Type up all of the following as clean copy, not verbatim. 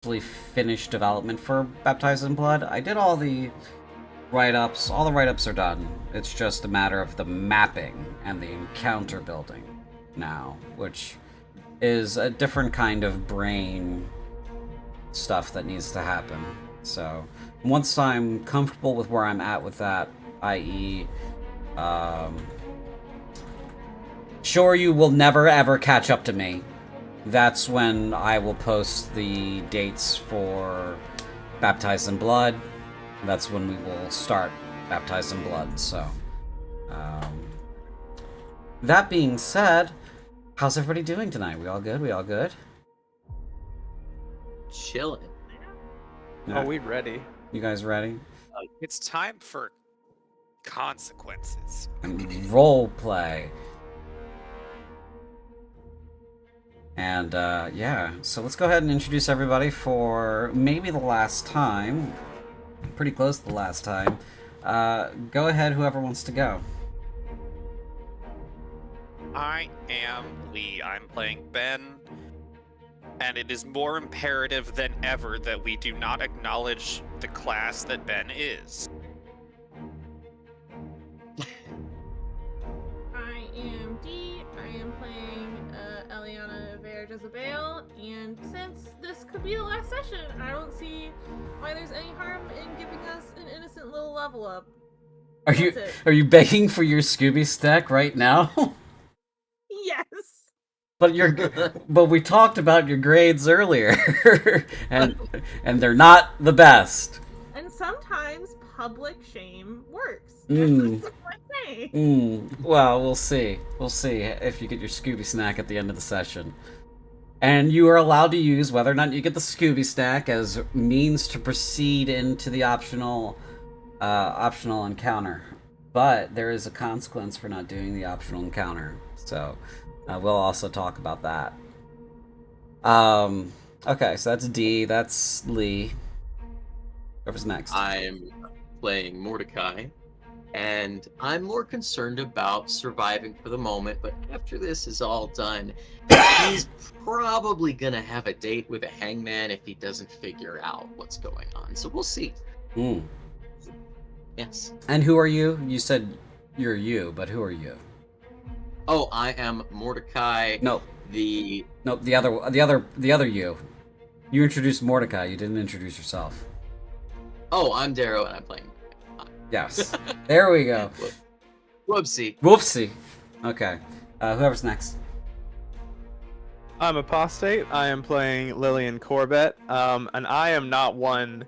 actually finish development for Baptized in Blood. I did all the write-ups. All the write-ups are done. It's just a matter of the mapping and the encounter building now, which is a different kind of brain stuff that needs to happen. So once I'm comfortable with where I'm at with that, i.e., um, sure you will never ever catch up to me. That's when I will post the dates for Baptized in Blood. That's when we will start Baptized in Blood. So, um, that being said, how's everybody doing tonight? We all good? We all good? Chilling. Oh, we ready? You guys ready? It's time for consequences. Role play. And yeah, so let's go ahead and introduce everybody for maybe the last time. Pretty close to the last time. Go ahead, whoever wants to go. I am Lee. I'm playing Ben. And it is more imperative than ever that we do not acknowledge the class that Ben is. I am Dee. I am playing Eliana Jezebel, and since this could be the last session, I don't see why there's any harm in giving us an innocent little level up. Are you begging for your Scooby stack right now? Yes. But we talked about your grades earlier, and they're not the best. And sometimes public shame works. That's what I'm saying. Well, we'll see. We'll see if you get your Scooby snack at the end of the session. And you are allowed to use whether or not you get the Scooby stack as means to proceed into the optional encounter. But there is a consequence for not doing the optional encounter. So we'll also talk about that. Okay, so that's D. That's Lee. Whoever's next. I'm playing Mordecai, and I'm more concerned about surviving for the moment, but after this is all done, he's probably gonna have a date with a hangman if he doesn't figure out what's going on. So we'll see. Yes. And who are you? You said you're you, but who are you? Oh, I am Mordecai. No. The other you. You introduced Mordecai. You didn't introduce yourself. Oh, I'm Darrow, and I'm playing. Yes. There we go. Whoopsie. Whoopsie. Okay. Whoever's next. I'm Apostate. I am playing Lillian Corbett, and I am not one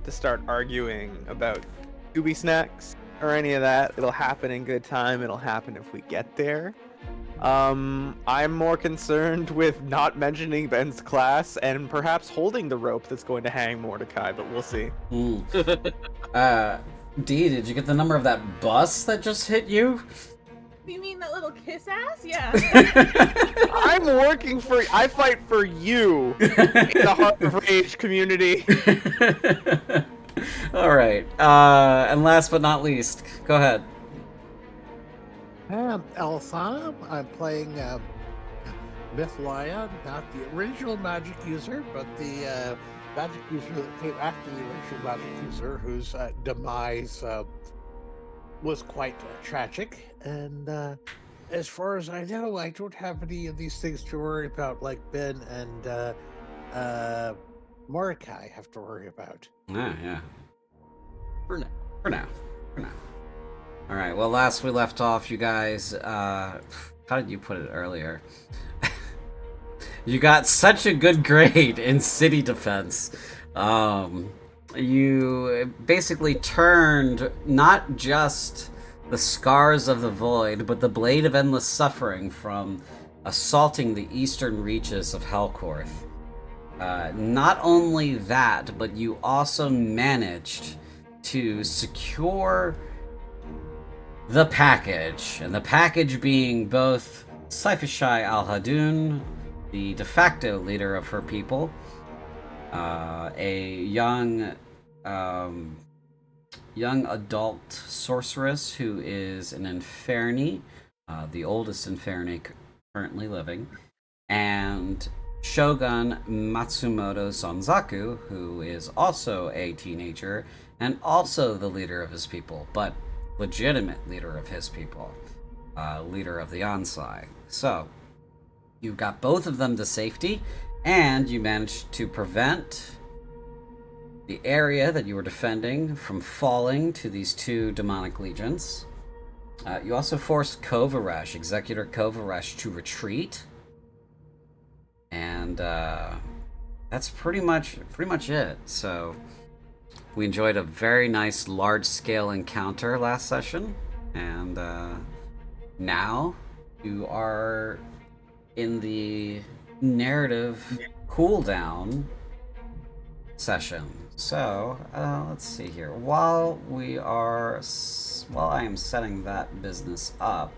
to start arguing about Scooby snacks or any of that. It'll happen in good time. It'll happen if we get there. I'm more concerned with not mentioning Ben's class and perhaps holding the rope that's going to hang Mordecai, but we'll see. D, did you get the number of that bus that just hit you? You mean that little kiss ass? Yeah. I fight for you in the Heart of Rage community. Alright, and last but not least, go ahead. I'm Elsana. I'm playing Mythlia, not the original magic user, but the magic user that came after the original magic user, whose demise was quite tragic. And as far as I know, I don't have any of these things to worry about, like Ben and Mordecai have to worry about. Yeah. For now. All right. Well, last we left off, you guys. How did you put it earlier? You got such a good grade in city defense. You basically turned not just the scars of the void, but the blade of endless suffering from assaulting the eastern reaches of Helkorth. Not only that, but you also managed to secure the package, and the package being both Saifashai al-Hadun, the de facto leader of her people, a young adult sorceress who is an Inferni, the oldest Inferni currently living, and Shogun Matsumoto Sonzaku, who is also a teenager and also the leader of his people, but legitimate leader of his people, leader of the Ansai. So, you got both of them to safety, and you managed to prevent the area that you were defending from falling to these two demonic legions. You also forced Kovaresh, Executor Kovaresh, to retreat. And that's pretty much it. So we enjoyed a very nice large-scale encounter last session, and now you are in the narrative cooldown session. So let's see here. While I am setting that business up,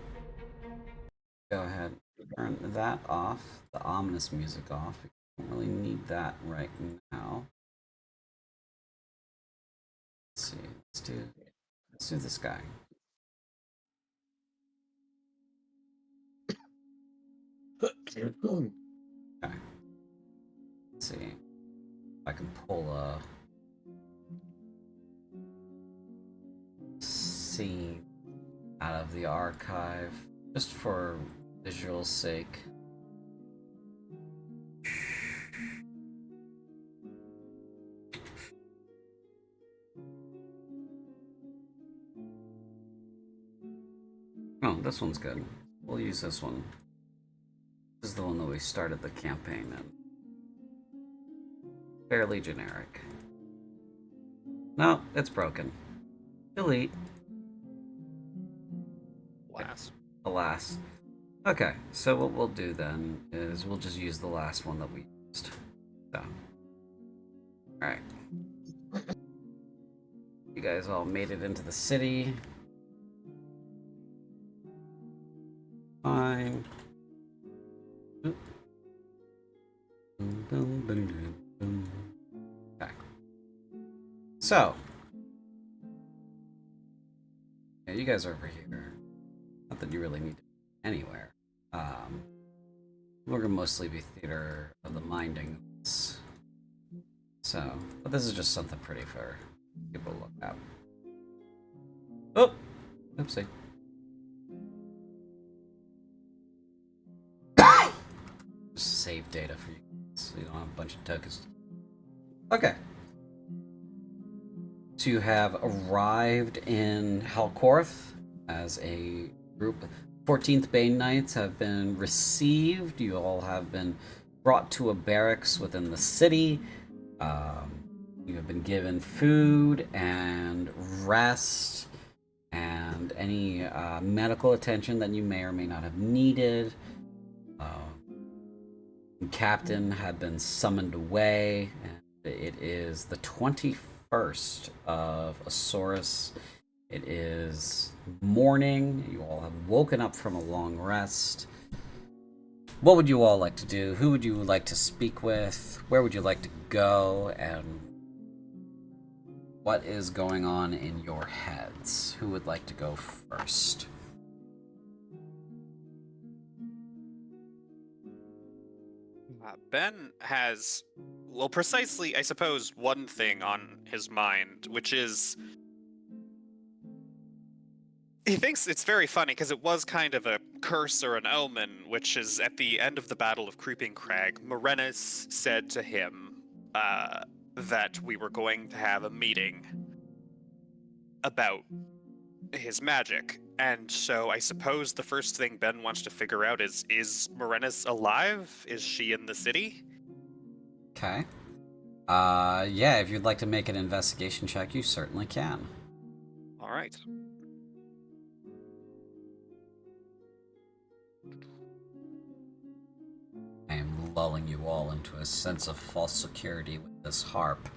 go ahead and turn that off, the ominous music off. We don't really need that right now. Let's see. Let's do this guy. Okay. Let's see if I can pull a scene out of the archive just for visual sake. Oh, this one's good. We'll use this one. This is the one that we started the campaign in. Fairly generic. No, it's broken. Delete. Alas. Okay, so what we'll do then is we'll just use the last one that we used. So. Alright. You guys all made it into the city. Fine. Okay. So. Yeah, you guys are over here. Not that you really need to be anywhere. We're gonna mostly be theater of the minding. So, but this is just something pretty for people to look at. Oh! Oopsie. Just save data for you, so you don't have a bunch of tokens. Okay. So you have arrived in Helkorth as a group. 14th Bane Knights have been received. You all have been brought to a barracks within the city. You have been given food and rest and any medical attention that you may or may not have needed. Captain had been summoned away, and it is the 21st of Asaurus. It is morning. You all have woken up from a long rest. What would you all like to do? Who would you like to speak with? Where would you like to go? And what is going on in your heads? Who would like to go first? Ben has, well, precisely, I suppose, one thing on his mind, which is he thinks it's very funny because it was kind of a curse or an omen, which is at the end of the Battle of Creeping Crag, Morenus said to him that we were going to have a meeting about his magic. And so I suppose the first thing Ben wants to figure out is Morenus alive? Is she in the city? Okay. Yeah, if you'd like to make an investigation check, you certainly can. All right. I am lulling you all into a sense of false security with this harp.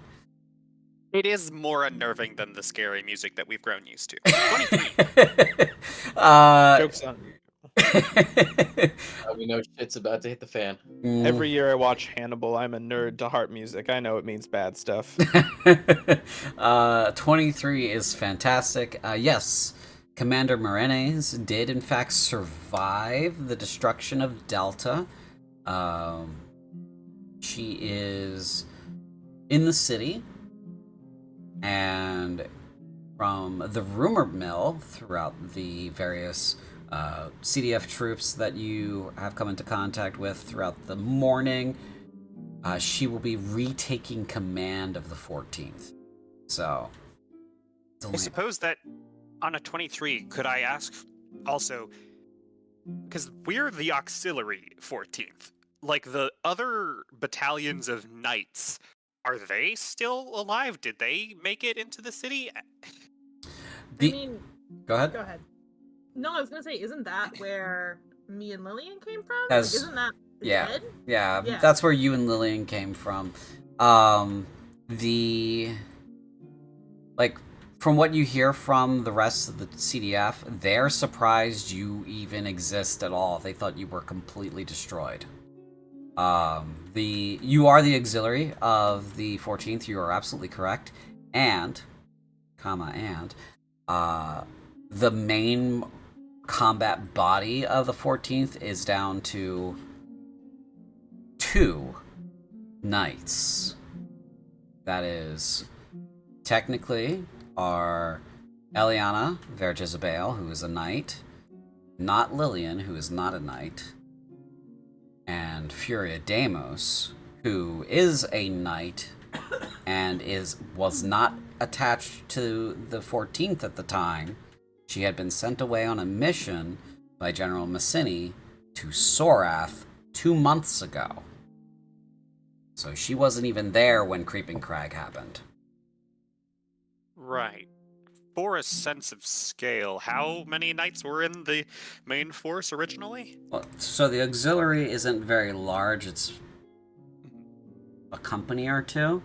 It is more unnerving than the scary music that we've grown used to. 23. Joke's on you. We know shit's about to hit the fan. Every year I watch Hannibal, I'm a nerd to harp music. I know it means bad stuff. 23 is fantastic. Yes, Commander Morenes did in fact survive the destruction of Delta. She is in the city, and from the rumor mill throughout the various CDF troops that you have come into contact with throughout the morning, she will be retaking command of the 14th. So, I suppose that on a 23, could I ask also, because we're the auxiliary 14th, like the other battalions of knights, are they still alive? Did they make it into the city? The, I mean, go ahead. go ahead. No, I was gonna say, isn't that where me and Lillian came from? As- Like, isn't that Yeah, dead? yeah, Yeah. that's where you and Lillian came from. The like from what you hear from the rest of the CDF, they're surprised you even exist at all. They thought you were completely destroyed. You are the auxiliary of the 14th. You are absolutely correct, and the main combat body of the 14th is down to 2 knights. That is technically our Eliana Verjezabel, who is a knight, not Lillian, who is not a knight, and Furia Deimos, who is a knight and was not attached to the 14th at the time. She had been sent away on a mission by General Massini to Sorath 2 months ago. So she wasn't even there when Creeping Crag happened. Right. For a sense of scale, how many knights were in the main force originally? Well, so the auxiliary isn't very large. It's a company or two.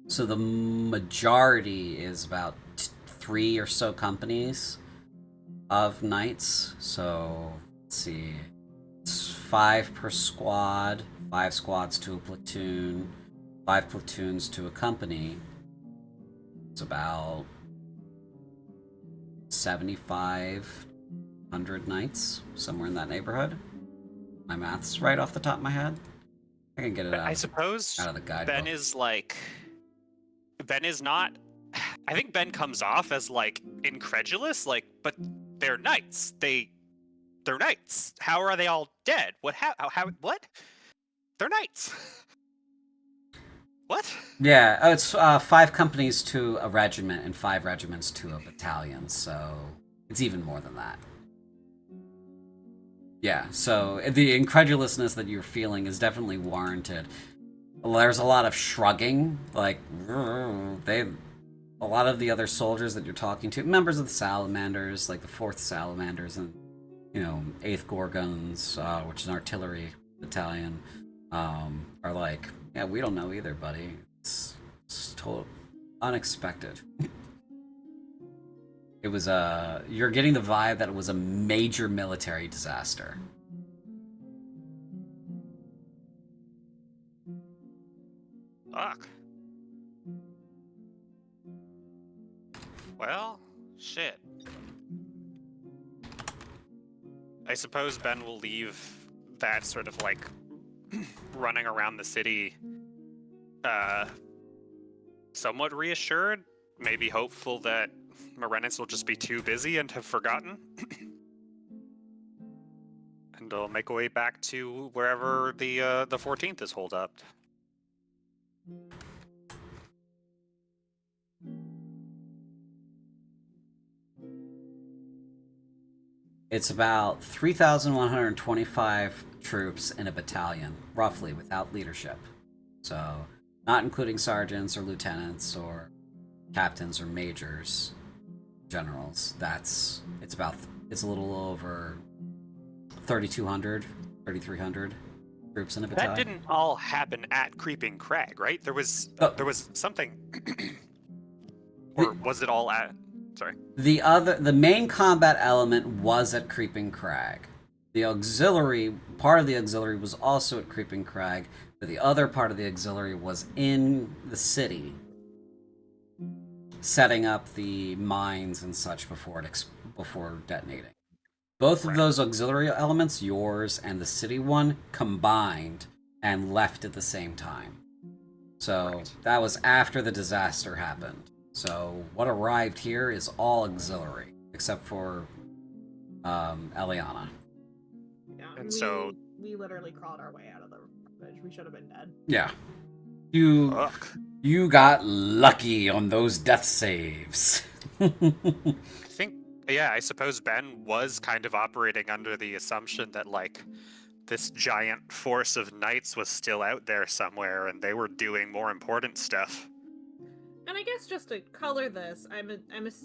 So the majority is about 3 or so companies of knights. So let's see, it's 5 per squad, 5 squads to a platoon, 5 platoons to a company. It's about 7,500 knights, somewhere in that neighborhood. My math's right off the top of my head. I can get it out. I suppose out of the guidebook. Ben is not. I think Ben comes off as like incredulous, like, but they're knights. They're knights. How are they all dead? What? How? What? They're knights. What? Yeah, it's 5 companies to a regiment and 5 regiments to a battalion, so it's even more than that. Yeah, so the incredulousness that you're feeling is definitely warranted. There's a lot of shrugging, like a lot of the other soldiers that you're talking to, members of the Salamanders, like the 4th Salamanders and 8th Gorgons, which is an artillery battalion, are like, yeah, we don't know either, buddy. It's total unexpected. It was you're getting the vibe that it was a major military disaster. Fuck. Well, shit. I suppose Ben will leave that sort of like running around the city somewhat reassured, maybe hopeful that Morenus will just be too busy and have forgotten. And I'll make our way back to wherever the 14th is holed up. It's about 3,125 troops in a battalion, roughly, without leadership. So, not including sergeants or lieutenants or captains or majors, generals. It's a little over 3,200, 3,300 troops in a battalion. That didn't all happen at Creeping Crag, right? There was something, or was it all at? Sorry. The main combat element was at Creeping Crag. The auxiliary part of the auxiliary was also at Creeping Crag, but the other part of the auxiliary was in the city, setting up the mines and such before detonating. Both of those auxiliary elements, yours and the city one, combined and left at the same time. So Right. that was after the disaster happened. So what arrived here is all auxiliary, except for Eliana. Yeah, And so- we literally crawled our way out of the wreckage. We should have been dead. Yeah. You got lucky on those death saves. I think, yeah, I suppose Ben was kind of operating under the assumption that, like, this giant force of knights was still out there somewhere and they were doing more important stuff. And I guess just to color this,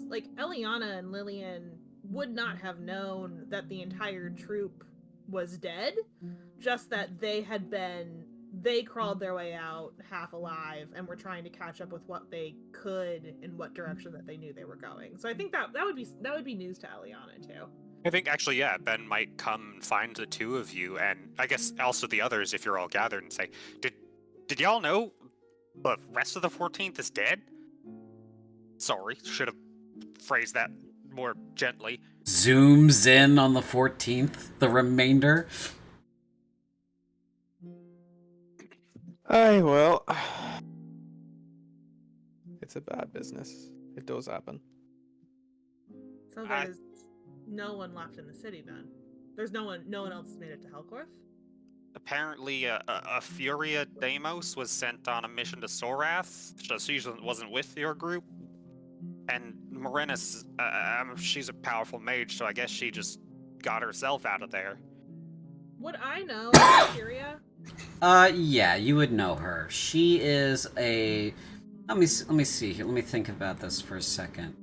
like Eliana and Lillian would not have known that the entire troop was dead, just that they crawled their way out half alive and were trying to catch up with what they could in what direction that they knew they were going. So I think that would be news to Eliana too. I think actually, yeah, Ben might come and find the two of you, and I guess also the others if you're all gathered, and say, "Did y'all know the rest of the 14th is dead?" Sorry, should have phrased that more gently. Zooms in on the 14th, the remainder. Aye, well, it's a bad business. It does happen. So there's no one left in the city then. There's no one else has made it to Helkorth? Apparently, a Furia Deimos was sent on a mission to Sorath, so she wasn't with your group. And Morenis, she's a powerful mage, so I guess she just got herself out of there. Would I know Syria? Yeah, you would know her. She is a. Let me see here. Let me think about this for a second.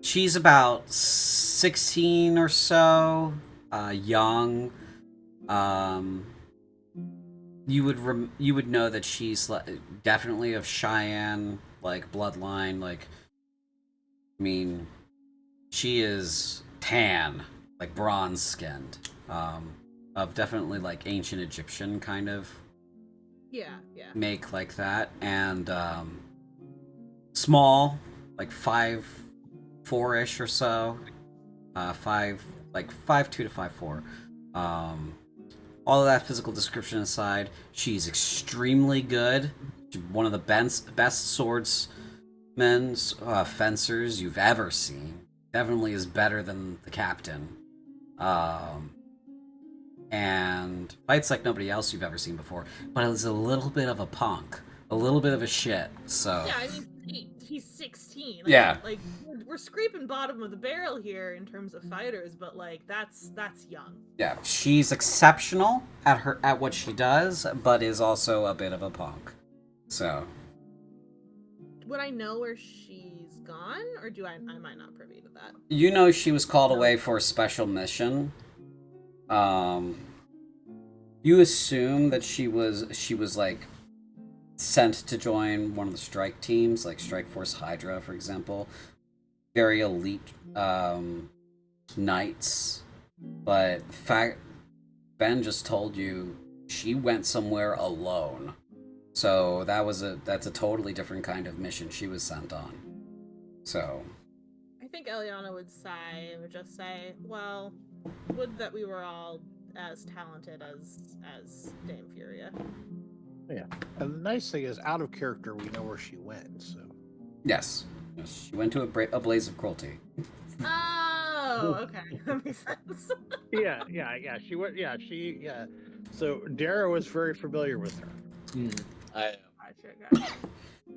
She's about 16 or so, young. You would know that she's definitely of Cheyenne like bloodline. Like, I mean, she is tan, like bronze skinned. Of definitely like ancient Egyptian kind of Yeah. make like that, and small, like 5'4" or so, 5'2" to 5'4". All of that physical description aside, she's extremely good. She's one of the best swordsmen, fencers you've ever seen. Definitely is better than the captain. And fights like nobody else you've ever seen before, but is a little bit of a punk, a little bit of a shit. So Yeah, I mean, he's 16. Like, Yeah. Like we're scraping bottom of the barrel here in terms of fighters, but like that's young. yeah, she's exceptional at what she does, but is also a bit of a punk. So Would I know where she's gone, or do I might not privy to that? you know she was called away for a special mission. You assume that she was like sent to join one of the strike teams, like Strike Force Hydra, for example. Very elite knights, but Ben just told you she went somewhere alone. So that's a totally different kind of mission she was sent on. So I think Eliana would sigh and would just say, "Well, would that we were all as talented as Dame Furia." Yeah. And the nice thing is, out of character, we know where she went. So yes, she went to a blaze of cruelty. Oh, okay, that makes sense. yeah. She went. Yeah. So Dara was very familiar with her. I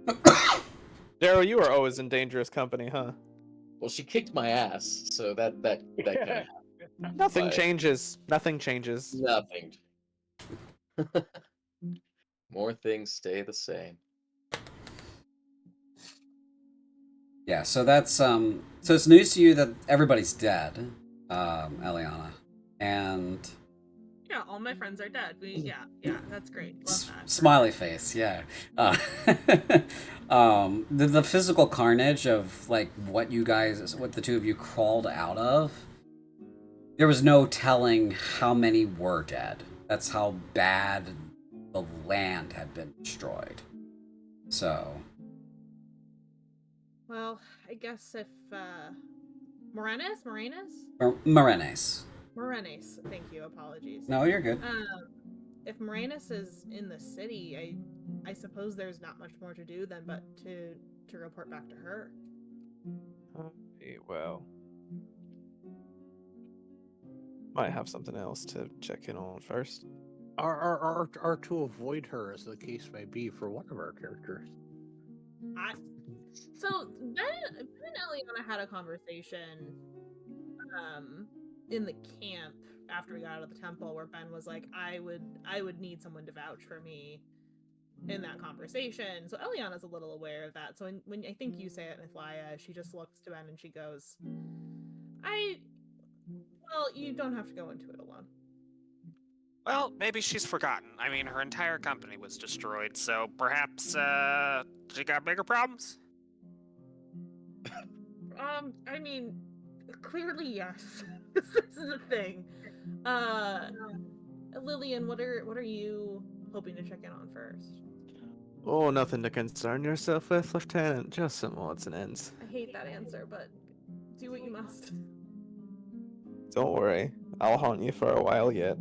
Gotcha. Daryl, you are always in dangerous company, huh? well, she kicked my ass, so that kind of Nothing But- changes. Nothing changes. nothing. More things stay the same. Yeah, so that's so it's news to you that everybody's dead, Eliana, and Yeah, all my friends are dead. Yeah, that's great. Love that. smiley face, yeah. The physical carnage of like what the two of you crawled out of. There was no telling how many were dead. That's how bad the land had been destroyed. So Well, I guess if Morenis? Morenes. Morenes. Thank you. Apologies. No, you're good. If Morenes is in the city, I suppose there's not much more to do than but to report back to her. Well, might have something else to check in on first. Or to avoid her, as the case may be, for one of our characters. So Ben and Eliana had a conversation in the camp after we got out of the temple where Ben was like, I would need someone to vouch for me in that conversation. So Eliana's a little aware of that. So when I think you say it, Mithlaya, she just looks to Ben and she goes, well, you don't have to go into it alone. Well, maybe she's forgotten. I mean, her entire company was destroyed, so perhaps she got bigger problems? I mean, clearly yes. This is the thing. Lillian, what are you hoping to check in on first? Oh, nothing to concern yourself with, Lieutenant. Just some odds and ends. I hate that answer, but do what you must. Don't worry, I'll haunt you for a while yet.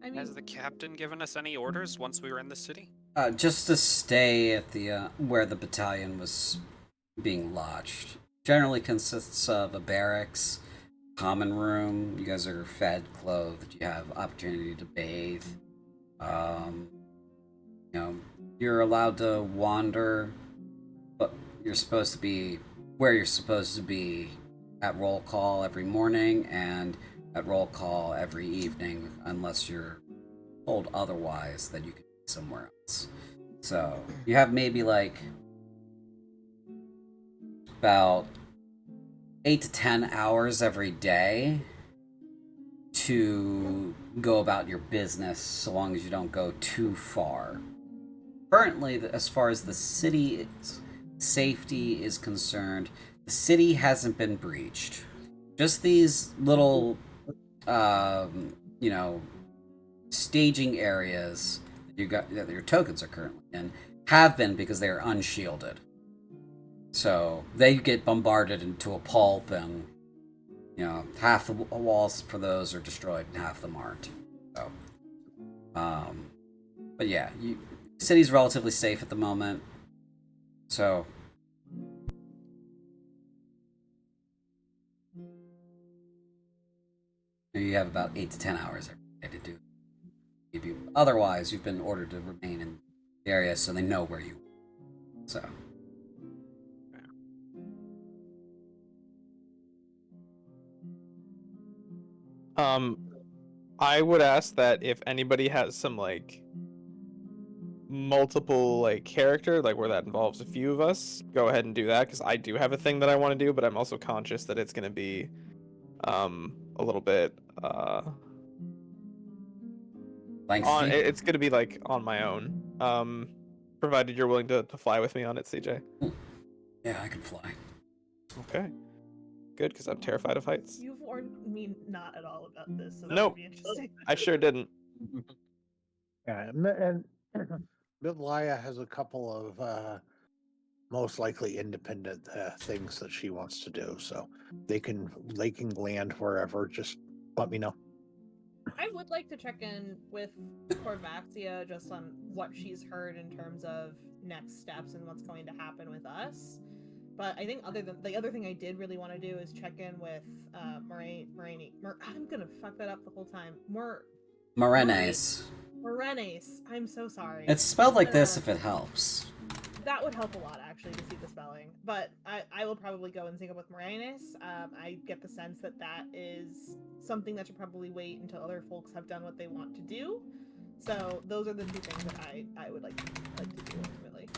I mean, Has the captain given us any orders once we were in the city? Just to stay at the where the battalion was being lodged. Generally consists of a barracks, common room. You guys are fed, clothed. You have opportunity to bathe. You're allowed to wander, but you're supposed to be where you're supposed to be at roll call every morning and at roll call every evening, unless you're told otherwise that you can be somewhere else. So you have maybe like about 8 to 10 hours every day to go about your business, so long as you don't go too far. Currently, as far as the city's safety is concerned, the city hasn't been breached. Just these little, staging areas that your tokens are currently in have been, because they are unshielded. So they get bombarded into a pulp, and half the walls for those are destroyed and half of them aren't. So, but yeah, the city's relatively safe at the moment. So you have about 8 to 10 hours every day to do. Maybe otherwise, you've been ordered to remain in the area so they know where you are. So. I would ask that if anybody has some multiple character, where that involves a few of us, go ahead and do that, because I do have a thing that I want to do, but I'm also conscious that it's going to be a little bit it's going to be on my own, provided you're willing to fly with me on it, CJ. Yeah, I can fly. Okay, good, because I'm terrified of heights. You've warned me not at all about this, so that Nope. would be interesting. I sure didn't. Yeah, and Mithlaya has a couple of most likely independent things that she wants to do, so they can land wherever. Just let me know. I would like to check in with Corvaxia just on what she's heard in terms of next steps and what's going to happen with us. But I think the other thing I did really want to do is check in with I'm gonna fuck that up the whole time. Morenes. Morenes. I'm so sorry. It's spelled like this if it helps. That would help a lot, actually, to see the spelling. But I will probably go and sync up with Morenes. I get the sense that is something that should probably wait until other folks have done what they want to do. So those are the two things that I would like to do ultimately.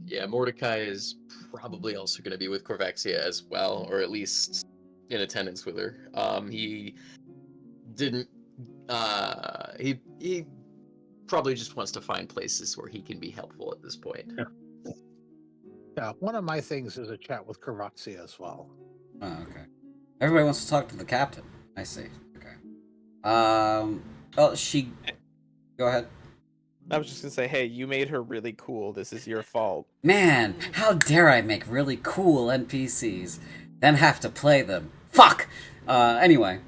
Yeah, Mordecai is probably also going to be with Corvaxia as well, or at least in attendance with her. He didn't. He probably just wants to find places where he can be helpful at this point. Yeah, one of my things is a chat with Corvaxia as well. Oh, okay. Everybody wants to talk to the captain. I see. Okay. Well, she. Go ahead. I was just gonna say, hey, you made her really cool. This is your fault. Man, how dare I make really cool NPCs, then have to play them. Fuck! Anyway,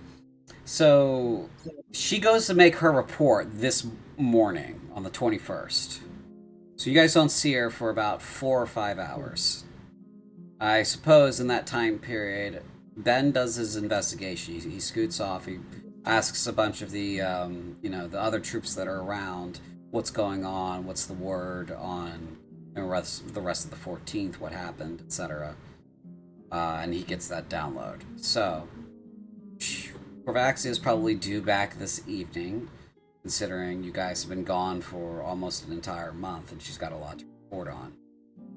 so she goes to make her report this morning on the 21st. So you guys don't see her for about 4 or 5 hours. I suppose in that time period, Ben does his investigation. He scoots off. He asks a bunch of the, the other troops that are around, what's going on, what's the word on the rest of the 14th, what happened, etc. And he gets that download. So, Corvaxia is probably due back this evening, considering you guys have been gone for almost an entire month, and she's got a lot to report on.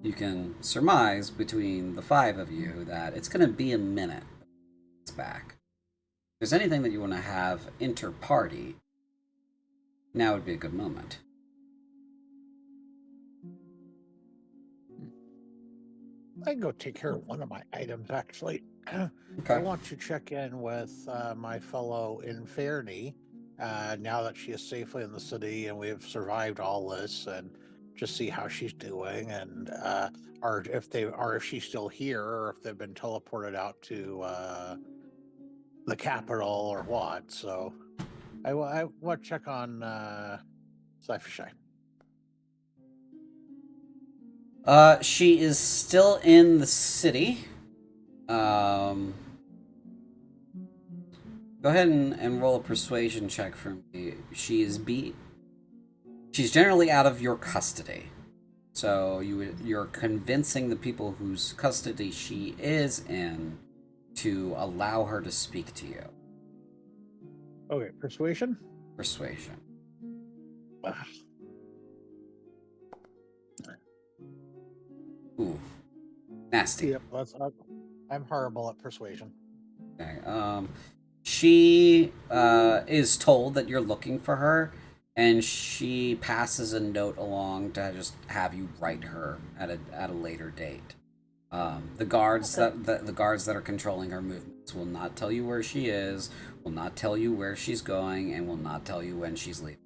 You can surmise between the 5 of you that it's going to be a minute it's back. If there's anything that you want to have inter-party, now would be a good moment. I can go take care of one of my items, actually. Okay. I want to check in with my fellow Inferni, now that she is safely in the city and we've survived all this, and just see how she's doing, and if she's still here, or if they've been teleported out to the capital or what. So I want to check on Cypher. She is still in the city. Go ahead and roll a persuasion check for me. She's generally out of your custody. So you're convincing the people whose custody she is in to allow her to speak to you. Okay, persuasion? Persuasion. Ooh. Nasty. Yep, I'm horrible at persuasion. Okay. She is told that you're looking for her, and she passes a note along to just have you write her at a later date. The guards that are controlling her movements will not tell you where she is, will not tell you where she's going, and will not tell you when she's leaving.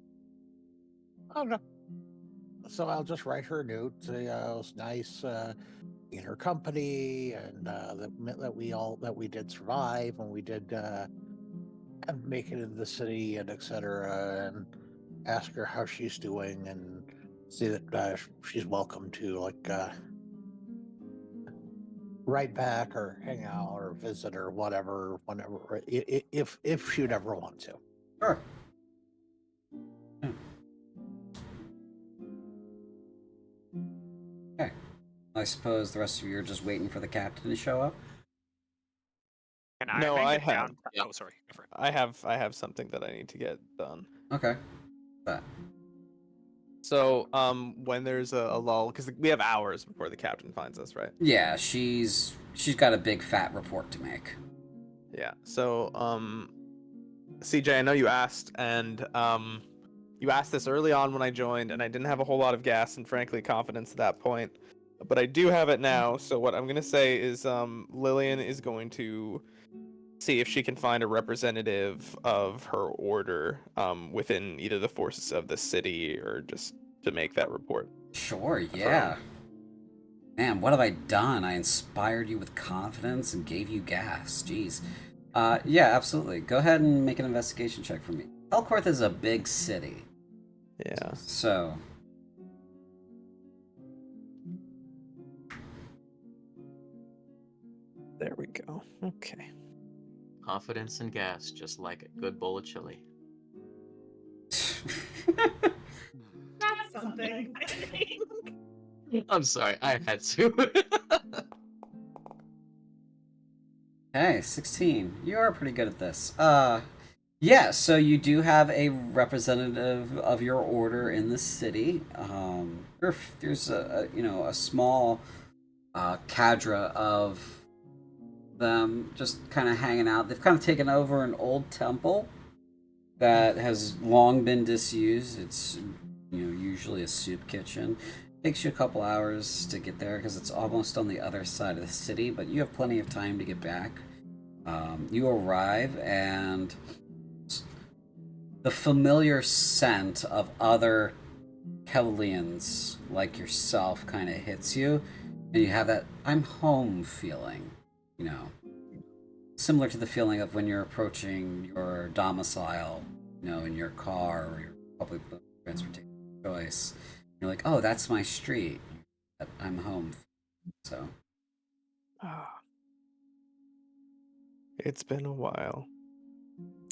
Okay. So I'll just write her a note. Say it was nice in her company, and that we did survive, and we did make it into the city, and etc. And ask her how she's doing, and see that she's welcome to write back or hang out or visit or whatever, whenever, if she'd ever want to. Sure. Yeah. Okay. I suppose the rest of you are just waiting for the captain to show up. Can I No, make I it down? have- Oh, sorry. Go for it. I have something that I need to get done. Okay. But So, when there's a lull, because we have hours before the captain finds us, right? yeah, she's got a big fat report to make. Yeah. So, CJ, I know you asked, and you asked this early on when I joined, and I didn't have a whole lot of gas and, frankly, confidence at that point. But I do have it now. So what I'm gonna say is, Lillian is going to see if she can find a representative of her order, within either the forces of the city or just to make that report. Sure, yeah. Man, what have I done? I inspired you with confidence and gave you gas. Jeez. Yeah, absolutely. Go ahead and make an investigation check for me. Helkorth is a big city. Yeah. So. There we go. Okay. Confidence and gas, just like a good bowl of chili. That's something, I think. I'm sorry, I had to. Hey, 16. You are pretty good at this. Yeah, so you do have a representative of your order in the city. There's a small cadre of them just kind of hanging out. They've kind of taken over an old temple that has long been disused. It's usually a soup kitchen. Takes you a couple hours to get there because it's almost on the other side of the city, but you have plenty of time to get back. You arrive, and the familiar scent of other Kellyan's like yourself kind of hits you, and you have that "I'm home" feeling, you know, similar to the feeling of when you're approaching your domicile, you know, in your car or your public transportation choice. You're like, oh, that's my street. I'm home. So It's been a while.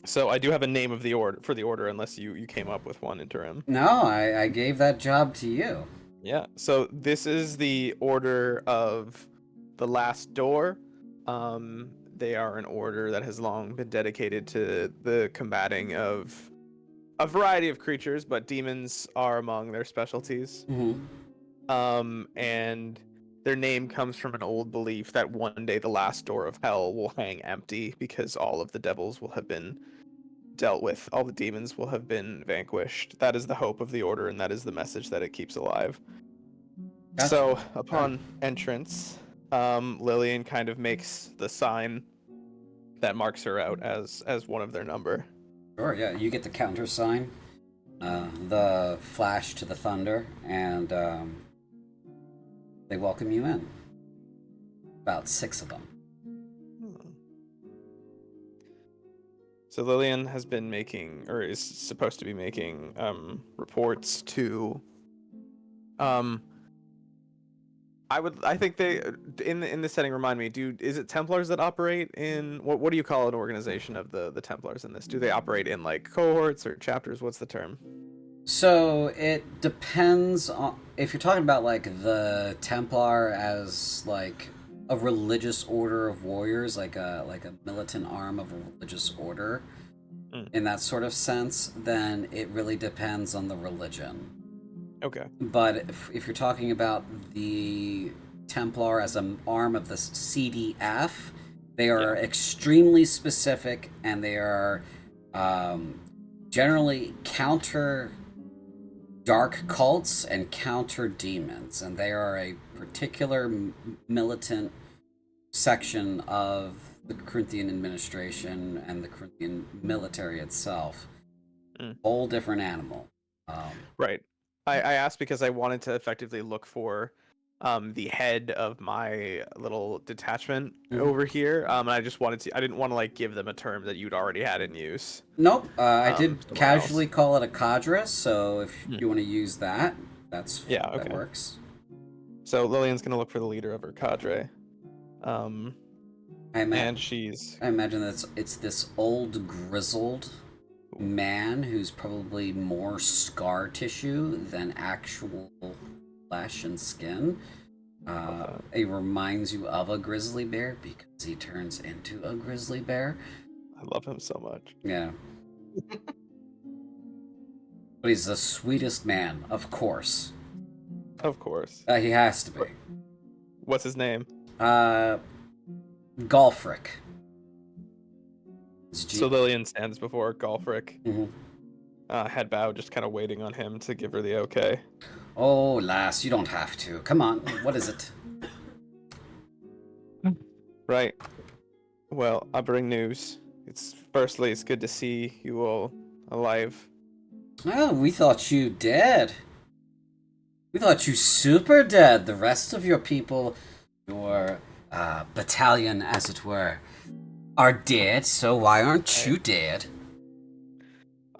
So I do have a name of the order for the order, unless you came up with one interim. no, I gave that job to you. Yeah. So this is the Order of the Last Door. They are an order that has long been dedicated to the combating of a variety of creatures, but demons are among their specialties. And their name comes from an old belief that one day the last door of hell will hang empty because all of the devils will have been dealt with, all the demons will have been vanquished. That is the hope of the order, and that is the message that it keeps alive. Gotcha. So upon entrance, Lillian kind of makes the sign that marks her out as one of their number. Sure, yeah. You get the countersign, the flash to the thunder, and they welcome you in. About 6 of them. So Lillian has been making, or is supposed to be making, reports to. I think they in the setting. Remind me, is it Templars that operate in what do you call an organization of the Templars in this? Do they operate in like cohorts or chapters? What's the term? So it depends on if you're talking about like the Templar as like a religious order of warriors, like a militant arm of a religious order, in that sort of sense, then it really depends on the religion. Okay. But if you're talking about the Templar as an arm of the CDF, they are extremely specific, and they are generally counter dark cults and counter demons, and they are a particular militant section of the Corinthian administration and the Corinthian military itself. Whole different animal. Right. I asked because I wanted to effectively look for the head of my little detachment over here. And I just wanted to, I didn't want to like give them a term that you'd already had in use. Nope. I did somewhere casually else. call it a cadre, so if you want to use that, that okay. works. So Lillian's gonna look for the leader of her cadre. And I imagine that it's this old grizzled man who's probably more scar tissue than actual flesh and skin. He reminds you of a grizzly bear because he turns into a grizzly bear. I love him so much. Yeah. But he's the sweetest man, of course. Of course. He has to be. What's his name? Golfric. So Lillian stands before Golfric. Head bow, just kind of waiting on him to give her the okay. Oh, lass, you don't have to. Come on, what is it? Right. Well, I bring news. It's good to see you all alive. Oh, we thought you dead. We thought you super dead. The rest of your people, your battalion, as it were, are dead, so why aren't you dead?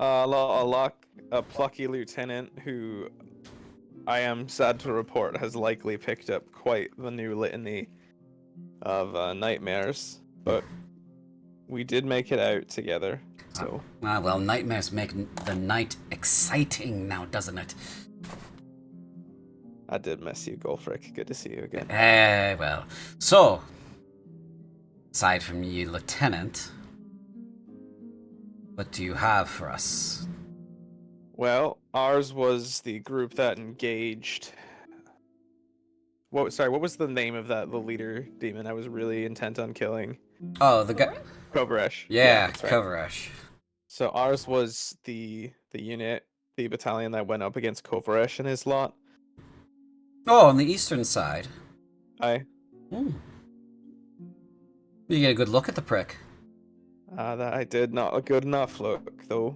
A plucky lieutenant who, I am sad to report, has likely picked up quite the new litany of nightmares, but we did make it out together, so... well, nightmares make the night exciting now, doesn't it? I did miss you, Golfric. Good to see you again. Well, so... aside from you, Lieutenant, what do you have for us? Well, ours was the group that engaged... What was the name of the leader demon I was really intent on killing? Oh, the guy... Kovaresh. Yeah, that's right. Kovaresh. So ours was the unit, the battalion that went up against Kovaresh and his lot. Oh, on the eastern side. Aye. You get a good look at the prick. That I did, not a good enough look, though.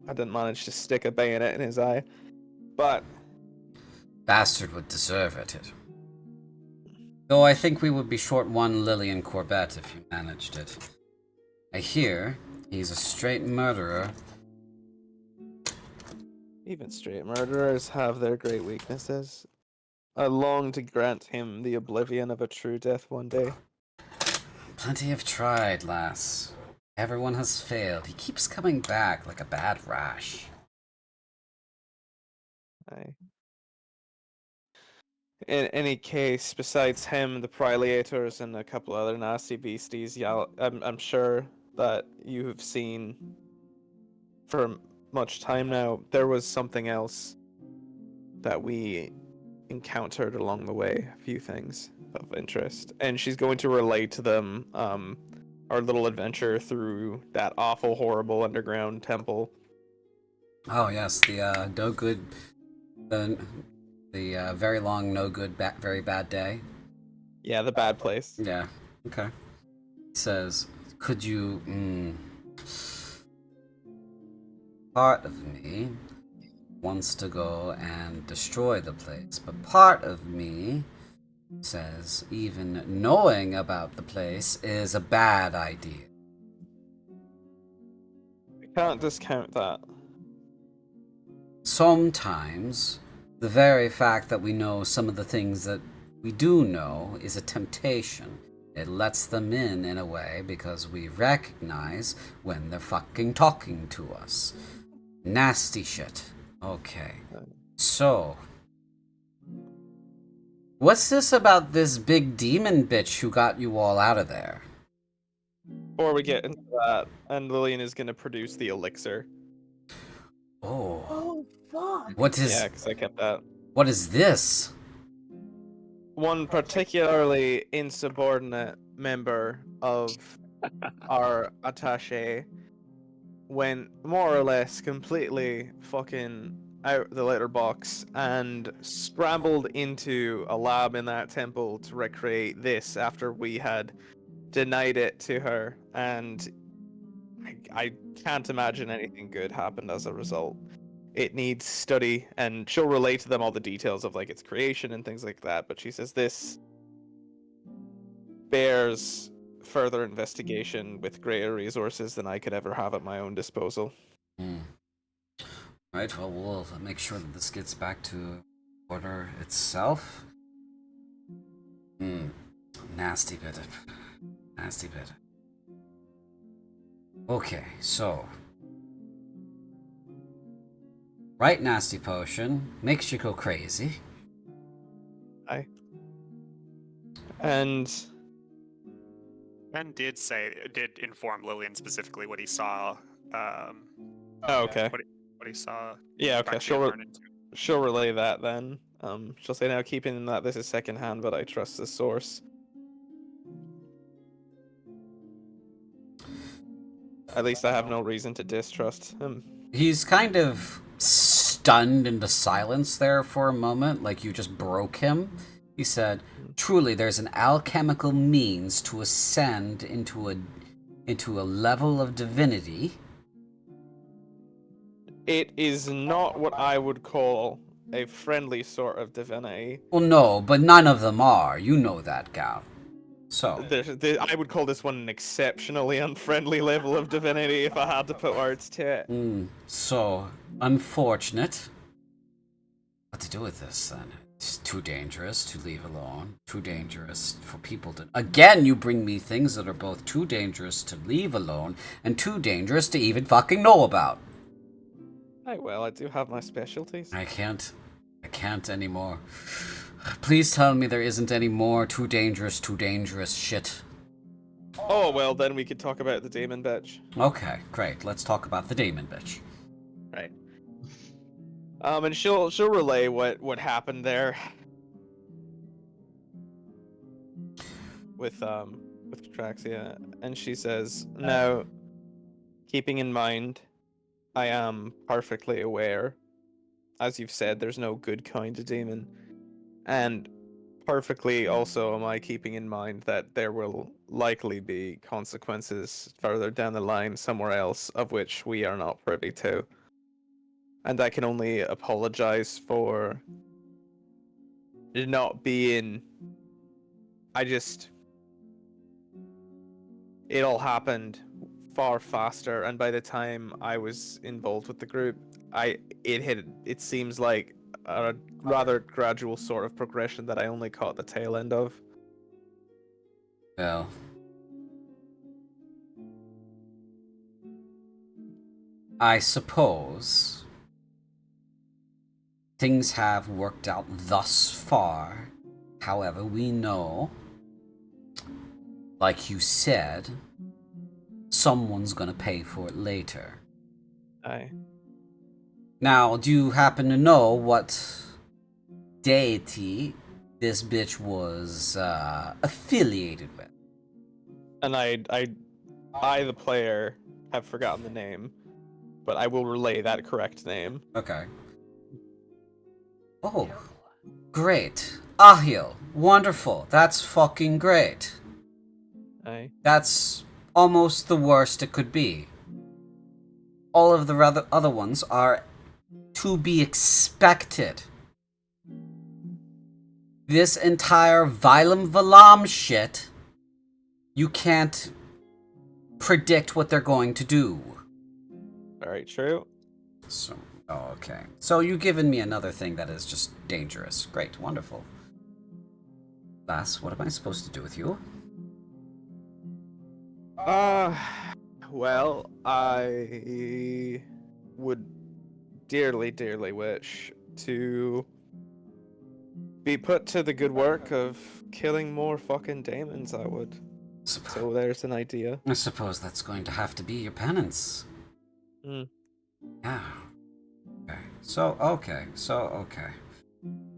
I didn't manage to stick a bayonet in his eye. But Bastard would deserve it. Though I think we would be short one Lillian Corbett if you managed it. I hear he's a straight murderer. Even straight murderers have their great weaknesses. I long to grant him the oblivion of a true death one day. Plenty have tried, lass. Everyone has failed. He keeps coming back like a bad rash. Aye. In any case, besides him, the Prilators and a couple other nasty beasties, yeah, I'm sure that you have seen for much time now, there was something else that we encountered along the way, a few things of interest. And she's going to relate to them our little adventure through that awful, horrible underground temple. Oh yes, the no good, the very long no good, very bad day. Yeah, the bad place. Yeah. Okay. He says, "Could you?" Part of me wants to go and destroy the place, but part of me says even knowing about the place is a bad idea. I can't discount that. Sometimes, the very fact that we know some of the things that we do know is a temptation. It lets them in a way because we recognize when they're fucking talking to us. Nasty shit. Okay. So, what's this about this big demon bitch who got you all out of there? Before we get into that, and Lillian is going to produce the elixir. Oh. Oh, fuck. What is Yeah, because I kept that. what is this? One particularly insubordinate member of our attaché went more or less completely fucking out the letterbox and scrambled into a lab in that temple to recreate this after we had denied it to her, and I can't imagine anything good happened as a result. It needs study, and she'll relate to them all the details of like its creation and things like that, but she says this bears further investigation with greater resources than I could ever have at my own disposal. Right, well, we'll make sure that this gets back to order itself. Nasty bit. Nasty bit. Okay, so. Right nasty potion makes you go crazy. Aye. And Ben did inform Lillian specifically what he saw. oh, okay. What he saw. Yeah, okay. Actually turn into. She'll relay that then. She'll say now, keeping in that this is secondhand, but I trust the source. At least I have no reason to distrust him. He's kind of stunned into silence there for a moment, like you just broke him. He said, "Truly, there's an alchemical means to ascend into a level of divinity." It is not what I would call a friendly sort of divinity. Well, no, but none of them are. You know that, Gal. So, I would call this one an exceptionally unfriendly level of divinity if I had to put words to it. so unfortunate. What to do with this then? It's too dangerous to leave alone. Too dangerous for people to. Again, you bring me things that are both too dangerous to leave alone and too dangerous to even fucking know about. Aye, well, I do have my specialties. I can't anymore. Please tell me there isn't any more too dangerous shit. Oh, well, then we could talk about the demon bitch. Okay, great. Let's talk about the demon bitch. Right. And she'll relay what happened there with Catraxia, and she says, now, keeping in mind, I am perfectly aware, as you've said, there's no good kind of demon, and perfectly also am I keeping in mind that there will likely be consequences further down the line somewhere else of which we are not privy to. And I can only apologize for not being. It all happened far faster, and by the time I was involved with the group, it seems like a rather gradual sort of progression that I only caught the tail end of. Well, I suppose things have worked out thus far. However, we know, like you said, someone's gonna pay for it later. Aye. Now, do you happen to know what deity this bitch was affiliated with? And I, the player, have forgotten the name, but I will relay that correct name. Okay. Oh, great. Ahil, wonderful. That's fucking great. Aye. That's almost the worst it could be. All of the other ones are to be expected. This entire Vilam Valam shit, you can't predict what they're going to do. Very true. So, okay. So you've given me another thing that is just dangerous. Great, wonderful. Lass, what am I supposed to do with you? Well, I would dearly, dearly wish to be put to the good work of killing more fucking demons, I would. So there's an idea. I suppose that's going to have to be your penance. Hmm. Yeah.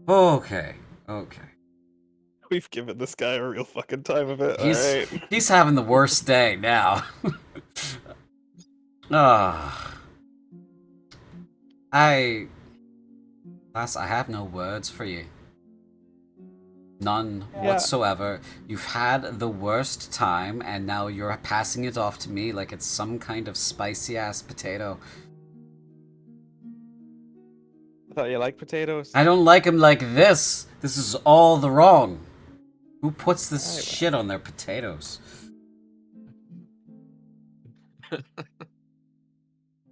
Okay. Okay. We've given this guy a real fucking time of it, He's alright? he's having the worst day now. Lass, I have no words for you. None whatsoever. You've had the worst time, and now you're passing it off to me like it's some kind of spicy-ass potato. I thought you liked potatoes. I don't like him like this. This is all the wrong. Who puts this Right, shit on their potatoes?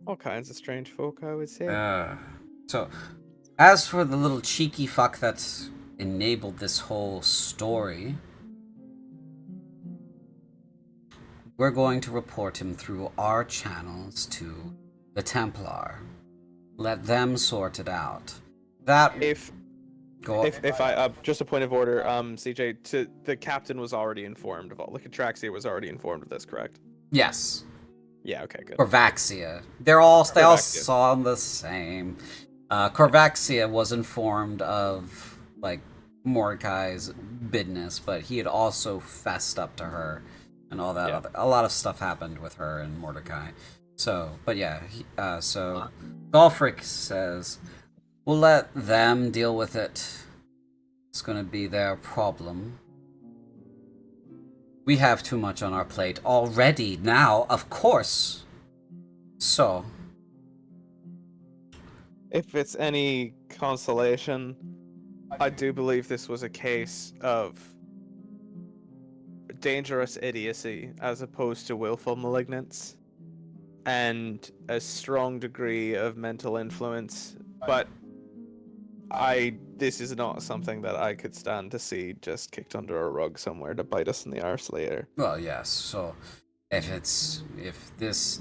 All kinds of strange folk, I would say. So, as for the little cheeky fuck that enabled this whole story, we're going to report him through our channels to the Templar. Let them sort it out. That If I just a point of order, CJ, the captain was already informed of all. Like Atraxia was already informed of this, correct? yes, Yeah. Okay. Good. Corvaxia. They all Corvaxia. saw the same. Corvaxia was informed of like Mordecai's business, but he had also fessed up to her, and all that. A lot of stuff happened with her and Mordecai. So, but yeah, so Golfric says, we'll let them deal with it. It's gonna be their problem. We have too much on our plate already now, of course. So, If it's any consolation, I do believe this was a case of dangerous idiocy as opposed to willful malignance, and a strong degree of mental influence. But this is not something that I could stand to see just kicked under a rug somewhere to bite us in the arse later. well, yes. So, if this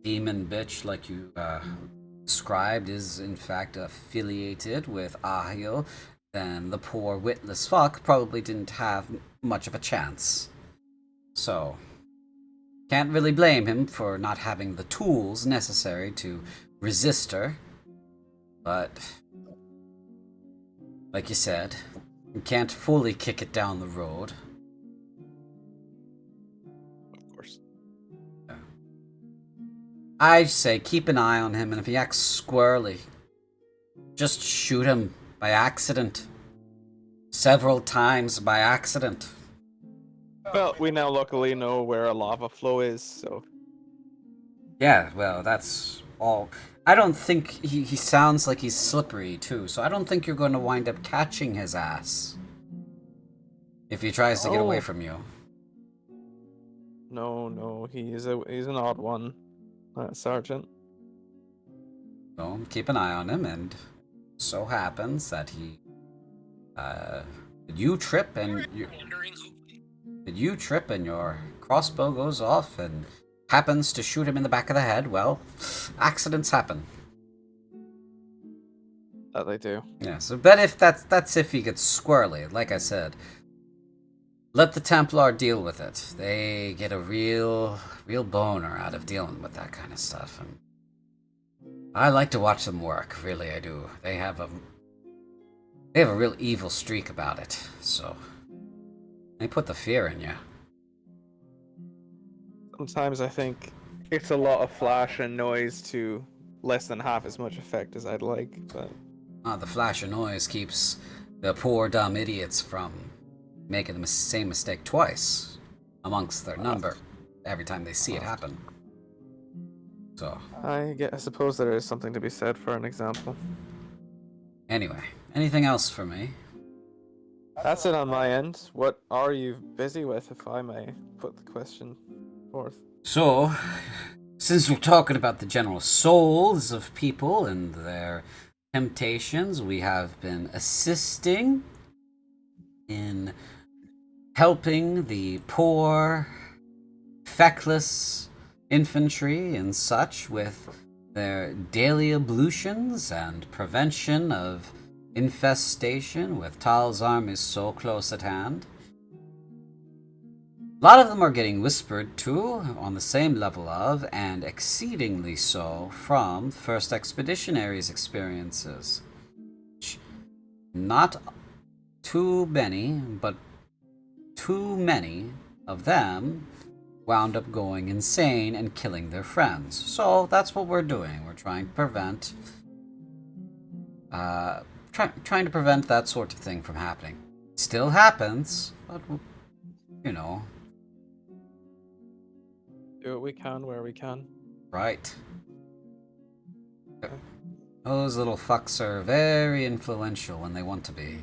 demon bitch, like you described, is in fact affiliated with Ahil, then the poor witless fuck probably didn't have much of a chance. So, can't really blame him for not having the tools necessary to resist her. But, like you said, you can't fully kick it down the road. Of course. I say keep an eye on him, and if he acts squirrely, just shoot him by accident. Several times by accident. Well, we now luckily know where a lava flow is, so Yeah, well, that's all. I don't think he sounds like he's slippery too, so I don't think you're going to wind up catching his ass if he tries to get away Oh. from you. No, he's an odd one, Sergeant. So keep an eye on him, and so happens that he you trip and you trip and your crossbow goes off and happens to shoot him in the back of the head. Well, accidents happen. That they do. Yeah, so but if that's if he gets squirrely, like I said. Let the Templar deal with it. They get a real boner out of dealing with that kind of stuff. And I like to watch them work, really I do. They have a real evil streak about it, so they put the fear in you. Sometimes I think it's a lot of flash and noise to less than half as much effect as I'd like, but... The flash of noise keeps the poor dumb idiots from making the same mistake twice amongst their number every time they see it happen. So, I suppose there is something to be said for an example. anyway, anything else for me? That's it on my end. What are you busy with, if I may put the question forth? So, since we're talking about the general souls of people and their temptations, we have been assisting in helping the poor, feckless infantry and such with their daily ablutions and prevention of infestation with Tal's army so close at hand. A lot of them are getting whispered to on the same level of, and exceedingly so, from First Expeditionary's experiences. Not too many, but too many of them wound up going insane and killing their friends. So that's what we're doing. We're trying to prevent trying to prevent that sort of thing from happening. Still happens, but you know. Do what we can where we can. Right. Those little fucks are very influential when they want to be.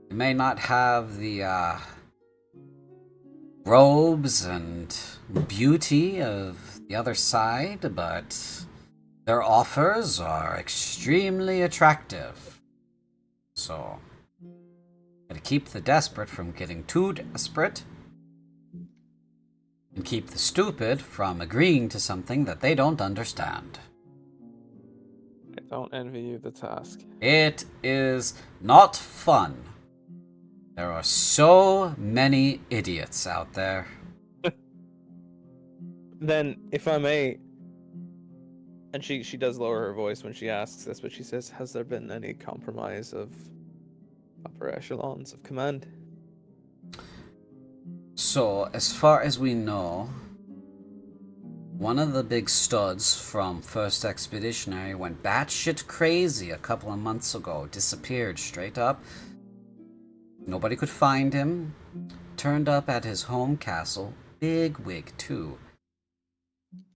They may not have the robes and beauty of the other side, but their offers are extremely attractive. So, gotta keep the desperate from getting too desperate, and keep the stupid from agreeing to something that they don't understand. I don't envy you the task. It is not fun. There are so many idiots out there. Then, if I may, and she does lower her voice when she asks this, but she says, has there been any compromise of upper echelons of command? So, as far as we know, one of the big studs from First Expeditionary went batshit crazy a couple of months ago. Disappeared straight up. Nobody could find him. Turned up at his home castle. Big wig, too.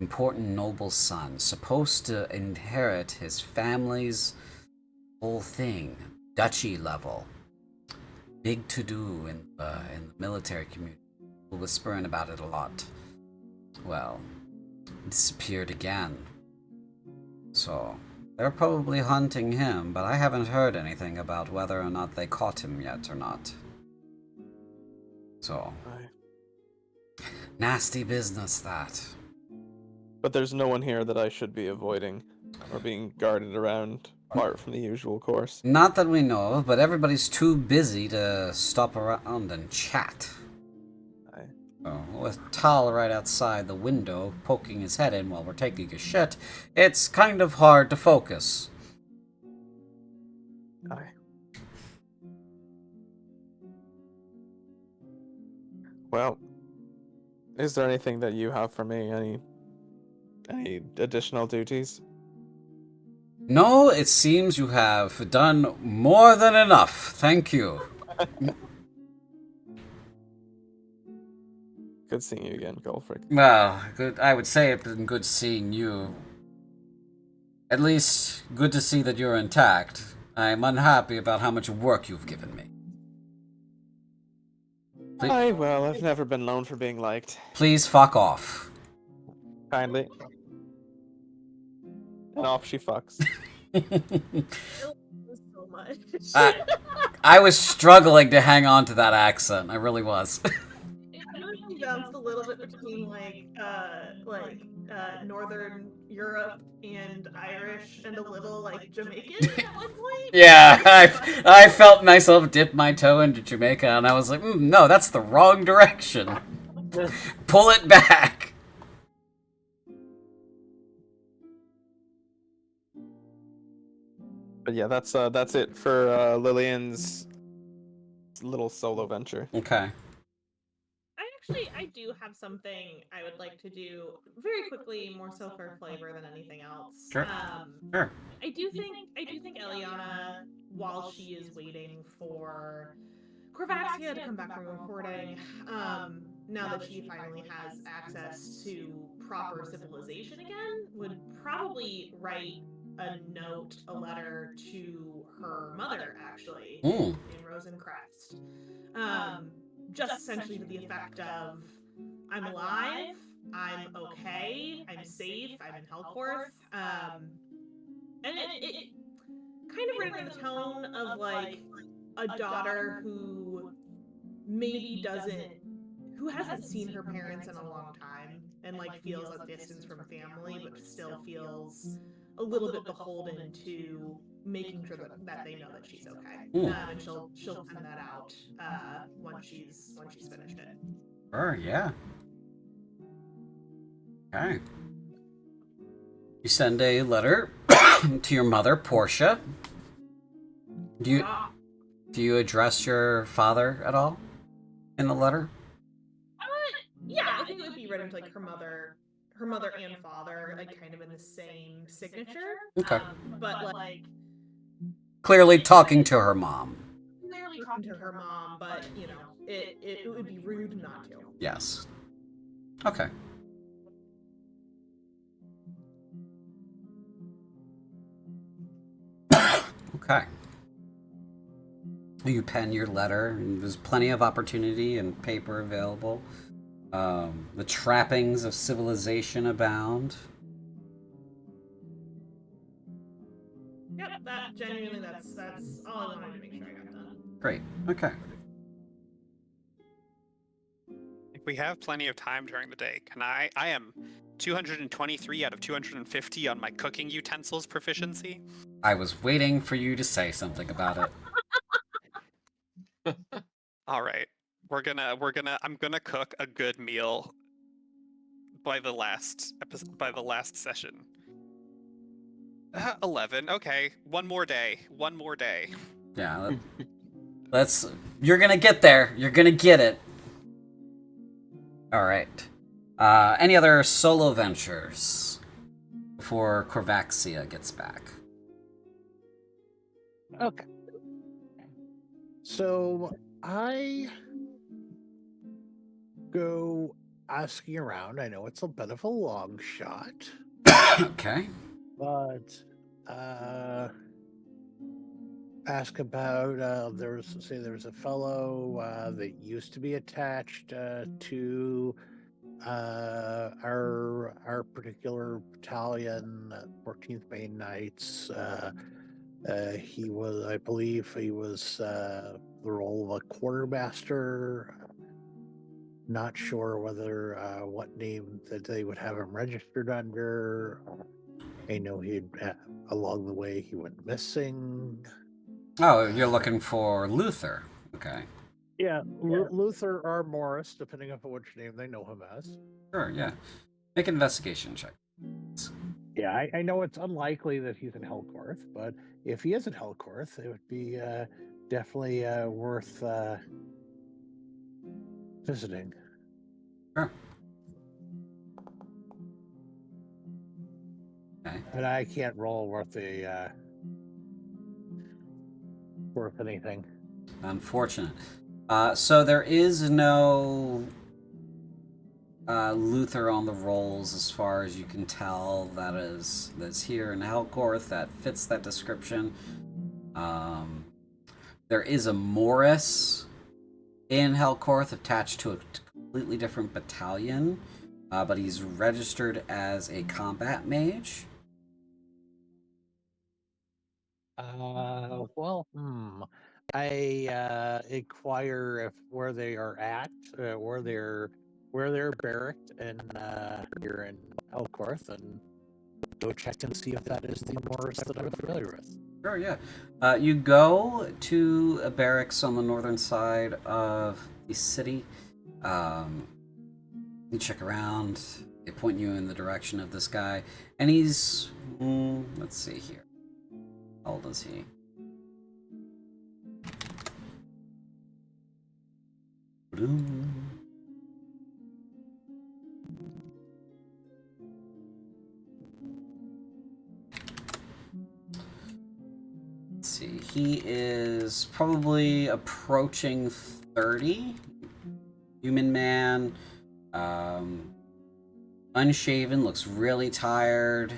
Important noble son. Supposed to inherit his family's whole thing. Duchy level. Big to-do in the military community. People whispering about it a lot. Well, disappeared again. So, they're probably hunting him, but I haven't heard anything about whether or not they caught him yet or not. So, nasty business, that. But there's no one here that I should be avoiding or being guarded around apart from the usual course. Not that we know of, but everybody's too busy to stop around and chat. So, with Tal right outside the window poking his head in while we're taking a shit, it's kind of hard to focus. Aye. Well, is there anything that you have for me? Any additional duties? No, it seems you have done more than enough. Thank you. Good seeing you again, Golfric. Well, good. I would say it's been good seeing you. At least, good to see that you're intact. I'm unhappy about how much work you've given me. Well, I've never been known for being liked. Please fuck off. Kindly. And off she fucks. So much. I was struggling to hang on to that accent. I really was. It really bounced a little bit between Northern Europe and Irish and a little like Jamaican at one point. Yeah, I felt myself dip my toe into Jamaica, and I was like, no, that's the wrong direction. Pull it back. But yeah, that's it for Lillian's little solo venture. Okay. I do have something I would like to do very quickly, more so for flavor than anything else. Sure. Sure. I do think Eliana, while she is waiting for Corvaxia to come back from reporting, now that she finally has access to proper civilization again, would probably write a note, a letter to her mother, actually, in Rosencrest. Just essentially to the effect of, I'm alive, I'm okay, I'm safe, I'm in Helkorth. And it kind of written in the tone of like a daughter who maybe who hasn't seen her parents in a long time and like feels a distance from family, but still feels a little bit beholden to making sure that they know that she's okay. And she'll send that out once she's finished it. Sure, yeah. Okay. You send a letter to your mother, Portia. Do you address your father at all in the letter? Yeah, I think it would be written to like her mother and father, like kind of in the same signature. Okay. But like Clearly talking to her mom. Talking to her mom, but you know, it would be rude not to. Yes. Okay. Okay. You pen your letter, and there's plenty of opportunity and paper available. The trappings of civilization abound. Yep, that's all I wanted to make sure I got done. Great. Okay. We have plenty of time during the day. I am 223 out of 250 on my cooking utensils proficiency. I was waiting for you to say something about it. All right. I'm gonna cook a good meal by the last session. 11. Okay. One more day. Yeah. You're gonna get there. You're gonna get it. All right. Any other solo ventures before Corvaxia gets back? Okay. So I go asking around. I know it's a bit of a long shot, Okay. but ask about there's a fellow that used to be attached to our particular battalion, 14th Bane Knights. I believe he was the role of a quartermaster. Not sure whether what name that they would have him registered under. I know along the way he went missing. Oh, you're looking for Luther. Okay. Yeah, Luther or Morris, depending on which name they know him as. Sure, yeah. Make an investigation check. Yeah, I know it's unlikely that he's in Helkorth, but if he is in Helkorth, it would be definitely worth visiting. Sure. Okay. But I can't roll worth anything. Unfortunate. So there is no Luther on the rolls, as far as you can tell. That's here in Helkorth. That fits that description. There is a Morris in Helkorth attached to a completely different battalion, but he's registered as a combat mage. Well, I inquire if where they are at, where they're barracked, and here in Elcorth, and go check and see if that is the Morris that I'm familiar with. Sure, yeah. You go to a barracks on the northern side of the city. You check around. They point you in the direction of this guy, and he's let's see here. How old is he? Let's see. He is probably approaching 30. Human man. Unshaven, looks really tired.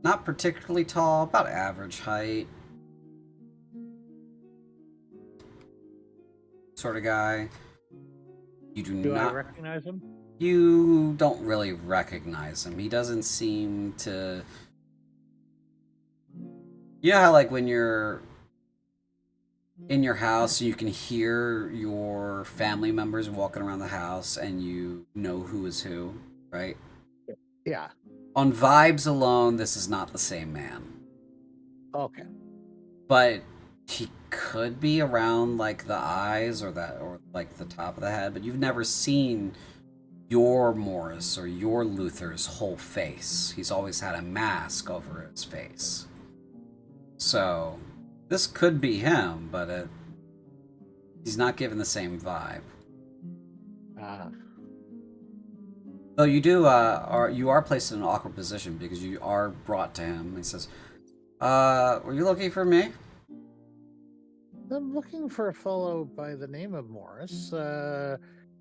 Not particularly tall, about average height. Sort of guy. You Do I recognize him? You don't really recognize him. He doesn't seem to. You know how, like, when you're in your house, you can hear your family members walking around the house and you know who is who, right? Yeah. On vibes alone, this is not the same man. Okay. But he could be around, like, the eyes or like the top of the head, but you've never seen your Morris or your Luther's whole face. He's always had a mask over his face. So this could be him, but he's not given the same vibe. Though you are placed in an awkward position because you are brought to him. He says, were you looking for me? I'm looking for a fellow by the name of Morris.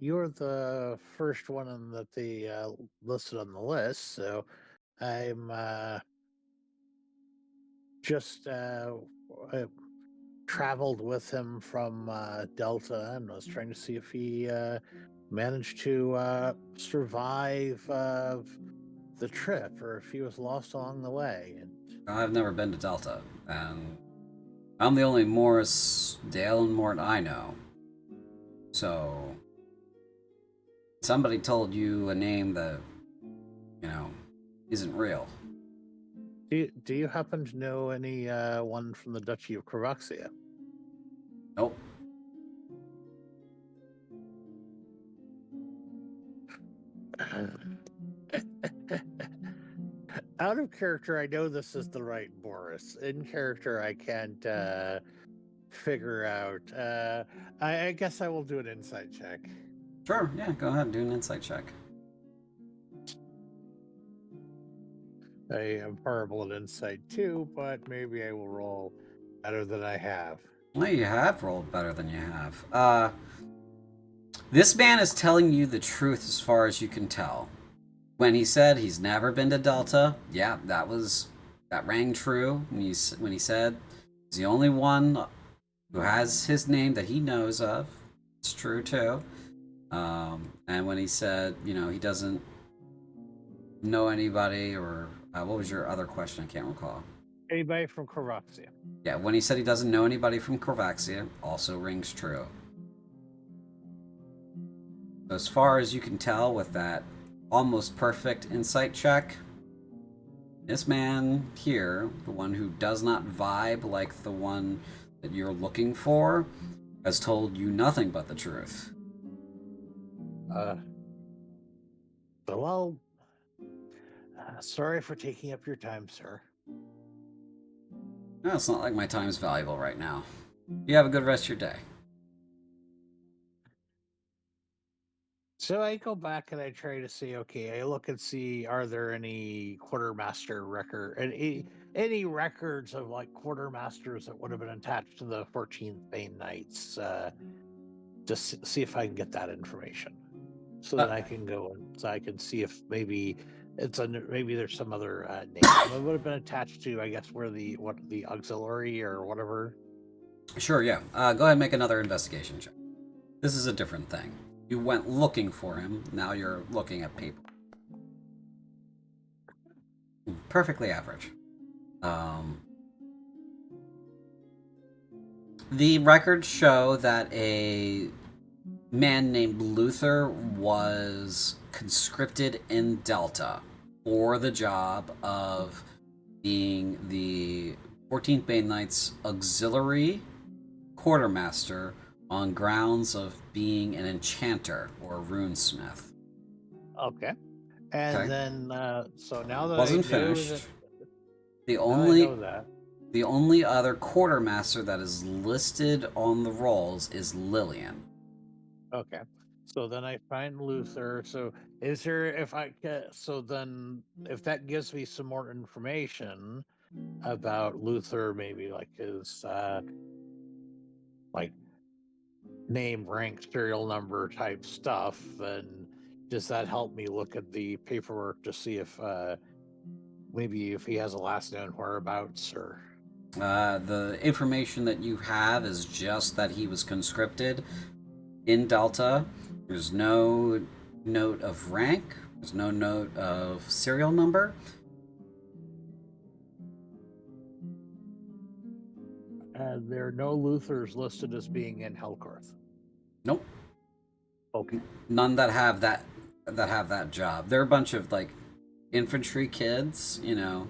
You're the first one that they listed on the list, so I'm just traveled with him from Delta and was trying to see if he managed to survive the trip or if he was lost along the way. And I've never been to Delta, and I'm the only Morris Dale and Mort I know. So somebody told you a name that, isn't real. do you happen to know any one from the Duchy of Crovaxia? Nope. Out of character, I know this is the right Boris. In character, I can't figure out. I guess I will do an insight check. Sure, yeah, go ahead and do an insight check. I am horrible at insight too, but maybe I will roll better than I have. Well, you have rolled better than you have. This man is telling you the truth as far as you can tell. When he said he's never been to Delta, yeah, that rang true. When he said he's the only one who has his name that he knows of, it's true too. And when he said, he doesn't know anybody, or what was your other question? I can't recall. Anybody from Crovaxia? Yeah, when he said he doesn't know anybody from Crovaxia, also rings true. As far as you can tell with that almost perfect insight check, this man here, the one who does not vibe like the one that you're looking for, has told you nothing but the truth. Well, sorry for taking up your time, sir. No, it's not like my time's valuable right now. You have a good rest of your day. So I go back and I try to see. Okay, I look and see. Are there any quartermaster record and any records of like quartermasters that would have been attached to the 14th Bane Knights just see if I can get that information, so that I can go and so I can see if maybe it's under maybe there's some other name that would have been attached to, I guess, where the auxiliary or whatever. Sure, yeah. Go ahead and make another investigation check. This is a different thing. You went looking for him. Now you're looking at paper. Perfectly average. The records show that a man named Luther was conscripted in Delta for the job of being the 14th Bane Knights auxiliary quartermaster on grounds of being an enchanter or a runesmith. Okay. And Okay. then, so now that Wasn't I finished. that, The now only I know that. the only other quartermaster that is listed on the rolls is Lillian. Okay. So then I find Luther. So is there, if I get, so then if that gives me some more information about Luther, maybe like his, like name, rank, serial number type stuff, then does that help me look at the paperwork to see if, maybe if he has a last known whereabouts or? The information that you have is just that he was conscripted in Delta. There's no note of rank. There's no note of serial number. There are no Luthers listed as being in Helkorth. Nope. Okay. None that have that job. They're a bunch of like infantry kids, you know.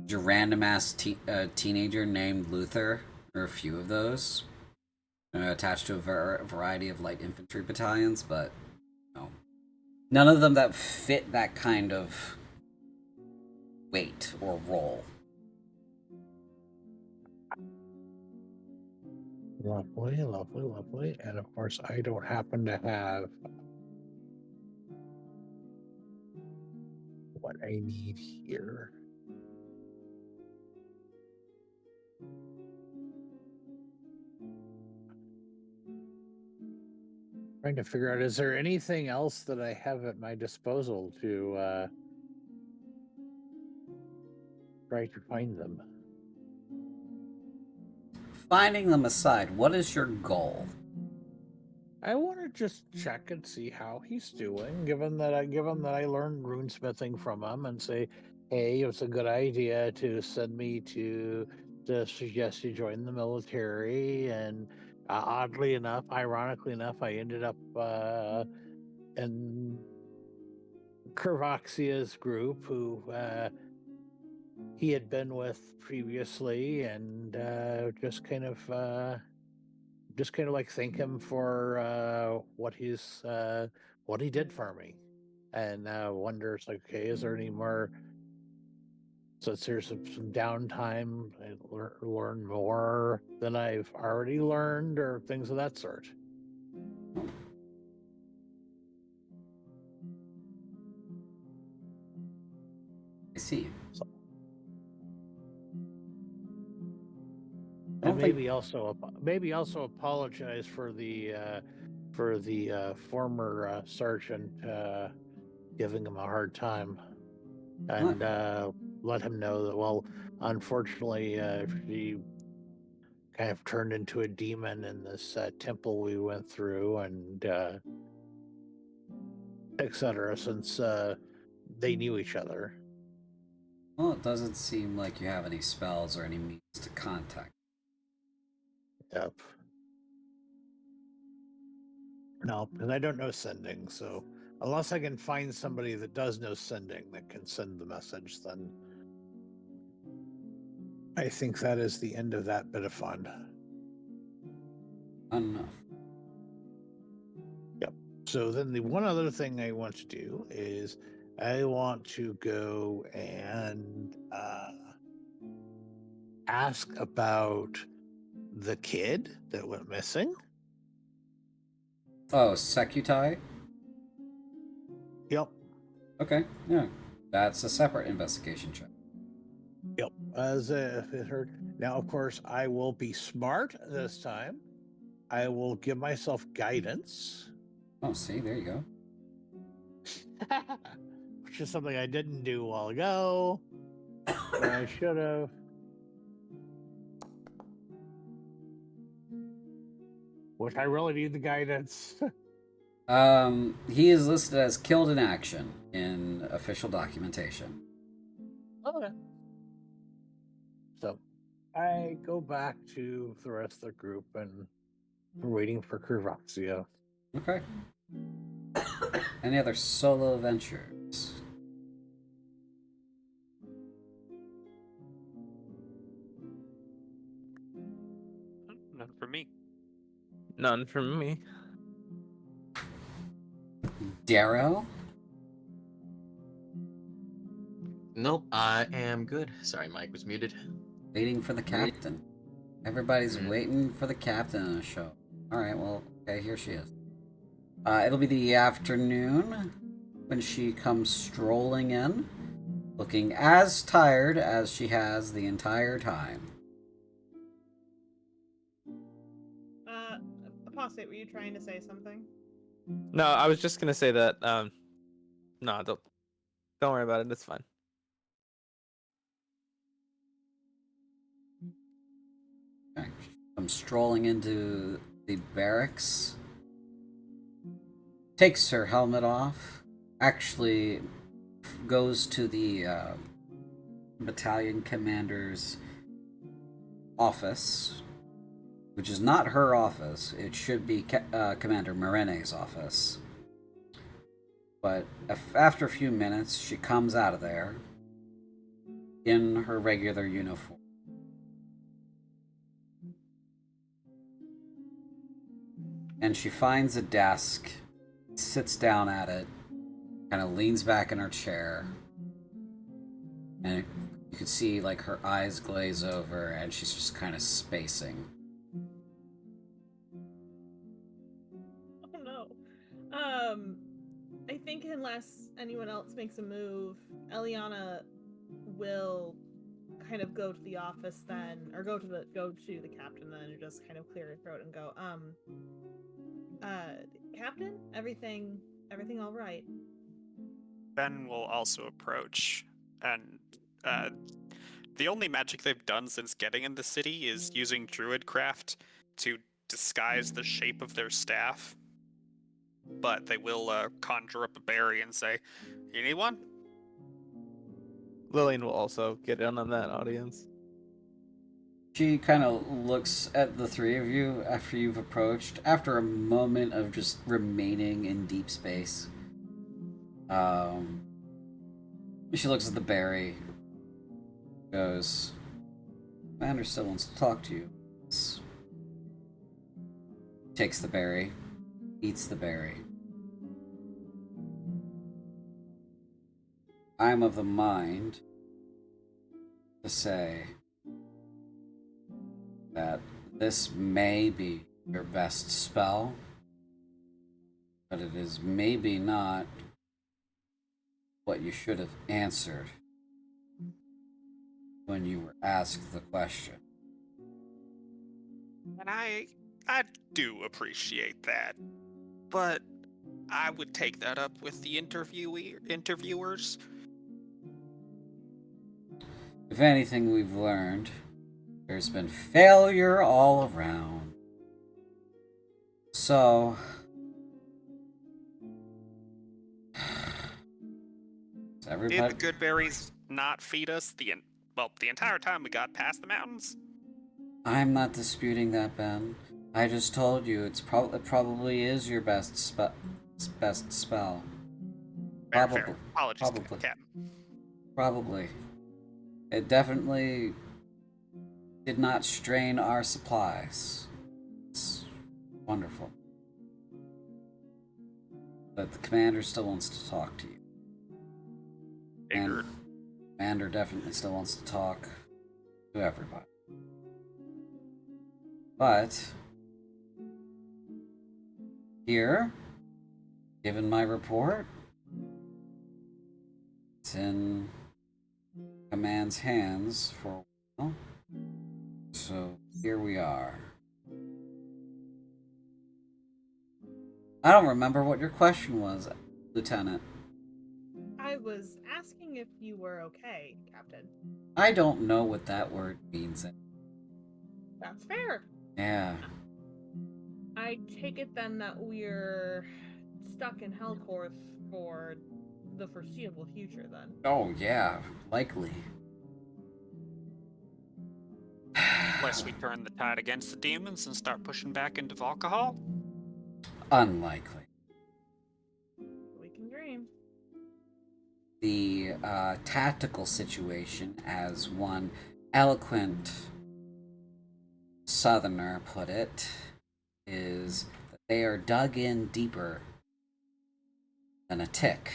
Your random ass teenager named Luther, or a few of those, attached to a variety of light infantry battalions, but no, none of them that fit that kind of weight or role. Lovely, lovely, lovely. And of course, I don't happen to have what I need here. Trying to figure out, is there anything else that I have at my disposal to try to find them? Finding them aside, what is your goal? I want to just check and see how he's doing, given that I learned runesmithing from him, and say, hey, it's a good idea to send me to suggest you join the military. And oddly enough, ironically enough, I ended up in Kervoxia's group, who he had been with previously, and just kind of like thank him for what he did for me, and wonders like, okay, is there any more? Since there's some downtime, I learn more than I've already learned, or things of that sort. I see. And maybe also apologize for the former sergeant giving him a hard time, and let him know that, well, unfortunately, she kind of turned into a demon in this temple we went through, and etc. Since they knew each other. Well, it doesn't seem like you have any spells or any means to contact. Yep. No, because I don't know sending, so unless I can find somebody that does know sending that can send the message, then I think that is the end of that bit of fun. Enough. Yep. So then the one other thing I want to do is I want to go and ask about the kid that went missing. Oh, Sekutai? Yep. Okay, yeah. That's a separate investigation check. Yep. As if it heard. Now, of course, I will be smart this time. I will give myself guidance, Oh, see, there you go. which is something I didn't do a while ago, but I should have. Which I really need the guidance. He is listed as killed in action in official documentation. Okay. So I go back to the rest of the group and we're waiting for Curvaxia. Okay. Any other solo ventures? None for me. None from me. Darrow? Nope, I am good. Sorry, Mike was muted. Waiting for the captain. Everybody's Mhm. waiting for the captain on the show. Alright, well, okay, here she is. It'll be the afternoon when she comes strolling in, looking as tired as she has the entire time. Apostate, were you trying to say something? No, I was just gonna say that. No, don't worry about it. It's fine. Okay. She comes strolling into the barracks, takes her helmet off, actually goes to the battalion commander's office, which is not her office. It should be Commander Morene's office. But after a few minutes, she comes out of there in her regular uniform. And she finds a desk, sits down at it, kind of leans back in her chair, and you can see like her eyes glaze over and she's just kind of spacing. Oh no. I think unless anyone else makes a move, Eliana will kind of go to the office then, or go to the captain then, and just kind of clear her throat and go, Captain, everything all right? Ben will also approach, and the only magic they've done since getting in the city is using druidcraft to disguise the shape of their staff. But they will conjure up a berry and say, "You need one?" Lillian will also get in on that audience. She kind of looks at the three of you after you've approached, after a moment of just remaining in deep space. She looks at the berry, goes, Commander still wants to talk to you. Takes the berry, eats the berry. I'm of the mind to say that this may be your best spell, but it is maybe not what you should have answered when you were asked the question. And I do appreciate that, but I would take that up with the interviewers. If anything we've learned, there's been failure all around. So, everybody... Did the good berries not feed us the entire time we got past the mountains? I'm not disputing that, Ben. I just told you it probably is your best spell. Fair. Apologies, Probably. Captain. Probably. It definitely did not strain our supplies. It's wonderful. But the commander still wants to talk to you. And Figured. commander definitely still wants to talk to everybody. But here, given my report, it's in command's hands for a while. So here we are. I don't remember what your question was, Lieutenant. I was asking if you were okay, Captain. I don't know what that word means. That's fair. Yeah. I take it then that we're stuck in Helkorth for the foreseeable future then. Oh, yeah. Likely. Unless we turn the tide against the demons and start pushing back into alcohol. Unlikely. We can dream. The tactical situation, as one eloquent southerner put it, is that they are dug in deeper than a tick.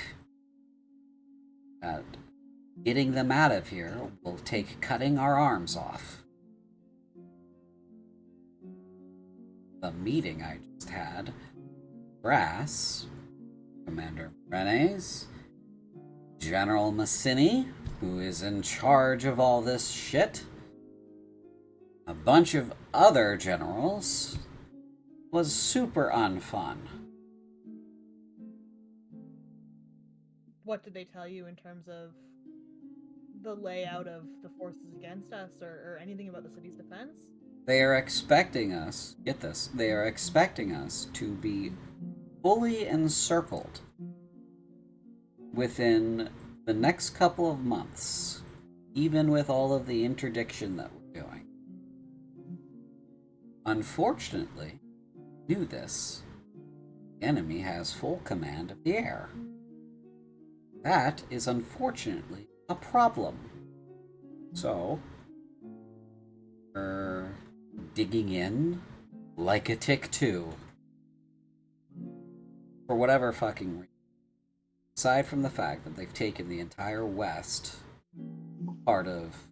Getting them out of here will take cutting our arms off. The meeting I just had, Brass, Commander Renes, General Massini, who is in charge of all this shit, a bunch of other generals, was super unfun. What did they tell you in terms of the layout of the forces against us or anything about the city's defense? They are expecting us, get this, they are expecting us to be fully encircled within the next couple of months, even with all of the interdiction that we're doing. Unfortunately, do this. The enemy has full command of the air. That is unfortunately a problem. So, we're digging in like a tick too. For whatever fucking reason. Aside from the fact that they've taken the entire west part of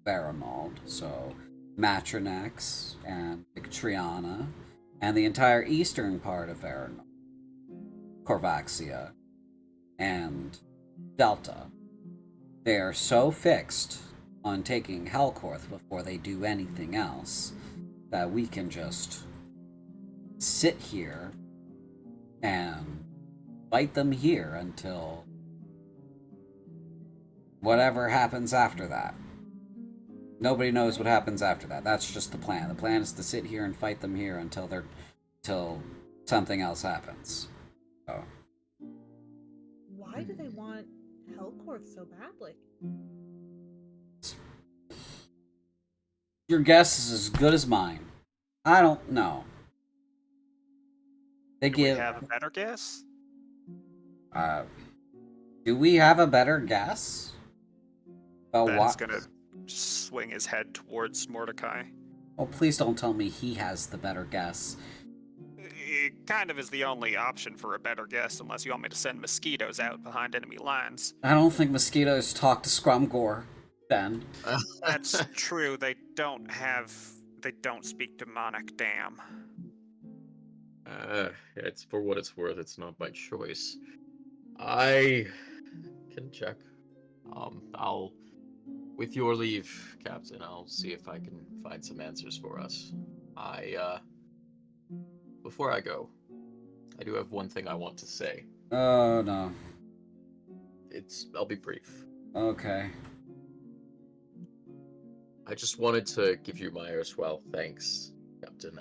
Barimold, so Matronex and Victriana, and the entire eastern part of Barimold, Corvaxia, and Delta. They are so fixed on taking Helkorth before they do anything else that we can just sit here and fight them here until whatever happens after that. Nobody knows what happens after that. That's just the plan. The plan is to sit here and fight them here until something else happens. So. Why do they want Helkorth so badly? Your guess is as good as mine. I don't know. They Do give. we have a better guess? Do we have a better guess? About Ben's what? gonna swing his head towards Mordecai. Oh, please don't tell me he has the better guess. It kind of is the only option for a better guess, unless you want me to send mosquitoes out behind enemy lines. I don't think mosquitoes talk to Scrumgore, Ben. That's true. They don't speak demonic. Damn. It's for what it's worth. It's not by choice. I can check. I'll, with your leave, Captain, I'll see if I can find some answers for us. Before I go, I do have one thing I want to say. Oh, no. I'll be brief. Okay. I just wanted to give you my erstwhile thanks, Captain.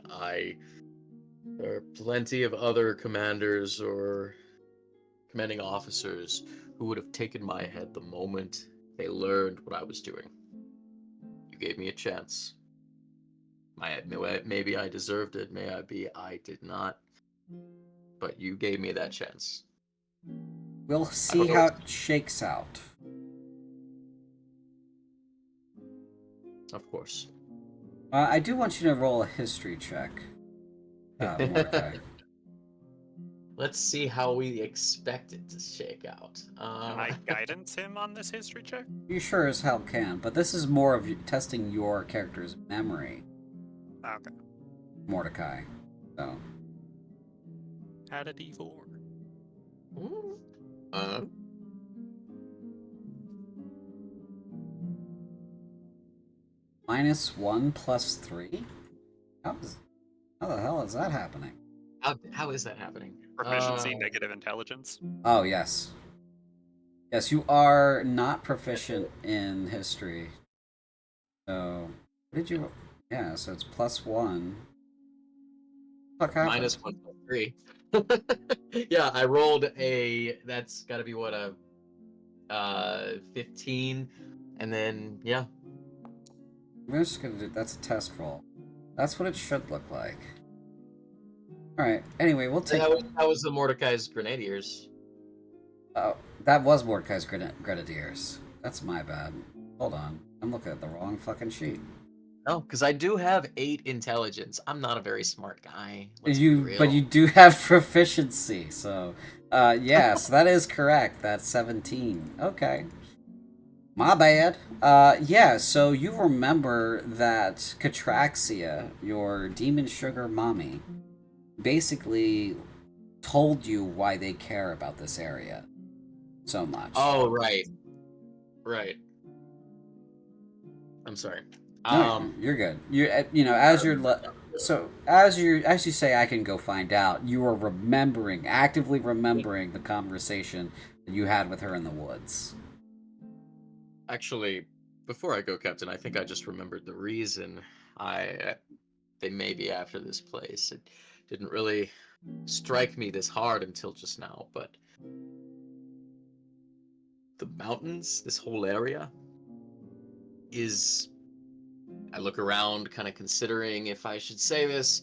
There are plenty of other commanders or commanding officers who would have taken my head the moment they learned what I was doing. You gave me a chance. Maybe I deserved it, I did not. But you gave me that chance. We'll see how it shakes out. Of course. I do want you to roll a history check, Mordecai. Let's see how we expect it to shake out. Can I guidance him on this history check? You sure as hell can, but this is more of testing your character's memory, Okay. Mordecai. So. Add a D4. -1 plus 3? How the hell is that happening? How is that happening? Proficiency, negative intelligence. Oh, yes. Yes, you are not proficient in history. So, what did you... Yeah, so it's +1. What happened? -1 + 3. Yeah, I rolled a. That's got to be what, a 15, and then yeah. I'm just gonna do... That's a test roll. That's what it should look like. Alright, anyway, we'll take... That was the Mordecai's Grenadiers. Oh, that was Mordecai's Grenadiers. That's my bad. Hold on. I'm looking at the wrong fucking sheet. No, because I do have 8 intelligence. I'm not a very smart guy. Let's be real. But you do have proficiency, so yes, that is correct. That's 17. Okay. My bad. Yeah, so you remember that Catraxia, your demon sugar mommy, basically told you why they care about this area so much. Oh, right. Right. I'm sorry. No, you're good. You know, as you're as you say, I can go find out. You are actively remembering the conversation that you had with her in the woods. Actually, before I go, Captain, I think I just remembered the reason they may be after this place. It didn't really strike me this hard until just now, but the mountains, this whole area, is... I look around, kind of considering if I should say this.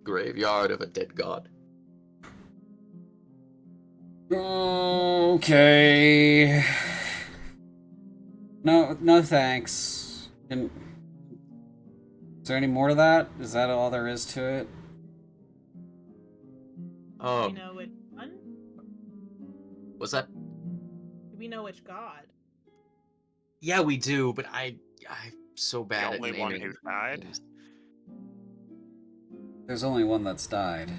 Graveyard of a dead god. Okay. No, thanks. Is there any more to that? Is that all there is to it? Do we know which one? What's that? Do we know which god? Yeah, we do, but I'm so The bad only at one naming who died. things. There's only one that's died. He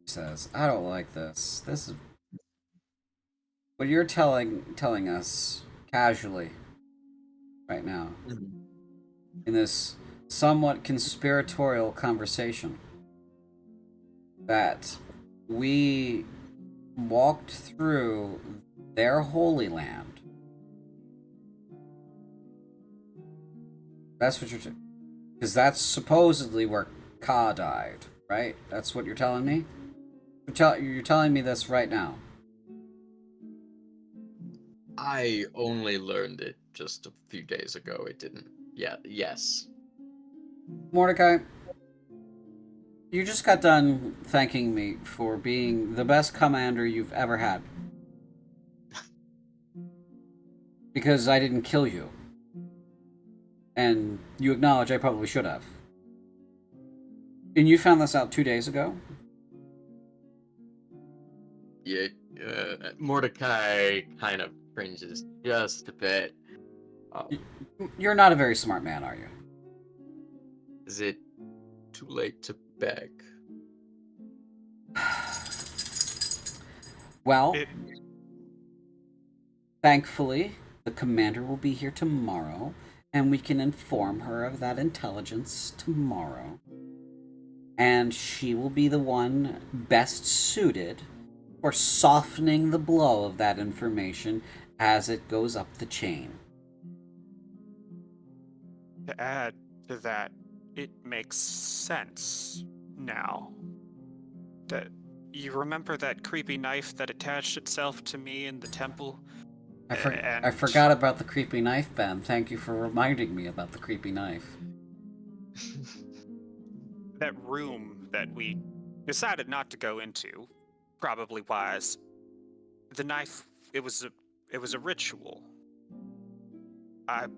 says, I don't like this. This is what you're telling us casually right now Mhm. in this somewhat conspiratorial conversation that we walked through their holy land. That's what you're... Because that's supposedly where Ka died, right? That's what you're telling me? You're telling me this right now. I only learned it just a few days ago. It didn't... Yeah, yes. Mordecai, you just got done thanking me for being the best commander you've ever had. Because I didn't kill you. And you acknowledge I probably should have. And you found this out 2 days ago? Yeah, Mordecai kind of cringes just a bit. You're not a very smart man, are you? Is it too late to beg? Well, thankfully, the commander will be here tomorrow, and we can inform her of that intelligence tomorrow. And she will be the one best suited for softening the blow of that information as it goes up the chain. To add to that, it makes sense now. That you remember that creepy knife that attached itself to me in the temple? I forgot about the creepy knife, Ben. Thank you for reminding me about the creepy knife. That room that we decided not to go into, probably wise. The knife, it was a ritual. I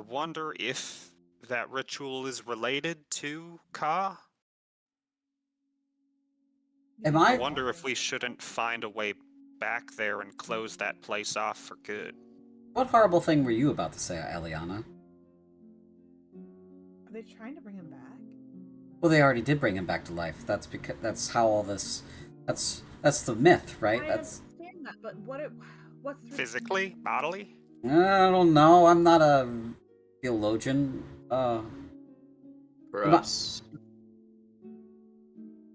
wonder if that ritual is related to Ka? I wonder if we shouldn't find a way back there and close that place off for good. What horrible thing were you about to say, Eliana? Are they trying to bring him back? Well, they already did bring him back to life. That's because that's how all this. That's the myth, right? I understand that, but what's the... Physically? Bodily? I don't know. I'm not a theologian. Perhaps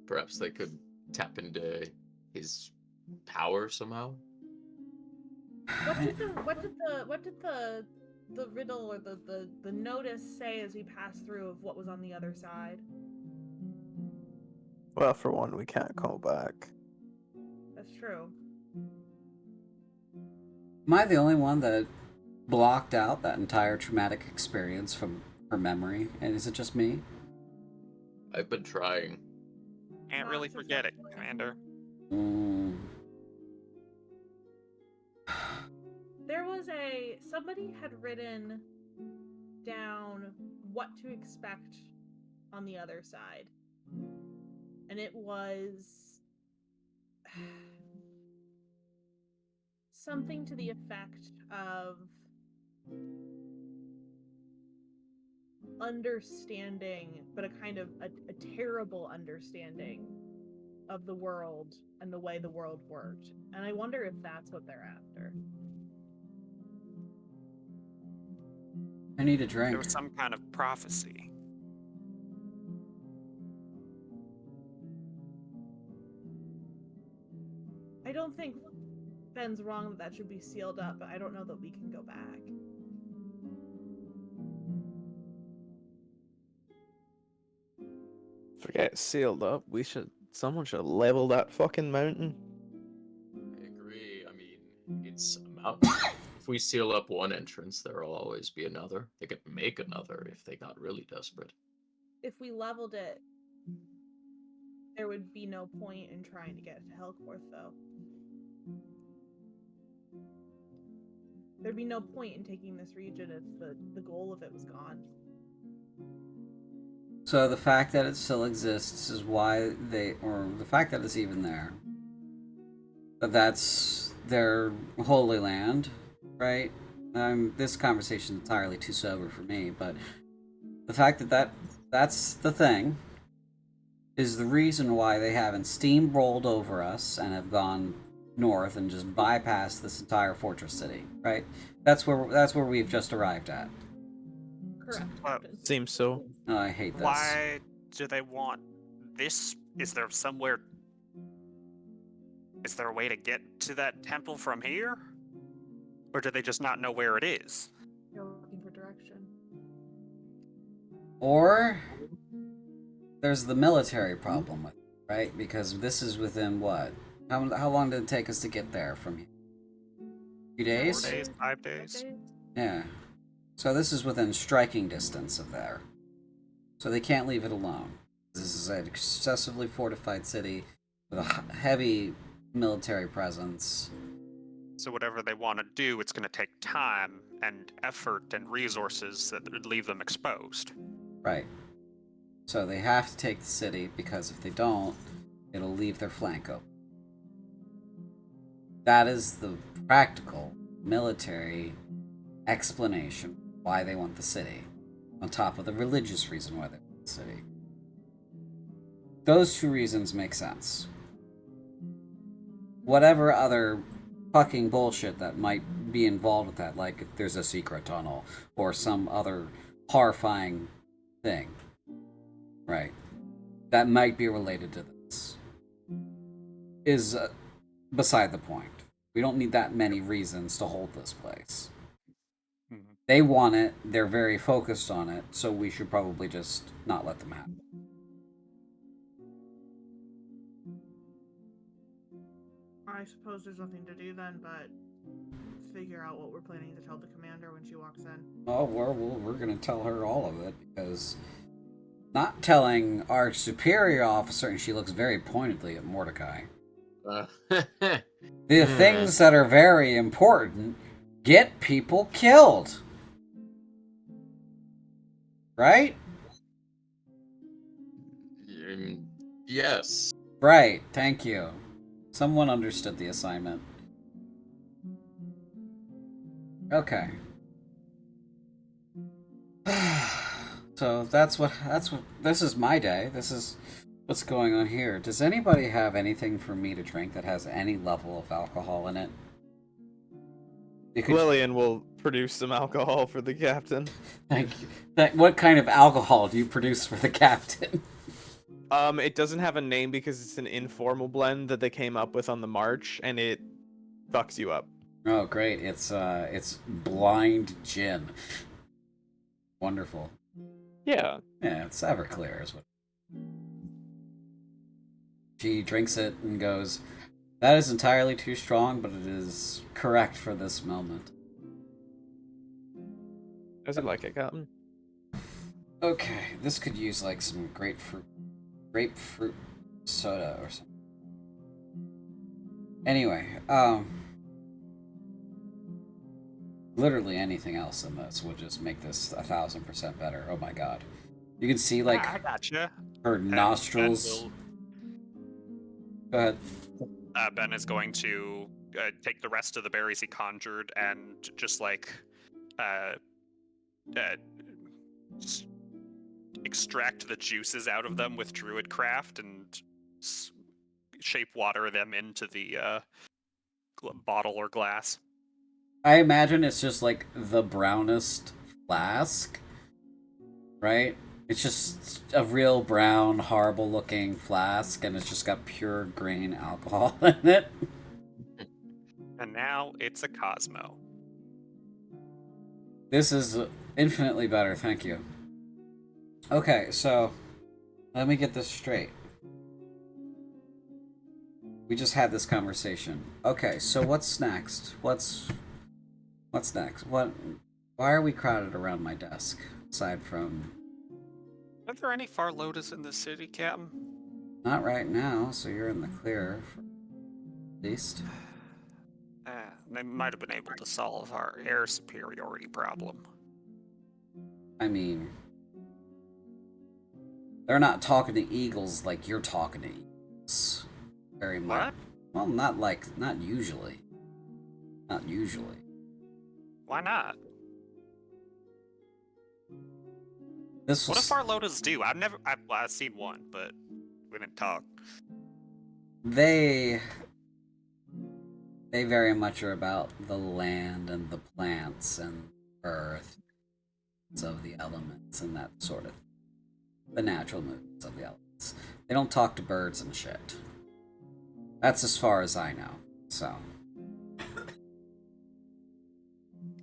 Perhaps they could tap into his power somehow. What did the riddle or the notice say as we passed through of what was on the other side? Well, for one, we can't go back. That's true. Am I the only one that blocked out that entire traumatic experience from her memory? And is it just me? I've been trying. Can't Not really forget it, successfully. Commander. There was somebody had written down what to expect on the other side. And it was something to the effect of understanding, but a kind of a terrible understanding of the world and the way the world worked. And I wonder if that's what they're after. I need a There drink. was some kind of prophecy. I don't think Ben's wrong that should be sealed up, but I don't know that we can go back. Forget sealed up. Someone should level that fucking mountain. I agree. I mean, it's a mountain. If we seal up one entrance, there'll always be another. They could make another if they got really desperate. If we leveled it, there would be no point in trying to get to Helkorth, though. There'd be no point in taking this region if the goal of it was gone. So the fact that it still exists is why or the fact that it's even there, that's their holy land, right? This conversation is entirely too sober for me, but the fact that's the thing is the reason why they haven't steamrolled over us and have gone north and just bypassed this entire fortress city, right? That's where we've just arrived at. Correct. Captain. Seems so. Oh, I hate this. Why do they want this? Is there a way to get to that temple from here? Or do they just not know where it is? They're looking for direction. Or there's the military problem with it, right? Because this is within what? How long did it take us to get there from here? 2 days? 4 days, 5 days? Yeah. So this is within striking distance of there. So they can't leave it alone. This is an excessively fortified city with a heavy military presence. So whatever they want to do, it's going to take time and effort and resources that would leave them exposed. Right. So they have to take the city because if they don't, it'll leave their flank open. That is the practical military explanation why they want the city, on top of the religious reason why they want the city. Those two reasons make sense. Whatever other fucking bullshit that might be involved with that, like if there's a secret tunnel or some other horrifying thing, right, that might be related to this, is beside the point. We don't need that many reasons to hold this place. They want it, they're very focused on it, so we should probably just not let them have it. I suppose there's nothing to do then but figure out what we're planning to tell the commander when she walks in. Oh, we're going to tell her all of it, because not telling our superior officer, and she looks very pointedly at Mordecai, the things that are very important get people killed. Right? Yes. Right, thank you. Someone understood the assignment. Okay. So this is my day. This is what's going on here. Does anybody have anything for me to drink that has any level of alcohol in it? Lillian will produce some alcohol for the captain. Thank you. What kind of alcohol do you produce for the captain? It doesn't have a name because it's an informal blend that they came up with on the march, and it fucks you up. Oh, great! It's blind gin. Wonderful. Yeah. Yeah, it's Everclear is what. She drinks it and goes, "That is entirely too strong, but it is correct for this moment." Does it like it, Captain? Okay, this could use like some grapefruit soda or something. Anyway, literally anything else in this would just make this 1,000% better. Oh my god. You can see like I gotcha. her nostrils. Go ahead. Ben is going to take the rest of the berries he conjured and just like s- extract the juices out of them with Druidcraft and shape water them into the bottle or glass. I imagine it's just like the brownest flask, right? It's just a real brown, horrible looking flask, and it's just got pure grain alcohol in it. And now it's a Cosmo. This is infinitely better, thank you. Okay, so let me get this straight. We just had this conversation. Okay, so what's next? What's next? Why are we crowded around my desk aside from Are there any Far Lotus in the city, Captain? not right now, so you're in the clear at least. They might have been able to solve our air superiority problem. I mean, they're not talking to eagles like you're talking to eagles. Very much. What? Well, not usually. Not usually. Why not? This What do was Far Lotus do? I've seen one, but we didn't talk. they very much are about the land and the plants and earth of the elements and that sort of the natural movements of the elements. They don't talk to birds and shit. That's as far as I know. So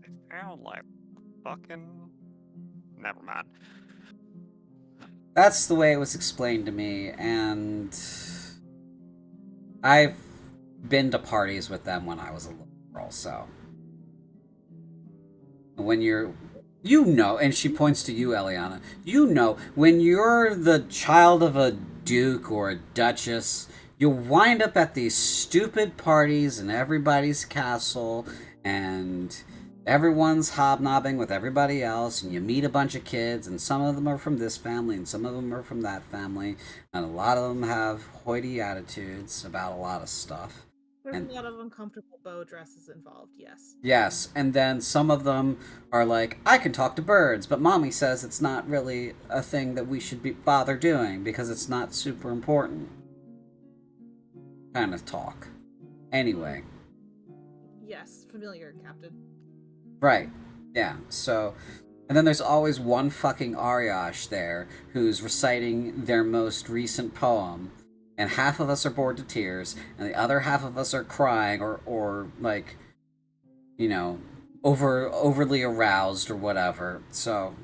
They sound like fucking. Never mind. that's the way it was explained to me, and I've been to parties with them when I was a little girl, so when and she points to you, Eliana, when you're the child of a duke or a duchess, you wind up at these stupid parties in everybody's castle, and everyone's hobnobbing with everybody else, and you meet a bunch of kids, and some of them are from this family, and some of them are from that family, and a lot of them have hoity attitudes about a lot of stuff. There's And a lot of uncomfortable bow dresses involved, yes. yes, and then some of them are like, I can talk to birds, but mommy says it's not really a thing that we should bother doing because it's not super important. Kind of talk. Anyway. Yes, familiar, Captain. Right. Yeah, so. And then there's always one fucking Ariash there who's reciting their most recent poem, and half of us are bored to tears, and the other half of us are crying or like, overly aroused or whatever. So,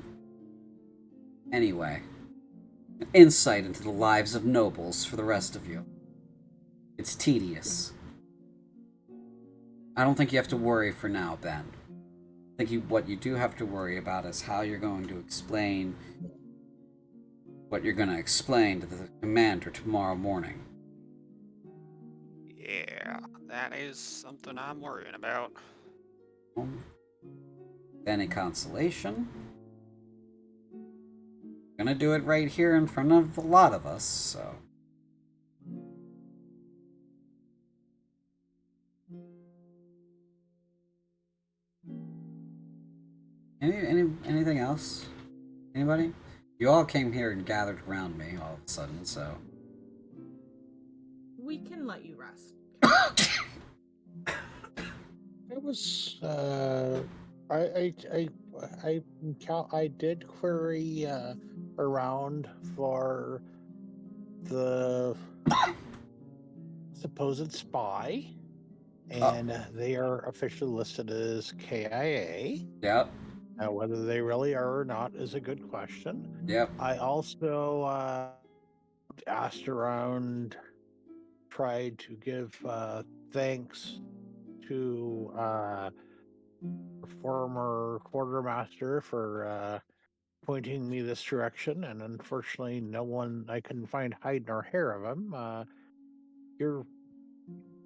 anyway, insight into the lives of nobles for the rest of you. It's tedious. I don't think you have to worry for now, Ben. I think what you do have to worry about is how you're going to explain what you're going to explain to the commander tomorrow morning. Yeah, that is something I'm worrying about. Any consolation? I'm gonna do it right here in front of a lot of us, so. Anything else? Anybody? You all came here and gathered around me all of a sudden, so. We can let you rest. It was I did query around for the supposed spy, and they are officially listed as KIA. Yep. Now, whether they really are or not is a good question. Yep. I also asked around, tried to give thanks to former quartermaster for pointing me this direction, and unfortunately, no one I couldn't find hide nor hair of him. You're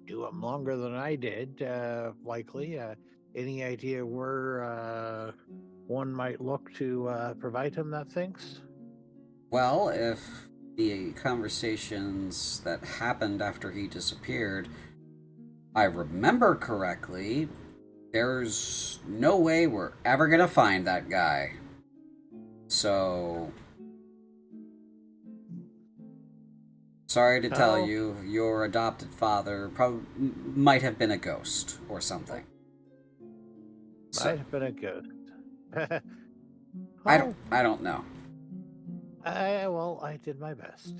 knew him longer than I did, likely. Any idea where one might look to provide him that thanks? Well, if the conversations that happened after he disappeared, I remember correctly, there's no way we're ever gonna find that guy. So, sorry to tell Oh. you, your adopted father probably might have been a ghost or something. So, Might have been a ghost. I don't know. Well, I did my best.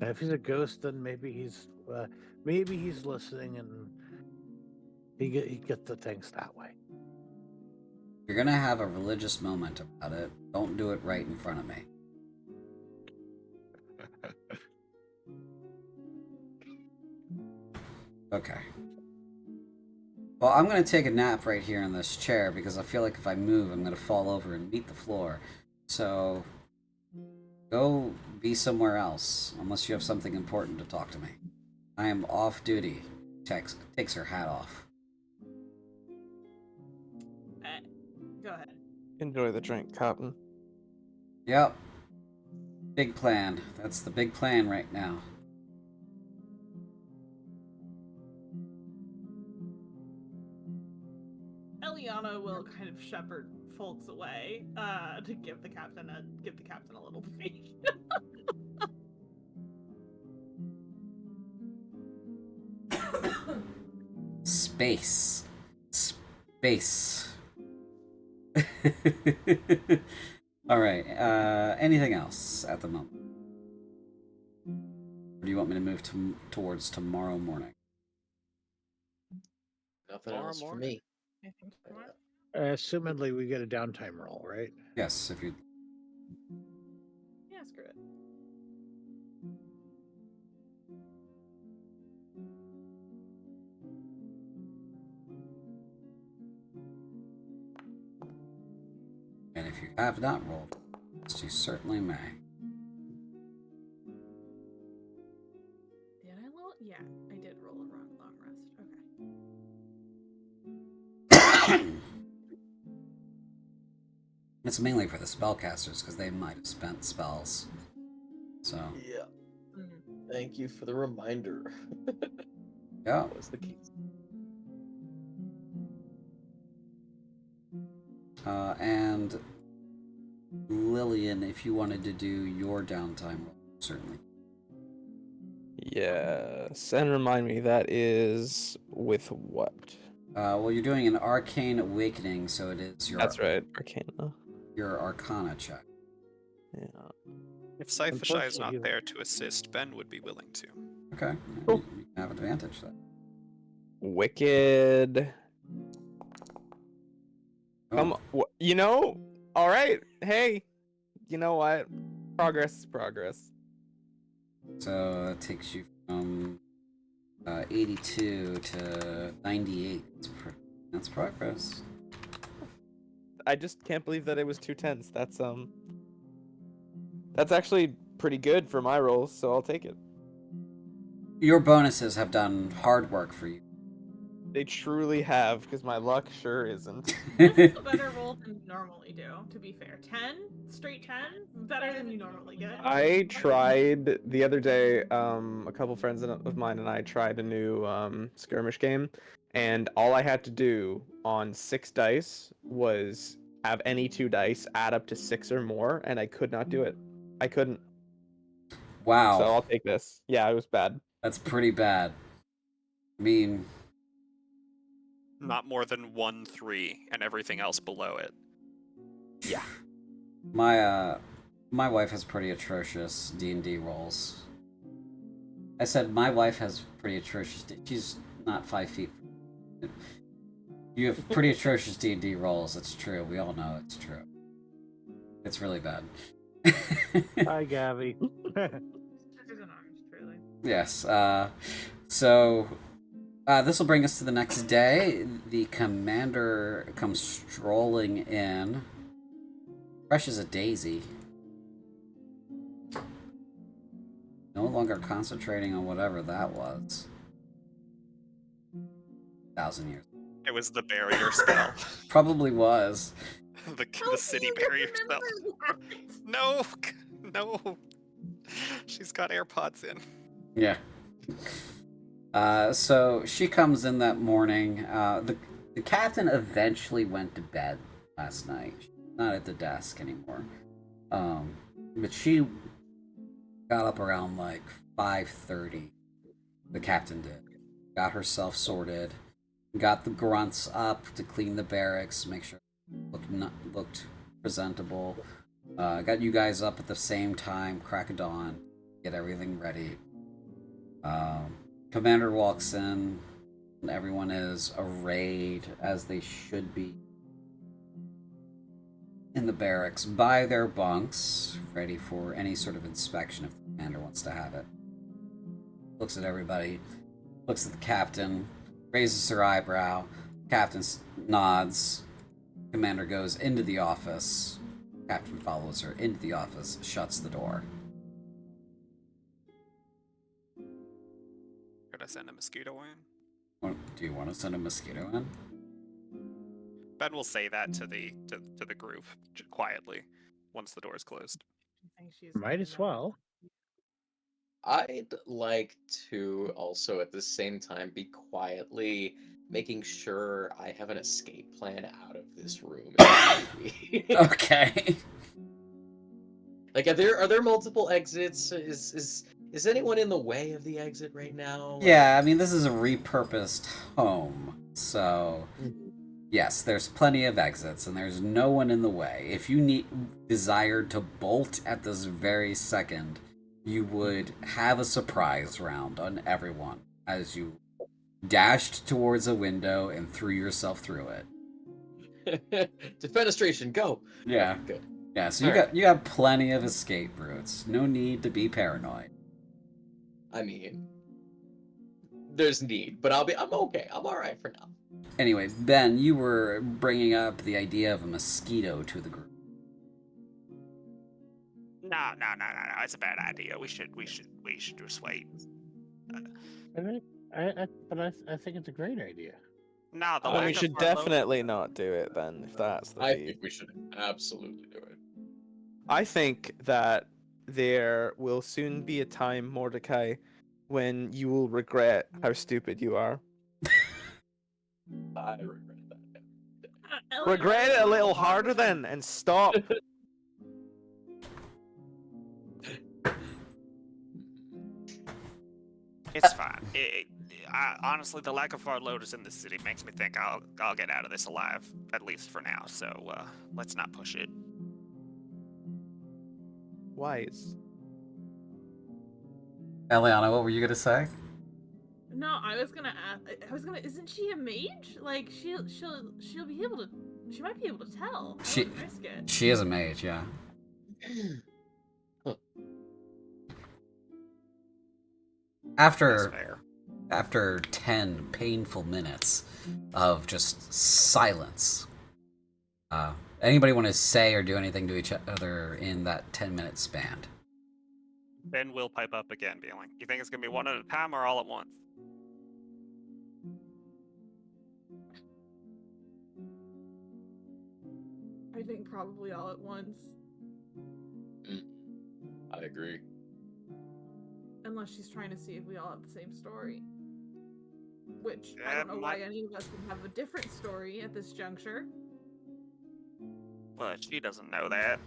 And if he's a ghost, then maybe he's listening, and he gets the thanks that way. You're gonna have a religious moment about it. Don't do it right in front of me. Okay. Well, I'm gonna take a nap right here in this chair because I feel like if I move, I'm gonna fall over and meet the floor. So, go be somewhere else, unless you have something important to talk to me. I am off duty. Takes her hat off. Go ahead. Enjoy the drink, Cotton. Yep. Big plan. That's the big plan right now. Eliana will kind of shepherd folks away to give the captain a little vacation. Space. Space. Alright, anything else at the moment? Or do you want me to move towards tomorrow morning? Nothing Tomorrow else for morning. me. I think tomorrow. Assumedly, we get a downtime roll, right? Yes, if you... Yeah, screw it. And if you have not rolled, you certainly may. Did I roll? Yeah, I did roll a long rest. Okay. It's mainly for the spellcasters, because they might have spent spells. So, Yeah. Mhm. Thank you for the reminder. yeah. That was the case. And Lillian, if you wanted to do your downtime roll, certainly. Yes, and remind me, that is with what? Well, you're doing an Arcane Awakening, so it is your That's right, Arcana. your Arcana check. Yeah. If Scyfishai is Unfortunately, not there to assist, Ben would be willing to. Okay, Cool. you can have advantage then. Wicked. Oh, You know, all right. Hey, you know what? Progress is progress. so that takes you from 82 to 98. That's progress. I just can't believe that it was 2 10s. That's actually pretty good for my rolls, so I'll take it. Your bonuses have done hard work for you. They truly have, because my luck sure isn't. This is a better roll than you normally do, to be fair. 10? Straight 10? Better than you normally get. I tried the other day, a couple friends of mine and I tried a new skirmish game, and all I had to do on 6 dice was have any 2 dice add up to 6 or more, and I could not do it. I couldn't. Wow, So I'll take this. Yeah, it was bad. that's pretty bad. I mean, Not more than 1 3 and everything else below it. Yeah. my My wife has pretty atrocious D&D rolls. I said my wife has pretty atrocious. She's not 5 feet. You have pretty atrocious D&D rolls. It's true. We all know it's true. It's really bad. Hi, Gabby. Scissors and arms, truly. Yes. So this will bring us to the next day. The commander comes strolling in, fresh as a daisy. No longer concentrating on whatever that was. 1,000 years. It was the barrier spell. Probably was. the city barrier spell. No, no. She's got AirPods in. Yeah. So she comes in that morning. The captain eventually went to bed last night. She's not at the desk anymore. But she got up around like 5:30. The captain did. Got herself sorted. Got the grunts up to clean the barracks, make sure it looked presentable. Got you guys up at the same time, crack of dawn, get everything ready. Commander walks in, and everyone is arrayed as they should be in the barracks by their bunks, ready for any sort of inspection if the commander wants to have it. Looks at everybody, looks at the captain, raises her eyebrow. Captain nods. Commander goes into the office. Captain follows her into the office, shuts the door. Could I send a mosquito in? Do you want to send a mosquito in? Ben will say that to the group quietly once the door is closed. I think she's Might as well. I'd like to also at the same time be quietly making sure I have an escape plan out of this room. Okay. Like, are there multiple exits? Is anyone in the way of the exit right now? Yeah, I mean, this is a repurposed home, so yes, there's plenty of exits, and there's no one in the way. If you desired to bolt at this very second, you would have a surprise round on everyone as you dashed towards a window and threw yourself through it. Defenestration, go. Yeah. Good. Yeah, so you got plenty of escape routes. No need to be paranoid. I mean, there's need, but I'm okay. I'm all right for now. Anyway, Ben, you were bringing up the idea of a mosquito to the group. No. It's a bad idea. We should just wait. I think it's a great idea. No, the Well, we lack of should our load- definitely not do it, Ben, if that's the I feed. think we should absolutely do it. I think that there will soon be a time, Mordecai, when you will regret how stupid you are. I regret that. Regret it a little harder then, and stop. It's fine. Honestly, the lack of our loaders in the city makes me think I'll get out of this alive, at least for now. So let's not push it. Wise. Eliana, what were you gonna say? No, I was gonna ask. Isn't she a mage? Like she'll be able to. She might be able to tell. I wouldn't risk it. She is a mage, yeah. That's After fair. 10 painful minutes of just silence, anybody want to say or do anything to each other in that 10-minute span? Ben will pipe up again, being like, "You think it's gonna be one at a time or all at once?" I think probably all at once, I agree. unless she's trying to see if we all have the same story. Which I Yeah, don't know why any of us would have a different story at this juncture. But she doesn't know that.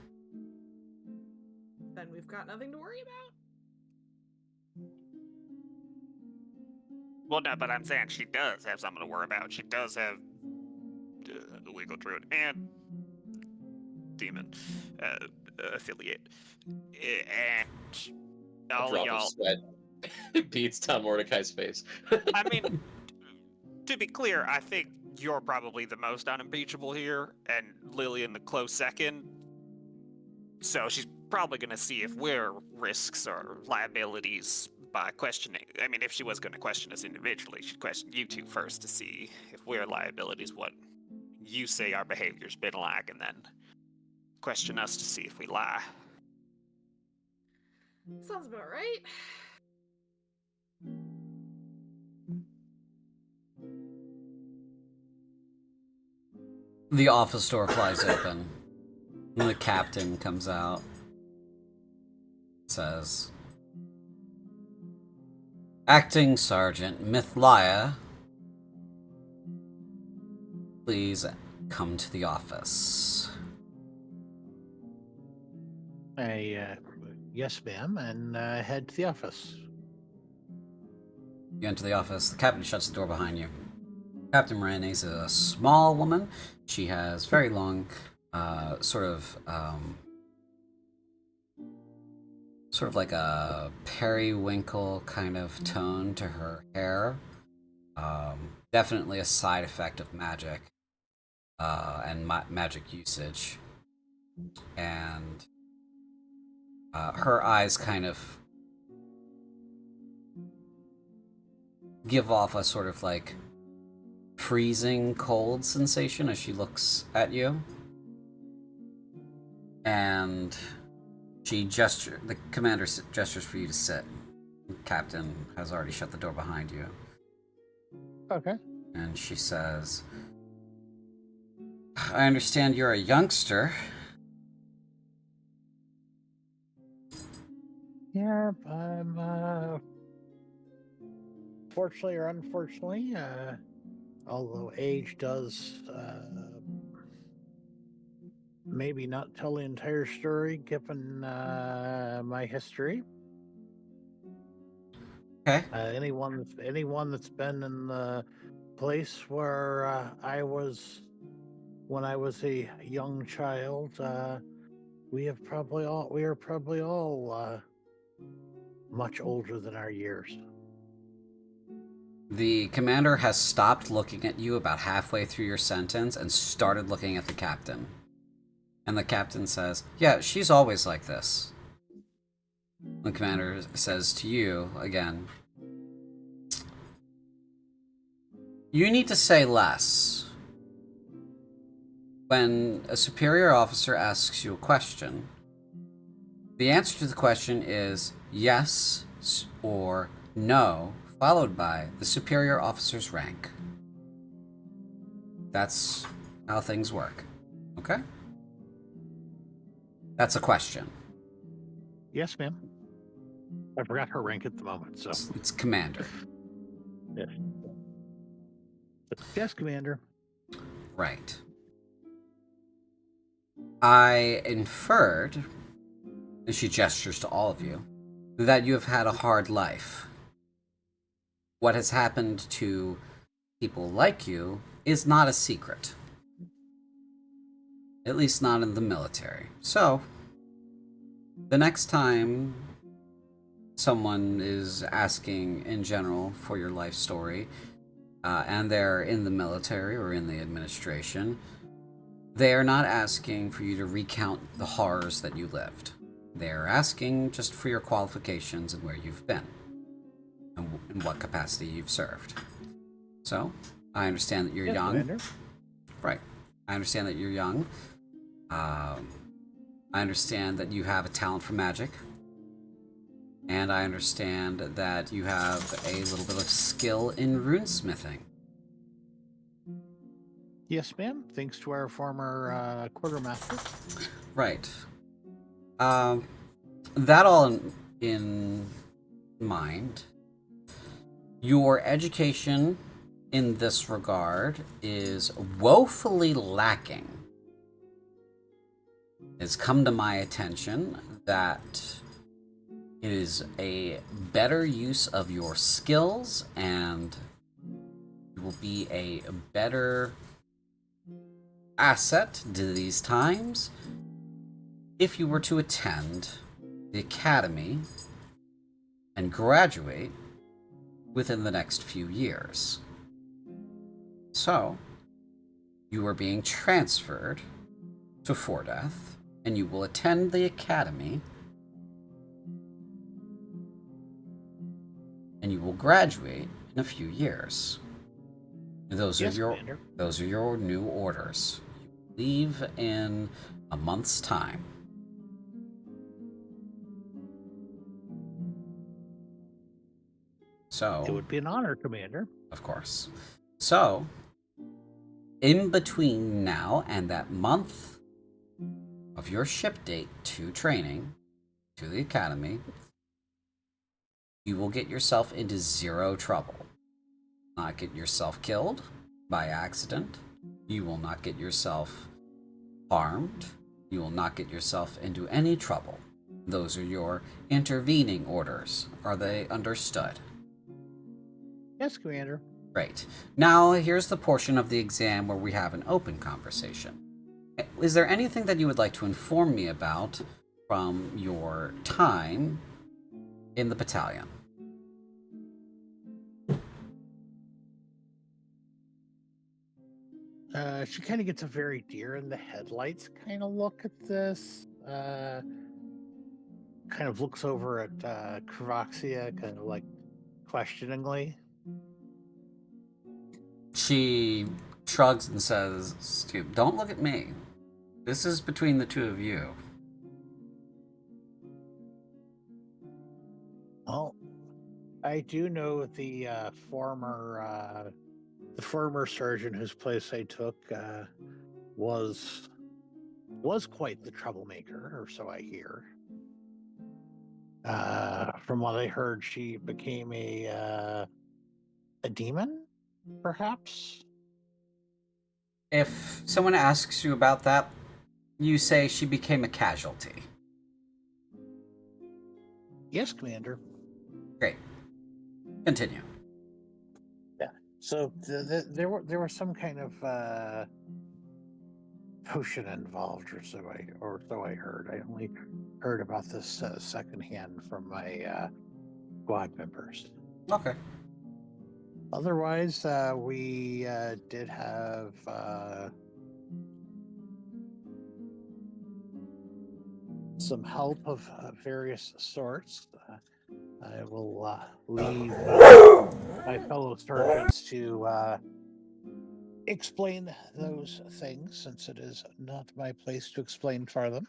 Then we've got nothing to worry about. Well, no, but I'm saying she does have something to worry about. She does have the legal druid and demon. affiliate. And A all drop y'all. of sweat beats down Mordecai's face. I mean, to be clear, I think you're probably the most unimpeachable here, and Lillian the close second. So she's probably going to see if we're risks or liabilities by questioning. I mean, if she was going to question us individually, she'd question you two first to see if we're liabilities, what you say our behavior's been like, and then question us to see if we lie. Sounds about right. The office door flies open. And the captain comes out. Says, Acting Sergeant Mythlia, please come to the office. Yes, ma'am, and head to the office. You enter the office. The captain shuts the door behind you. Captain Miranda is a small woman. She has very long, sort of like a periwinkle kind of tone to her hair. Definitely a side effect of magic and magic usage. And her eyes kind of give off a sort of like freezing cold sensation as she looks at you. And the commander gestures for you to sit. The captain has already shut the door behind you. Okay. And she says, I understand you're a youngster. Yeah, I'm, fortunately or unfortunately, although age does, maybe not tell the entire story given, my history. Okay. Anyone that's been in the place where I was when I was a young child, we are probably all much older than our years. The commander has stopped looking at you about halfway through your sentence and started looking at the captain. And the captain says, yeah, she's always like this. The commander says to you again, you need to say less. When a superior officer asks you a question, the answer to the question is yes or no, followed by the superior officer's rank. That's how things work. Okay? That's a question. Yes, ma'am. I forgot her rank at the moment, so. It's commander. Yes. Yes, Commander. Right. I inferred, and she gestures to all of you, that you have had a hard life. What has happened to people like you is not a secret. At least not in the military. So, the next time someone is asking in general for your life story, and they're in the military or in the administration, they are not asking for you to recount the horrors that you lived. They're asking just for your qualifications and where you've been, and in what capacity you've served. So, I understand that you're young. Commander. Right. I understand that you're young. I understand that you have a talent for magic. And I understand that you have a little bit of skill in runesmithing. Yes, ma'am. Thanks to our former quartermaster. Right. That all in mind, your education in this regard is woefully lacking. It's come to my attention that it is a better use of your skills and it will be a better asset to these times if you were to attend the academy and graduate within the next few years. So, you are being transferred to Fordeath, and you will attend the academy, and you will graduate in a few years. Those Yes, are your Commander. those are your new orders. You leave in a month's time. So, It would be an honor, Commander. of course. So, in between now and that month of your ship date to training, to the academy, you will get yourself into zero trouble. Not get yourself killed by accident. You will not get yourself harmed. You will not get yourself into any trouble. Those are your intervening orders. Are they understood? Yes, Commander. Great. Now, here's the portion of the exam where we have an open conversation. Is there anything that you would like to inform me about from your time in the battalion? She kind of gets a very deer in the headlights kind of look at this. Kind of looks over at Kravoxia, kind of like questioningly. She shrugs and says, "Don't look at me. This is between the two of you." Well, I do know the former surgeon whose place I took was quite the troublemaker, or so I hear. From what I heard, she became a demon, perhaps. If someone asks you about that, you say she became a casualty. Yes, Commander. Great. Continue. Yeah. So there were some kind of potion involved, or so I heard. I only heard about this secondhand from my squad members. Okay. Otherwise, we did have some help of various sorts. I will leave my fellow sergeants to explain those things, since it is not my place to explain for them.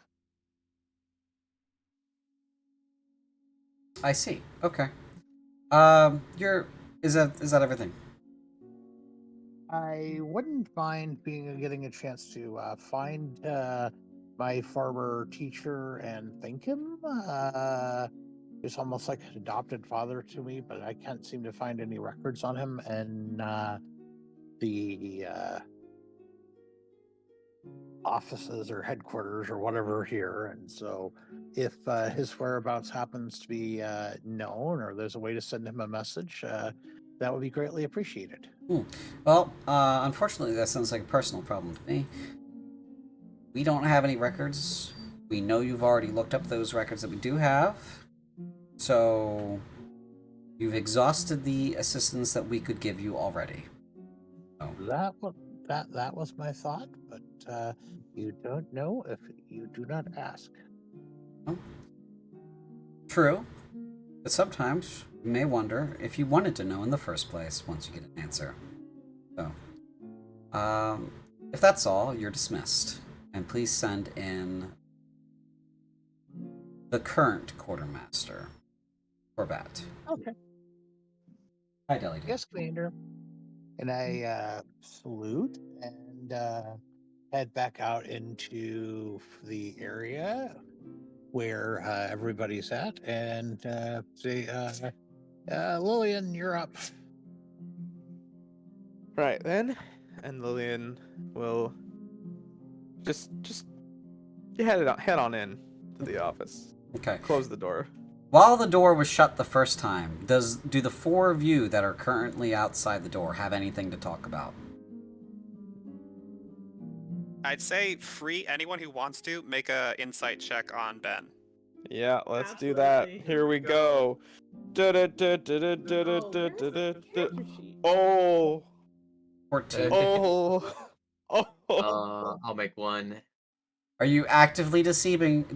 I see. Okay. Is that everything? I wouldn't mind getting a chance to find my former teacher and thank him. He's almost like an adopted father to me, but I can't seem to find any records on him, and the offices or headquarters or whatever here. And so, if his whereabouts happens to be known, or there's a way to send him a message, that would be greatly appreciated. Well, unfortunately, that sounds like a personal problem to me. We don't have any records. We know you've already looked up those records that we do have. So, you've exhausted the assistance that we could give you already. So, That was my thought, but you don't know if you do not ask. true. But sometimes you may wonder if you wanted to know in the first place once you get an answer. So, if that's all, you're dismissed. And please send in the current quartermaster, Corbat. Okay. Hi, Deli. Yes, Commander. And I salute and head back out into the area where everybody's at, and say, Lillian, you're up. Right then, and Lillian will just head on in to the office. Okay. Close the door. While the door was shut the first time, do the four of you that are currently outside the door have anything to talk about? I'd say free anyone who wants to make a insight check on Ben. Yeah, let's do that. Absolutely. Here we go. Oh, where's the character sheet? Oh, 14. oh, I'll make one. Are you actively deceiving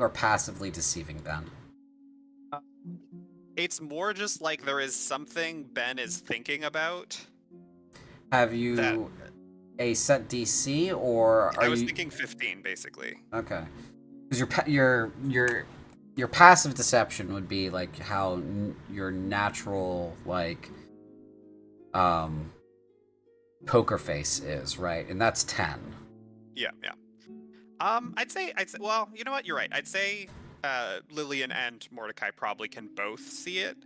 or passively deceiving Ben? It's more just like there is something Ben is thinking about. Have you a set DC, or are I was you thinking 15, basically. okay? Because your passive deception would be like how your natural like poker face is, right? And that's 10. Yeah. I'd say. Well, you know what? You're right. I'd say Lillian and Mordecai probably can both see it,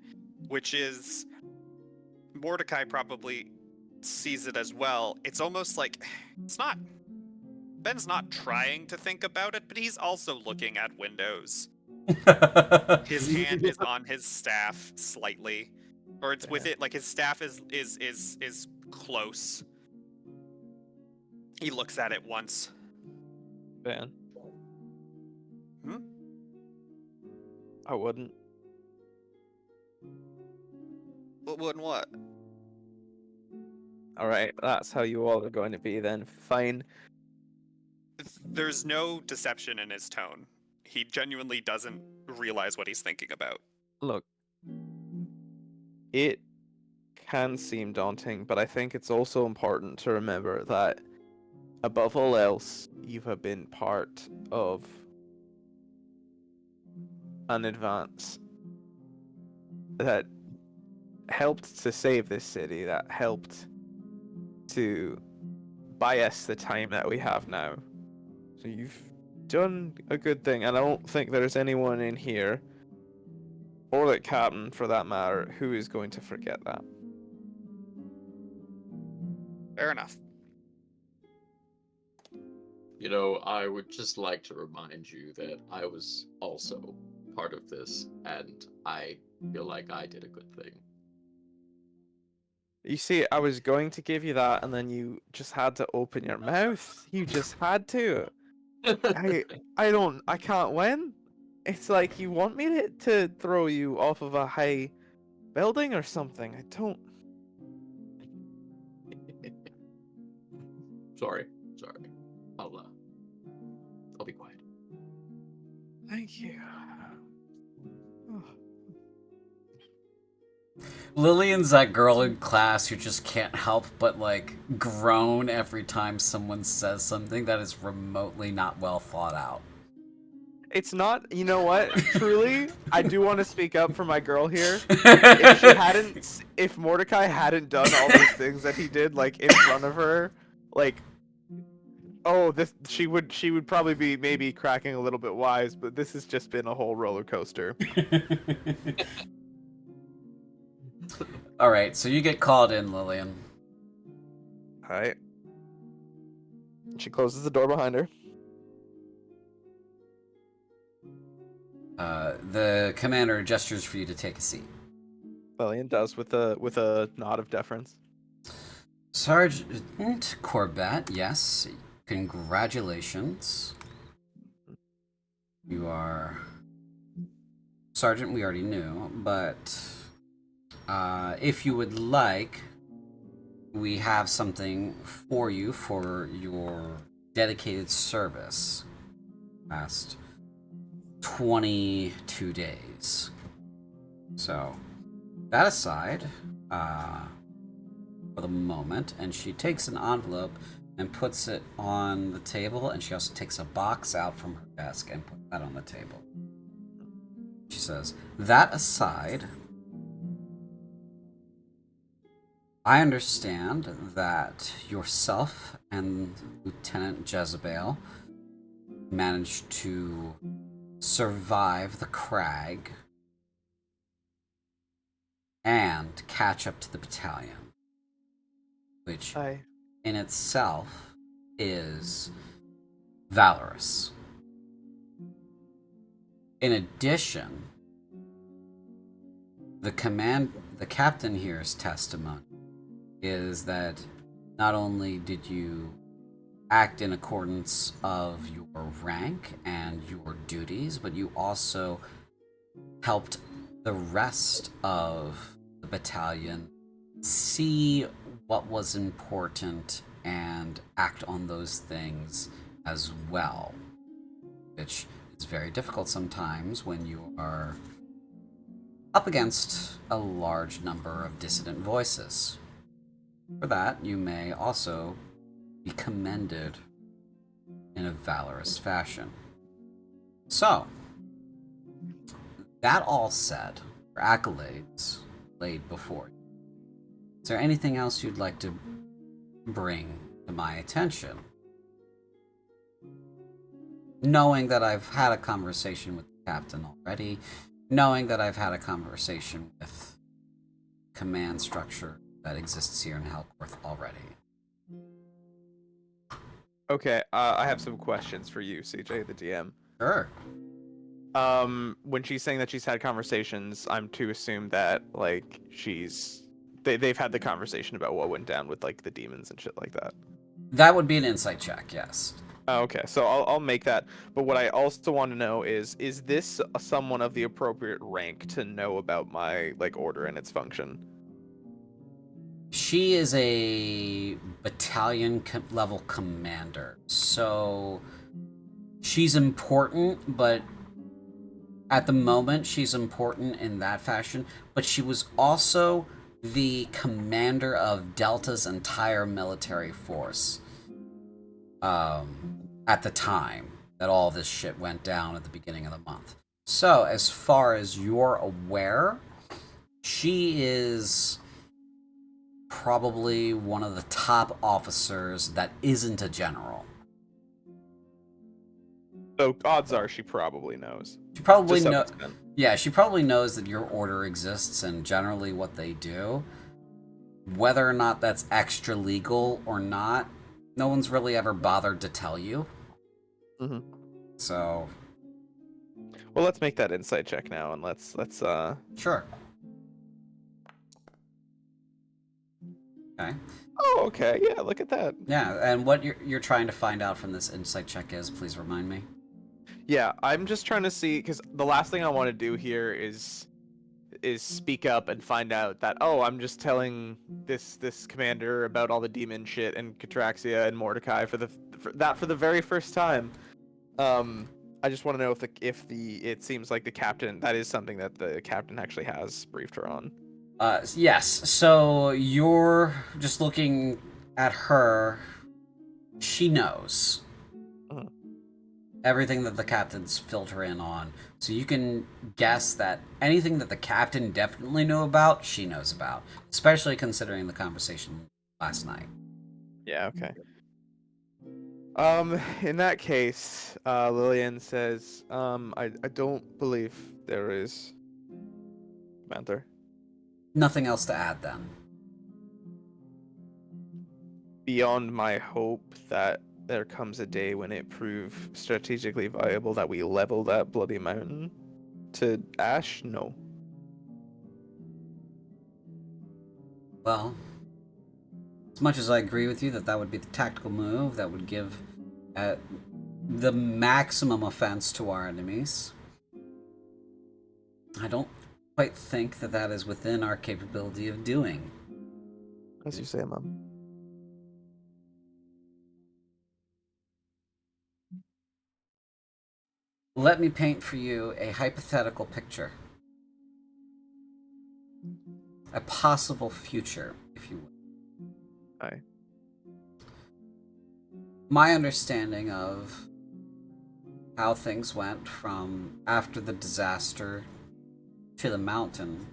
which is Mordecai probably sees it as well. It's almost like it's not. Ben's not trying to think about it, but he's also looking at windows. His hand is on his staff slightly, or it's with it. Like his staff is close. He looks at it once. Ben. Hmm? I wouldn't. What? All right, that's how you all are going to be then. Fine. There's no deception in his tone. He genuinely doesn't realize what he's thinking about. Look, it can seem daunting, but I think it's also important to remember that above all else, you have been part of an advance that helped to save this city, that helped to buy us the time that we have now. So you've done a good thing, and I don't think there's anyone in here, or the captain for that matter, who is going to forget that. Fair enough. You know, I would just like to remind you that I was also part of this, and I feel like I did a good thing. You see, I was going to give you that, and then you just had to open your mouth. You just had to. I can't win. It's like you want me to throw you off of a high building or something. I don't. Sorry. I'll be quiet. Thank you. Lillian's that girl in class who just can't help but like groan every time someone says something that is remotely not well thought out. It's not, you know what? Truly, I do want to speak up for my girl here. If Mordecai hadn't done all those things that he did, like in front of her, like, she would probably be maybe cracking a little bit wise, but this has just been a whole roller coaster. All right, so you get called in, Lillian. All right. She closes the door behind her. The commander gestures for you to take a seat. Lillian does with a nod of deference. Sergeant Corbett, yes, congratulations. You are Sergeant, we already knew, but if you would like, we have something for you for your dedicated service past 22 days. So, that aside, for the moment, and she takes an envelope and puts it on the table, and she also takes a box out from her desk and puts that on the table. She says, that aside, I understand that yourself and Lieutenant Jezebel managed to survive the crag and catch up to the battalion, which in itself is valorous. In addition, the captain here's testimony is that not only did you act in accordance of your rank and your duties, but you also helped the rest of the battalion see what was important and act on those things as well, which is very difficult sometimes when you are up against a large number of dissident voices. For that, you may also be commended in a valorous fashion. So, that all said, for accolades laid before you, is there anything else you'd like to bring to my attention? Knowing that I've had a conversation with the captain already, knowing that I've had a conversation with command structure that exists here in Helkorth already. Okay, I have some questions for you, CJ, the DM. Sure. When she's saying that she's had conversations, I'm to assume that like they've had the conversation about what went down with like the demons and shit like that. That would be an insight check, yes. Oh, okay, so I'll make that. But what I also want to know is this someone of the appropriate rank to know about my like order and its function? She is a battalion level commander, so she's important, but at the moment she's important in that fashion, but she was also the commander of Delta's entire military force at the time that all this shit went down at the beginning of the month. So, as far as you're aware, she is probably one of the top officers that isn't a general. So odds are she probably knows. She probably To some knows. extent. Yeah, she probably knows that your order exists and generally what they do. Whether or not that's extra legal or not, no one's really ever bothered to tell you. Mhm. So, Well, let's make that insight check now, and let's sure. Okay. Oh, okay. Yeah, look at that. Yeah, and what you're trying to find out from this insight check is, please remind me. Yeah, I'm just trying to see because the last thing I want to do here is speak up and find out that I'm just telling this commander about all the demon shit and Catraxia and Mordecai for the very first time. I just want to know if it seems like the captain, that is something that the captain actually has briefed her on. Yes, so you're just looking at her. She knows everything that the captain's filled her in on. So you can guess that anything that the captain definitely knew about, she knows about. Especially considering the conversation last night. Yeah, okay. In that case, Lillian says, I don't believe there is, Commander. Nothing else to add then. Beyond my hope that there comes a day when it prove strategically viable that we level that bloody mountain to ash, no. Well, as much as I agree with you that that would be the tactical move that would give the maximum offense to our enemies, I don't quite think that that is within our capability of doing. As you say, Mom. Let me paint for you a hypothetical picture. A possible future, if you will. Aye. My understanding of how things went from after the disaster to the mountain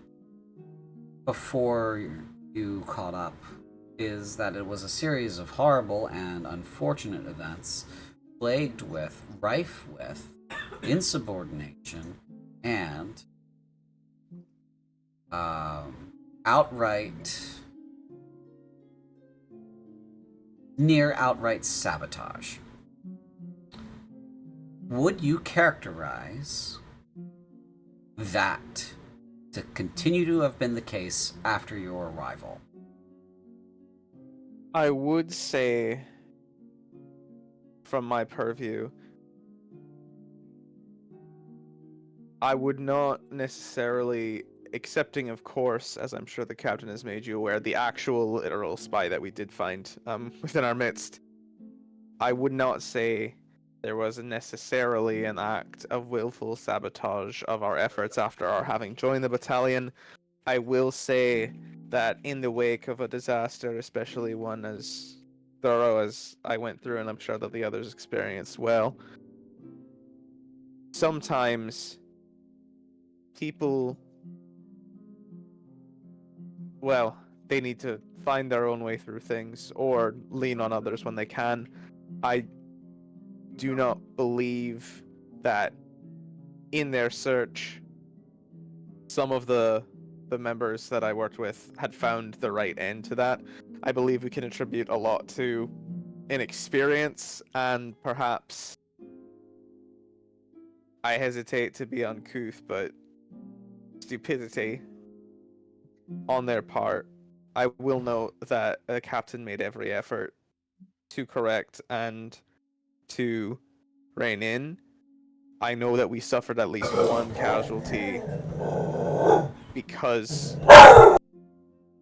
before you caught up is that it was a series of horrible and unfortunate events plagued with, rife with, insubordination and near outright sabotage. Would you characterize that to continue to have been the case after your arrival? I would say from my purview, I would not necessarily, excepting of course, as I'm sure the captain has made you aware, the actual literal spy that we did find within our midst. I would not say there was necessarily an act of willful sabotage of our efforts after our having joined the battalion. I will say that in the wake of a disaster, especially one as thorough as I went through, and I'm sure that the others experienced well, sometimes people, well, they need to find their own way through things or lean on others when they can. I do not believe that in their search, some of the members that I worked with had found the right end to that. I believe we can attribute a lot to inexperience and perhaps, I hesitate to be uncouth, but stupidity on their part. I will note that the captain made every effort to correct and to rein in. I know that we suffered at least one casualty because,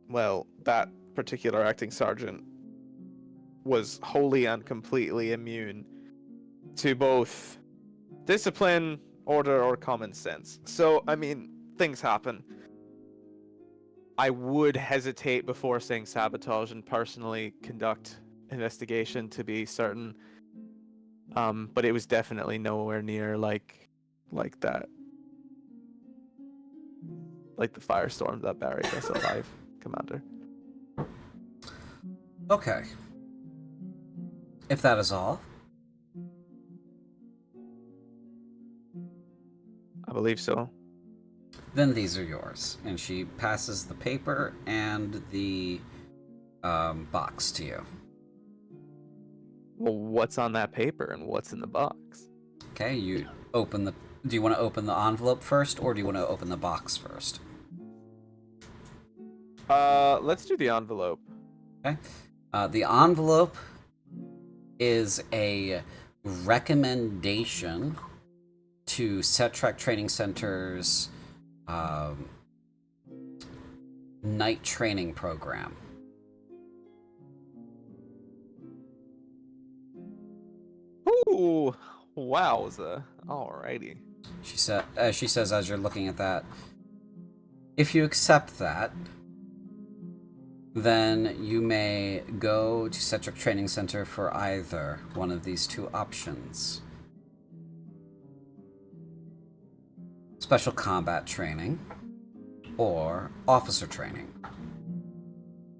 well, that particular acting sergeant was wholly and completely immune to both discipline, order, or common sense. So, I mean, things happen. I would hesitate before saying sabotage and personally conduct investigation to be certain. But it was definitely nowhere near like that. Like the firestorm that buried us alive, Commander. Okay. If that is all, I believe so. then these are yours. And she passes the paper and the box to you. Well, what's on that paper and what's in the box? Okay, you open the... Do you want to open the envelope first, or do you want to open the box first? Let's do the envelope. Okay. The envelope is a recommendation to Set Track Training Center's night training program. Ooh, wowza. Alrighty. She says as you're looking at that, if you accept that, then you may go to Set Track Training Center for either one of these two options. Special combat training or officer training.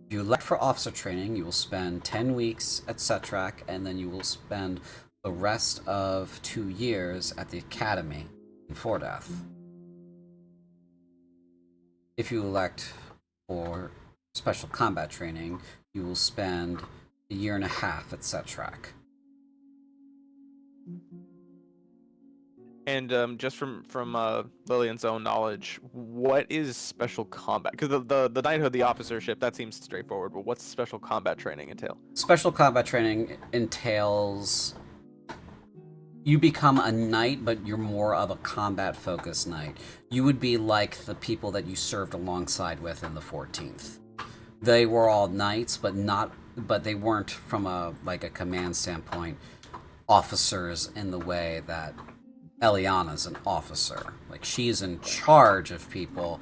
If you elect for officer training, you will spend 10 weeks at Setrak, and then you will spend the rest of 2 years at the academy in Fordeath. If you elect for special combat training, you will spend 1.5 years at Setrak. And just from Lillian's own knowledge, what is special combat? Because the knighthood, the officership, that seems straightforward. But what's special combat training entail? Special combat training entails you become a knight, but you're more of a combat-focused knight. You would be like the people that you served alongside with in the 14th. They were all knights, but they weren't from a command standpoint officers in the way that Eliana's an officer. Like, she's in charge of people.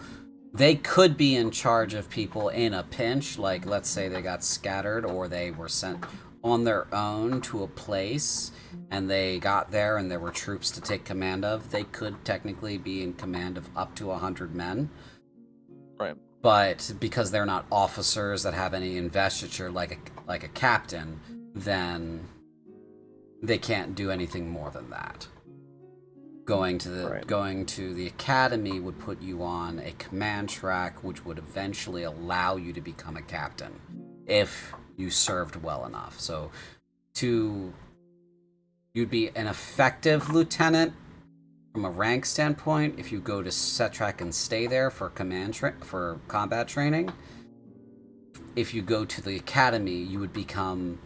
They could be in charge of people in a pinch, like let's say they got scattered or they were sent on their own to a place and they got there and there were troops to take command of. They could technically be in command of up to 100 men. Right. But because they're not officers that have any investiture like a captain, then they can't do anything more than that. Going to the academy would put you on a command track, which would eventually allow you to become a captain if you served well enough. So, you'd be an effective lieutenant from a rank standpoint if you go to Setrak and stay there for for combat training. If you go to the academy, you would become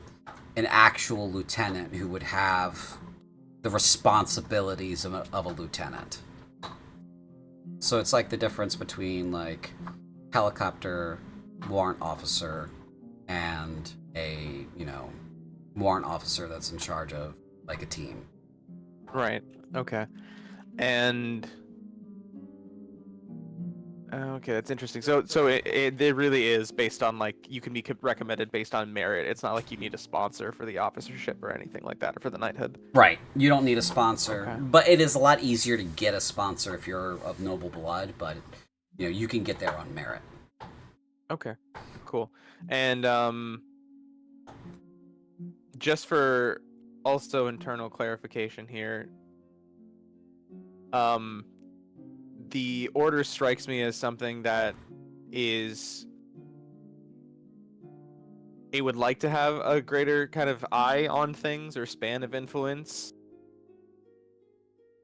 an actual lieutenant who would have the responsibilities of a lieutenant. So it's like the difference between like helicopter warrant officer and a, warrant officer that's in charge of like a team. Right. Okay. And okay, that's interesting. So it really is based on like you can be recommended based on merit. It's not like you need a sponsor for the officership or anything like that, or for the knighthood. Right. You don't need a sponsor, Okay. but it is a lot easier to get a sponsor if you're of noble blood. But you can get there on merit. Okay. Cool. And just for also internal clarification here, the order strikes me as something that is it would like to have a greater kind of eye on things or span of influence.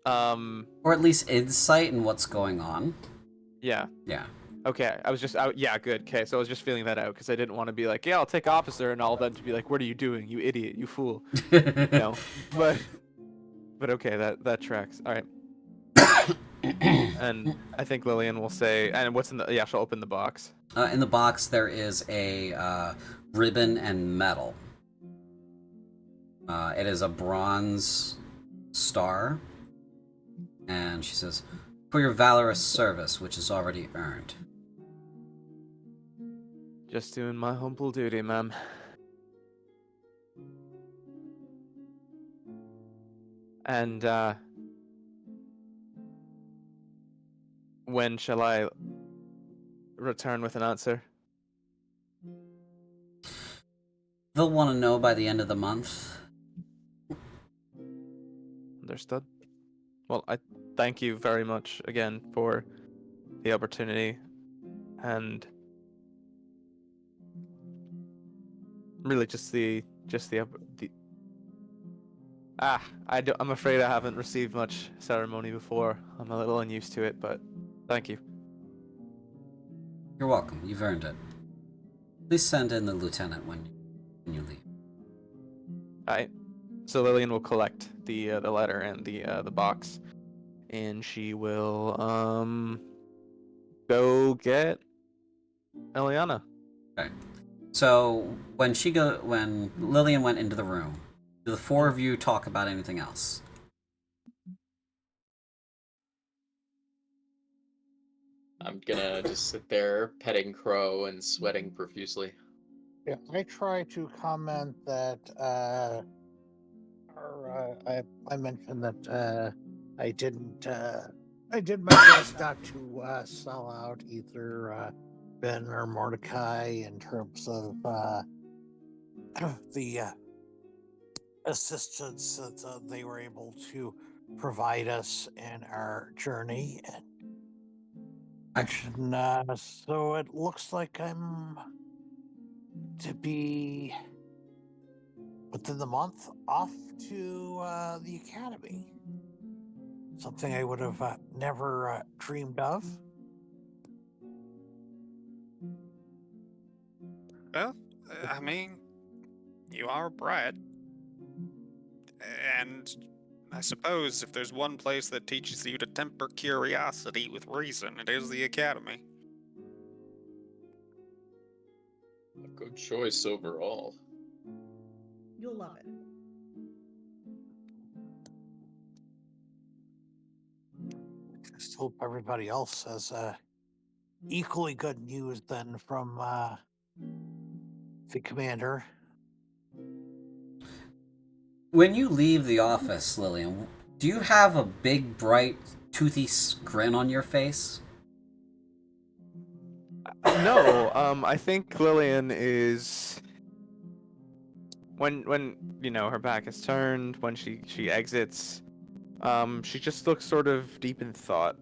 Or at least insight in what's going on. Yeah. Yeah. Okay, I was just out. Yeah, good. Okay, so I was just feeling that out because I didn't want to be like, yeah, I'll take officer, and all them to be like, what are you doing, you idiot, you fool? No, but okay, that tracks. All right. And I think Lillian will say, and what's in the? Yeah, she'll open the box. In the box there is a ribbon and medal. It is a bronze star, and she says, "For your valorous service, which is already earned." Just doing my humble duty, ma'am. And when shall I return with an answer? They'll want to know by the end of the month. Understood. Well, I thank you very much again for the opportunity, and really just the I'm afraid I haven't received much ceremony before. I'm a little unused to it, but thank you. You're welcome. You've earned it. Please send in the lieutenant when you leave. Alright. So Lillian will collect the letter and the box, and she will go get Eliana. Okay. So when Lillian went into the room, do the four of you talk about anything else? I'm gonna just sit there petting Crow and sweating profusely. Yeah, I try to comment that, I mentioned that I didn't. I did my best not to sell out either Ben or Mordecai in terms of the assistance that they were able to provide us in our journey. And so it looks like I'm to be within the month off to the academy. Something I would have never dreamed of. Well, I mean, you are bright. And I suppose if there's one place that teaches you to temper curiosity with reason, it is the Academy. A good choice overall. You'll love it. Just hope everybody else has equally good news then from the commander. When you leave the office, Lillian, do you have a big, bright, toothy grin on your face? No, I think Lillian is when her back is turned, when she exits, she just looks sort of deep in thought,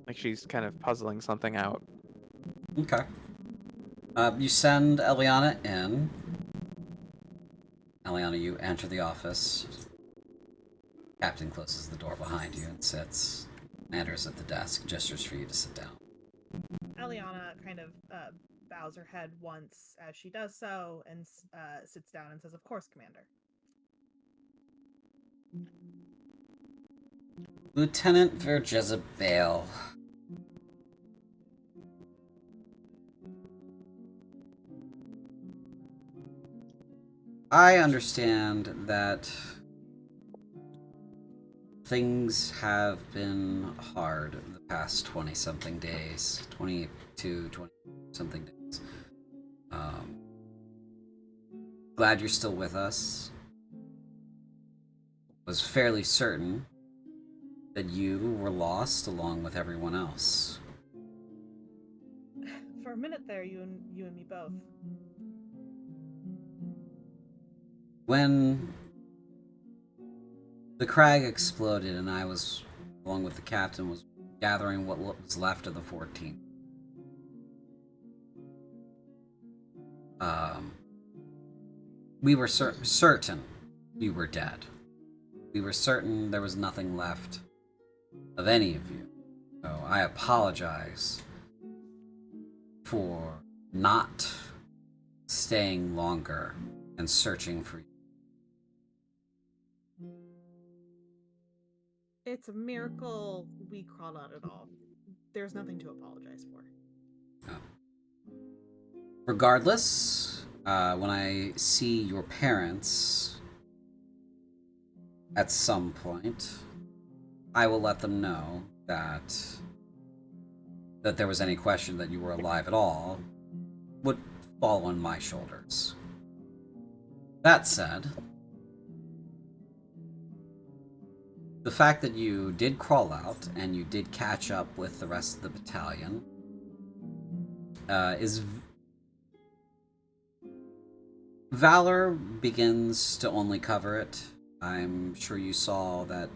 like she's kind of puzzling something out. Okay. You send Eliana in. Eliana, you enter the office. Captain closes the door behind you and sits. Commander's at the desk, gestures for you to sit down. Eliana kind of bows her head once as she does so and sits down and says, "Of course, Commander." Lieutenant Verjezebel. I understand that things have been hard the past 20-something days. 22, 20-something days. Glad you're still with us. Was fairly certain that you were lost along with everyone else. For a minute there, you and me both. When the crag exploded and I was, along with the captain, was gathering what was left of the 14th. We were certain you were dead. We were certain there was nothing left of any of you. So I apologize for not staying longer and searching for you. It's a miracle we crawled out at all. There's nothing to apologize for. Regardless, when I see your parents at some point, I will let them know that there was any question that you were alive at all would fall on my shoulders. That said, the fact that you did crawl out and you did catch up with the rest of the battalion is valor begins to only cover it. I'm sure you saw that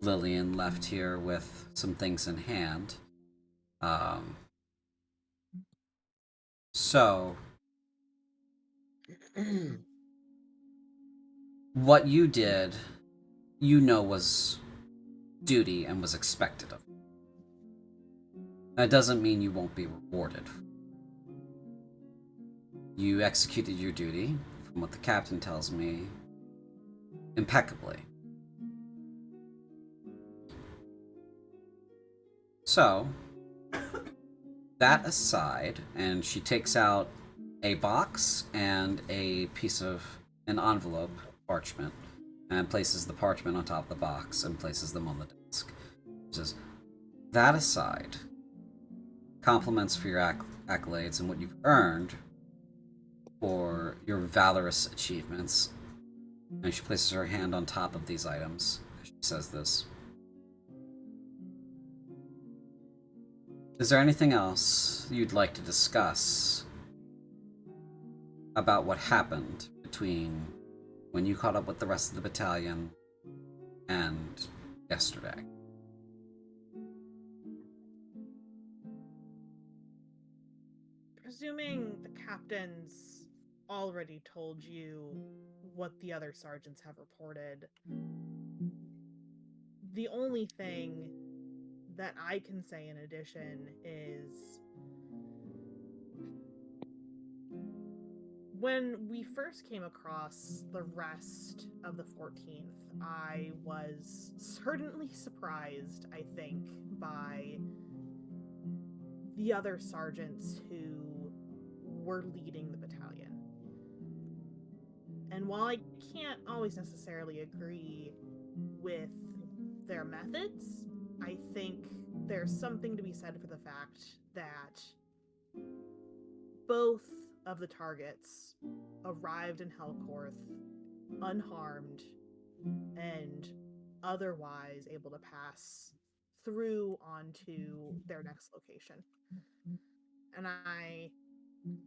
Lillian left here with some things in hand. So, what you did, you know, was duty and was expected of you. That doesn't mean you won't be rewarded. You executed your duty, from what the captain tells me, impeccably. So, that aside, and she takes out a box and a piece of an envelope, parchment, and places the parchment on top of the box and places them on the desk. She says, that aside, compliments for your accolades and what you've earned for your valorous achievements. And she places her hand on top of these items. She says this. Is there anything else you'd like to discuss about what happened between when you caught up with the rest of the battalion and yesterday? Presuming the captain's already told you what the other sergeants have reported, the only thing that I can say in addition is when we first came across the rest of the 14th, I was certainly surprised, I think, by the other sergeants who were leading the battalion. And while I can't always necessarily agree with their methods, I think there's something to be said for the fact that both of the targets arrived in Helkorth unharmed and otherwise able to pass through onto their next location. And I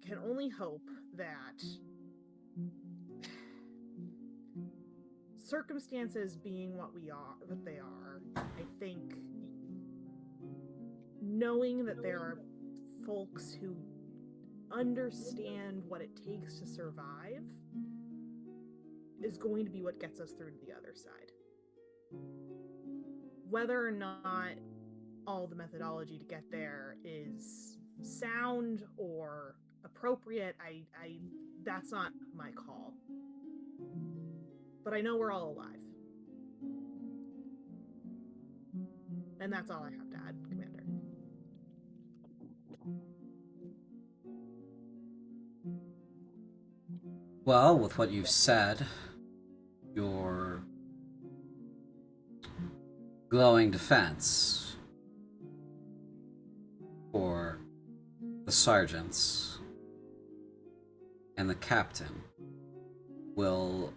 can only hope that circumstances being what they are, I think knowing that there are folks who understand what it takes to survive is going to be what gets us through to the other side. Whether or not all the methodology to get there is sound or appropriate. That's not my call. But I know we're all alive. And that's all I have to add, Commander. Well, with what you've said, your glowing defense for the sergeants and the captain will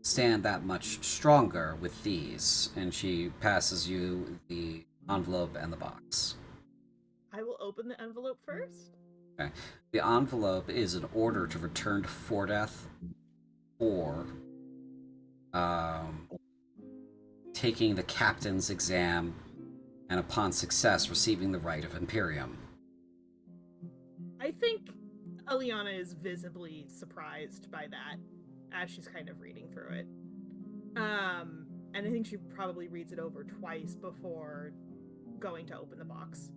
stand that much stronger with these. And she passes you the envelope and the box. I will open the envelope first. Okay. The envelope is an order to return to Fordeath or taking the captain's exam, and upon success, receiving the right of Imperium. I think Eliana is visibly surprised by that as she's kind of reading through it. And I think she probably reads it over twice before going to open the box.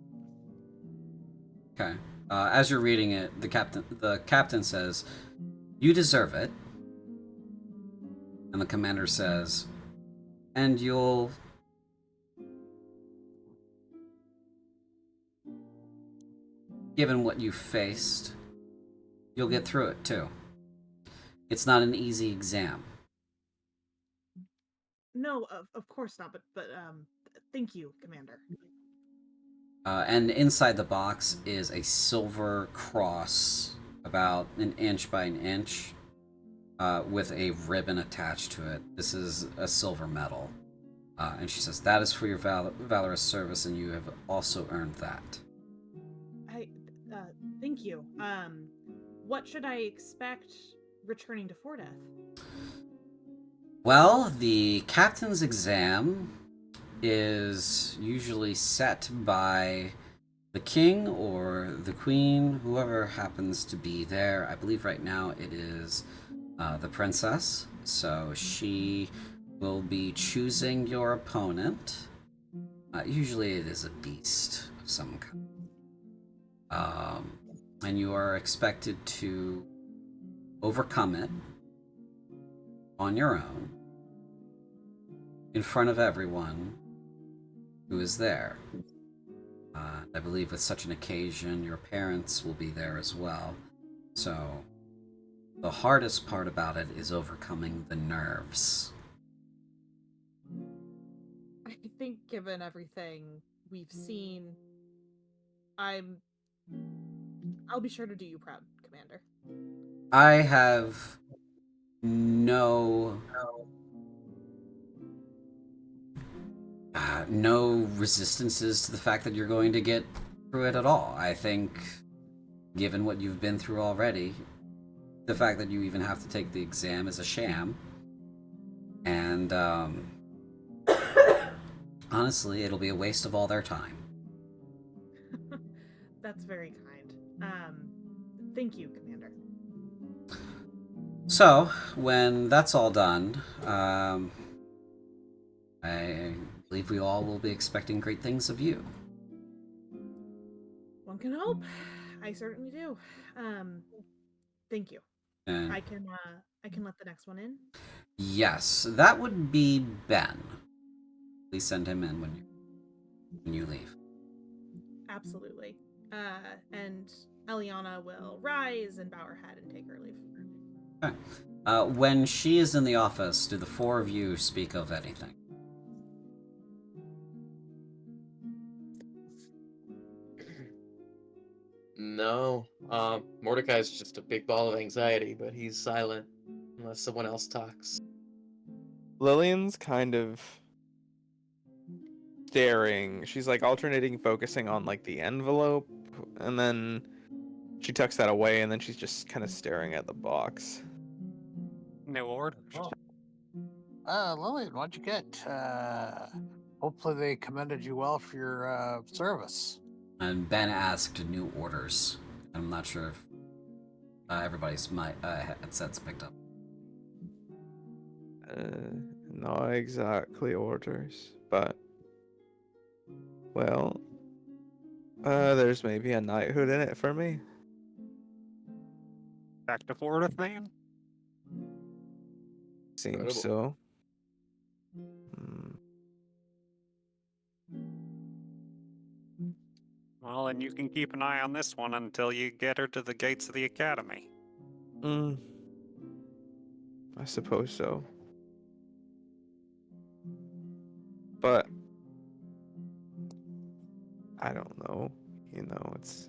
Okay. As you're reading it, the captain says, "You deserve it." And the commander says, "And you'll..." Given what you've faced, you'll get through it too. It's not an easy exam. No, of course not, but thank you, Commander. And inside the box is a silver cross, about an inch by an inch, with a ribbon attached to it. This is a silver medal. And she says, "That is for your valorous service, and you have also earned that." Thank you. What should I expect returning to Fordeath? Well, the captain's exam is usually set by the king or the queen, whoever happens to be there. I believe right now it is the princess. So she will be choosing your opponent. Usually it is a beast of some kind. And you are expected to overcome it on your own in front of everyone who is there. I believe with such an occasion, your parents will be there as well. So the hardest part about it is overcoming the nerves. I think given everything we've seen, I'll be sure to do you proud, Commander. I have no resistances to the fact that you're going to get through it at all. I think, given what you've been through already, the fact that you even have to take the exam is a sham. And honestly, it'll be a waste of all their time. That's very kind. Thank you, Commander. So, when that's all done, I believe we all will be expecting great things of you. One can hope. I certainly do. Thank you. And I can let the next one in. yes, that would be Ben. Please send him in when you leave. Absolutely. And Eliana will rise and bow her head and take her leave. Okay. When she is in the office, do the four of you speak of anything? No. Mordecai's just a big ball of anxiety, but he's silent unless someone else talks. Lillian's kind of staring. She's like alternating focusing on like the envelope, and then she tucks that away, and then she's just kind of staring at the box. No orders. Lillian, what'd you get? Hopefully they commended you well for your service. And Ben asked new orders. I'm not sure if everybody's headsets picked up. Not exactly orders, but well, there's maybe a knighthood in it for me. Back to Florida, man? Seems Incredible. so. Hmm. Well, and you can keep an eye on this one until you get her to the gates of the academy. Mm, I suppose so. But I don't know. It's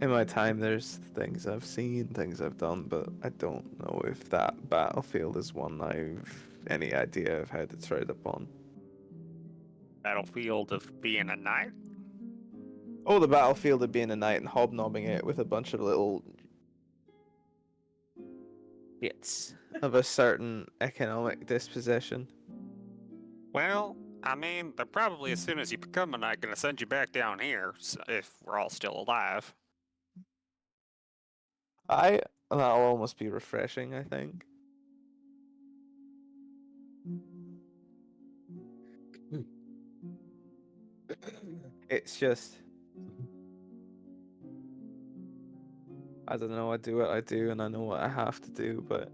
in my time there's things I've seen, things I've done, but I don't know if that battlefield is one I've any idea of how to tread upon. Battlefield of being a knight? Oh, the battlefield of being a knight and hobnobbing it with a bunch of little bits of a certain economic disposition. Well, I mean, they're probably as soon as you become a knight gonna send you back down here, if we're all still alive. That'll almost be refreshing, I think. It's just, I don't know, I do what I do and I know what I have to do, but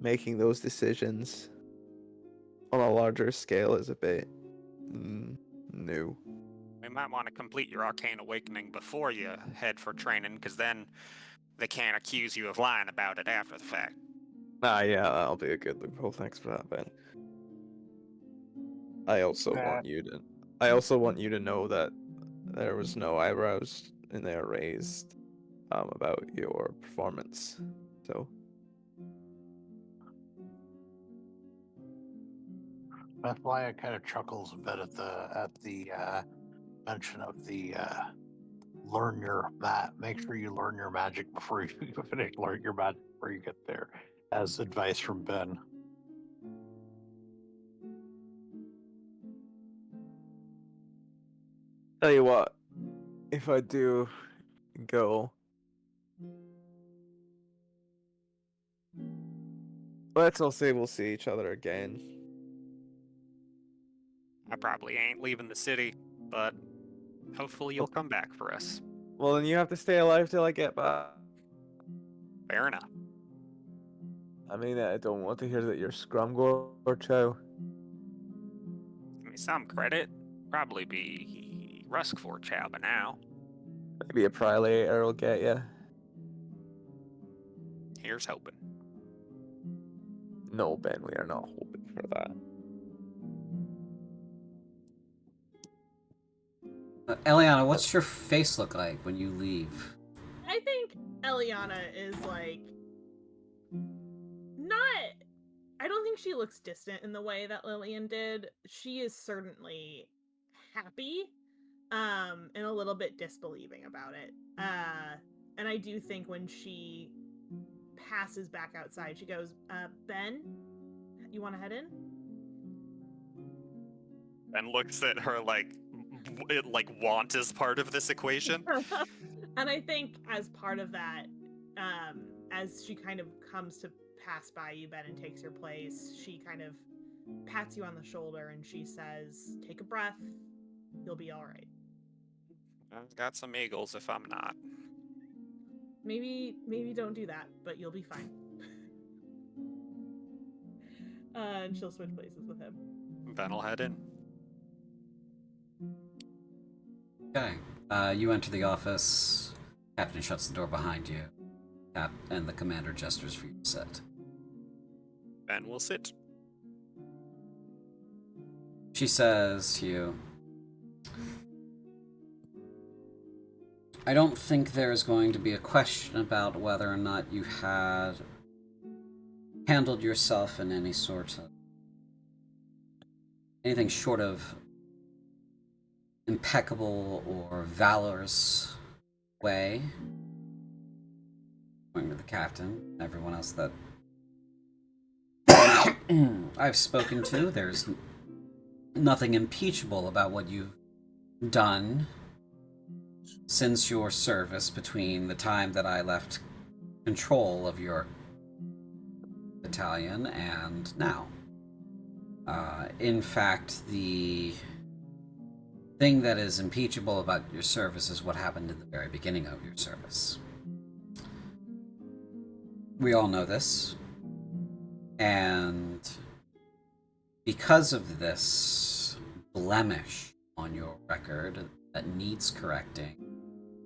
making those decisions on a larger scale is a bit new. We might want to complete your arcane awakening before you head for training, because then they can't accuse you of lying about it after the fact. Yeah, that'll be a good loophole. Thanks for that, Ben. I also want you to know that there was no eyebrows in there raised about your performance. So Bethlehem kind of chuckles a bit at the mention of the make sure you learn your magic before you finish learning your magic before you get there, as advice from Ben. tell you what, if I do go, let's all say we'll see each other again. I probably ain't leaving the city, but hopefully you'll come back for us. Well, then you have to stay alive till I get back. Fair enough. I mean, I don't want to hear that you're Scrumgore or Chow. Give me some credit. Probably be Ruskford Chow by now. Maybe a Prilator will get you. Here's hoping. No, Ben, we are not hoping for that. Eliana, what's your face look like when you leave? I think Eliana is like not. I don't think she looks distant in the way that Lillian did. She is certainly happy, and a little bit disbelieving about it. And I do think when she passes back outside, she goes, Ben, you want to head in? And looks at her like want is part of this equation. And I think as part of that, as she kind of comes to pass by you, Ben, and takes your place, she kind of pats you on the shoulder and she says, take a breath, you'll be all right. I've got some eagles if I'm not. Maybe don't do that, but you'll be fine. And she'll switch places with him. Ben will head in. Okay. You enter the office. Captain shuts the door behind you. And the commander gestures for you to sit. Ben will sit. She says to you, I don't think there's going to be a question about whether or not you had handled yourself in any sort of anything short of impeccable or valorous way. Pointing to the captain, everyone else that I've spoken to, there's nothing impeachable about what you've done since your service between the time that I left control of your battalion and now. In fact, the thing that is impeachable about your service is what happened in the very beginning of your service. We all know this, and because of this blemish on your record that needs correcting,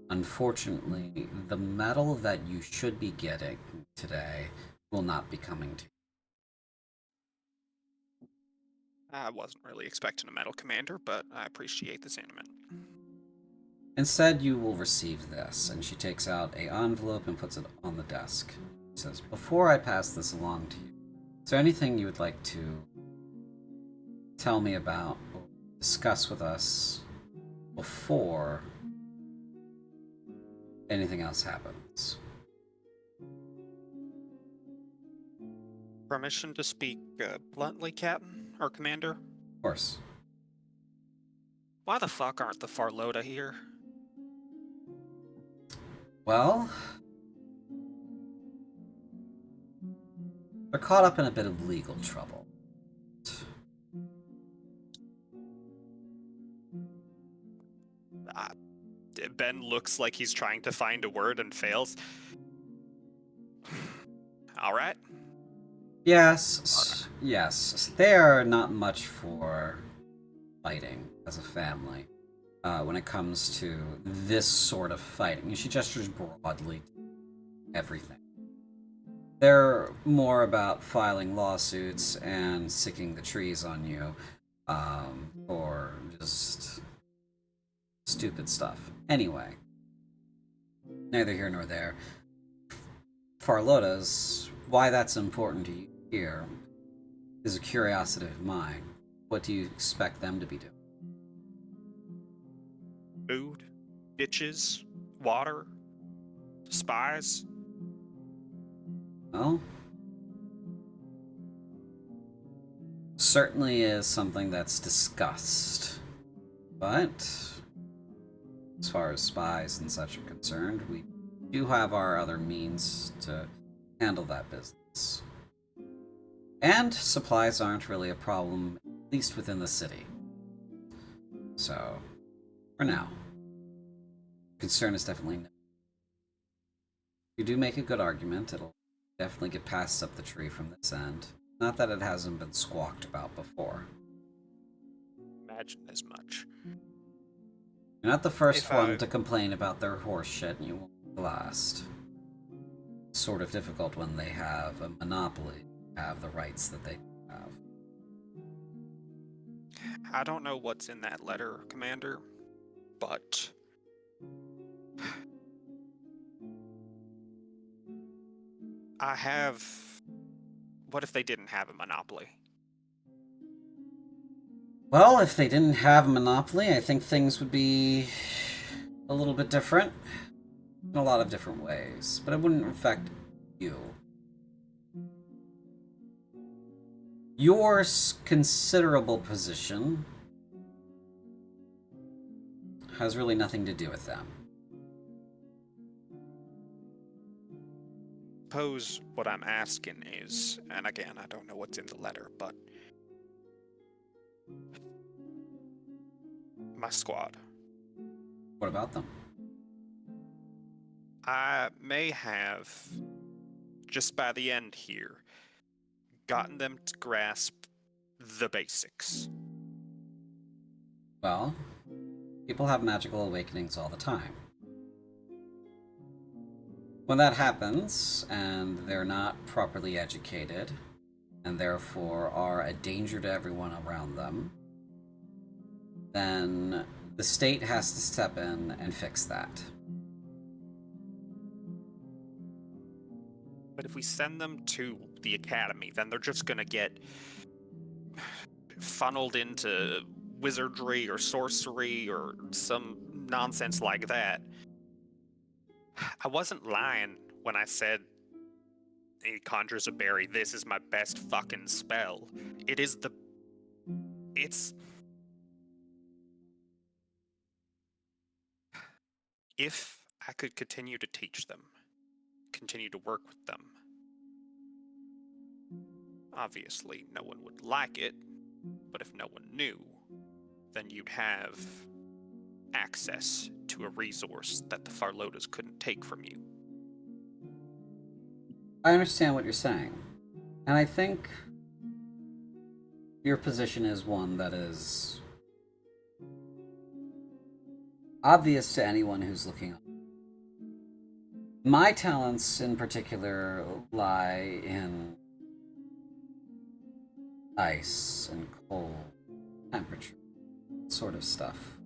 unfortunately, the medal that you should be getting today will not be coming to you. I wasn't really expecting a medal, Commander, but I appreciate the sentiment. Instead, you will receive this, and she takes out an envelope and puts it on the desk. She says, before I pass this along to you, is there anything you would like to tell me about or discuss with us before anything else happens? Permission to speak bluntly, Captain? Or Commander? Of course. Why the fuck aren't the Farlota here? Well, they're caught up in a bit of legal trouble. Ben looks like he's trying to find a word and fails. Alright. Yes. They are not much for fighting as a family when it comes to this sort of fighting. And she gestures broadly to everything. They're more about filing lawsuits and sicking the trees on you or just stupid stuff. Anyway, neither here nor there. Farlotas, why that's important to you here is a curiosity of mine. What do you expect them to be doing? Food, ditches, water, spies. Well, certainly is something that's discussed. But as far as spies and such are concerned, we do have our other means to handle that business. And supplies aren't really a problem, at least within the city. So, for now, concern is definitely no. You do make a good argument. It'll definitely get passed up the tree from this end. Not that it hasn't been squawked about before. Imagine as much. You're not the first If one to complain about their horse shit, and you won't be the last. It's sort of difficult when they have a monopoly, have the rights that they have. I don't know what's in that letter, Commander, but I have... What if they didn't have a monopoly? Well, if they didn't have a monopoly, I think things would be a little bit different in a lot of different ways, but it wouldn't affect you. Your considerable position has really nothing to do with them. Suppose what I'm asking is, and again, I don't know what's in the letter, but my squad. What about them? I may have, just by the end here, gotten them to grasp the basics. Well, people have magical awakenings all the time. When that happens, and they're not properly educated, and therefore are a danger to everyone around them, then the state has to step in and fix that. But if we send them to the academy, then they're just gonna get funneled into wizardry or sorcery or some nonsense like that. I wasn't lying when I said he conjures a berry. This is my best fucking spell. If I could continue to teach them, continue to work with them. Obviously, no one would like it, but if no one knew, then you'd have access to a resource that the Farlotas couldn't take from you. I understand what you're saying. And I think your position is one that is obvious to anyone who's looking up. My talents in particular lie in ice and cold, temperature, sort of stuff.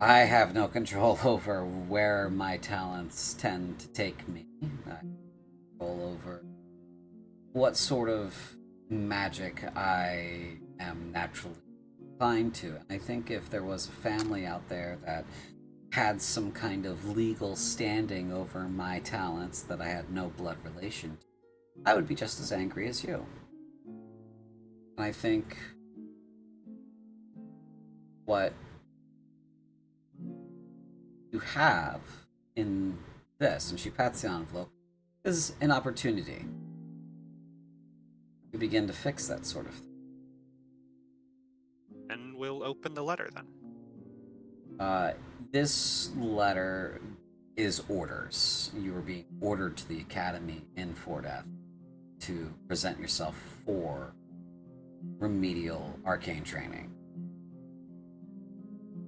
I have no control over where my talents tend to take me. I have control over what sort of magic I am naturally inclined to. And I think if there was a family out there that had some kind of legal standing over my talents that I had no blood relation to, I would be just as angry as you. And I think what you have in this, and she pats the envelope, is an opportunity to begin to fix that sort of thing. And we'll open the letter then. This letter is orders. You are being ordered to the academy in Fordeath to present yourself for remedial arcane training.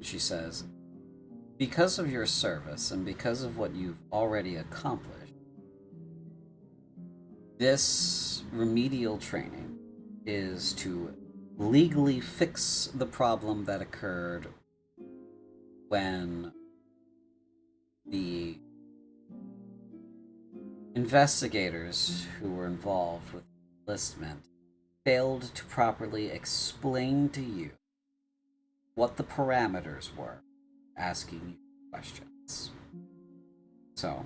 She says, because of your service and because of what you've already accomplished, this remedial training is to legally fix the problem that occurred when the investigators who were involved with enlistment failed to properly explain to you what the parameters were, asking you questions. So,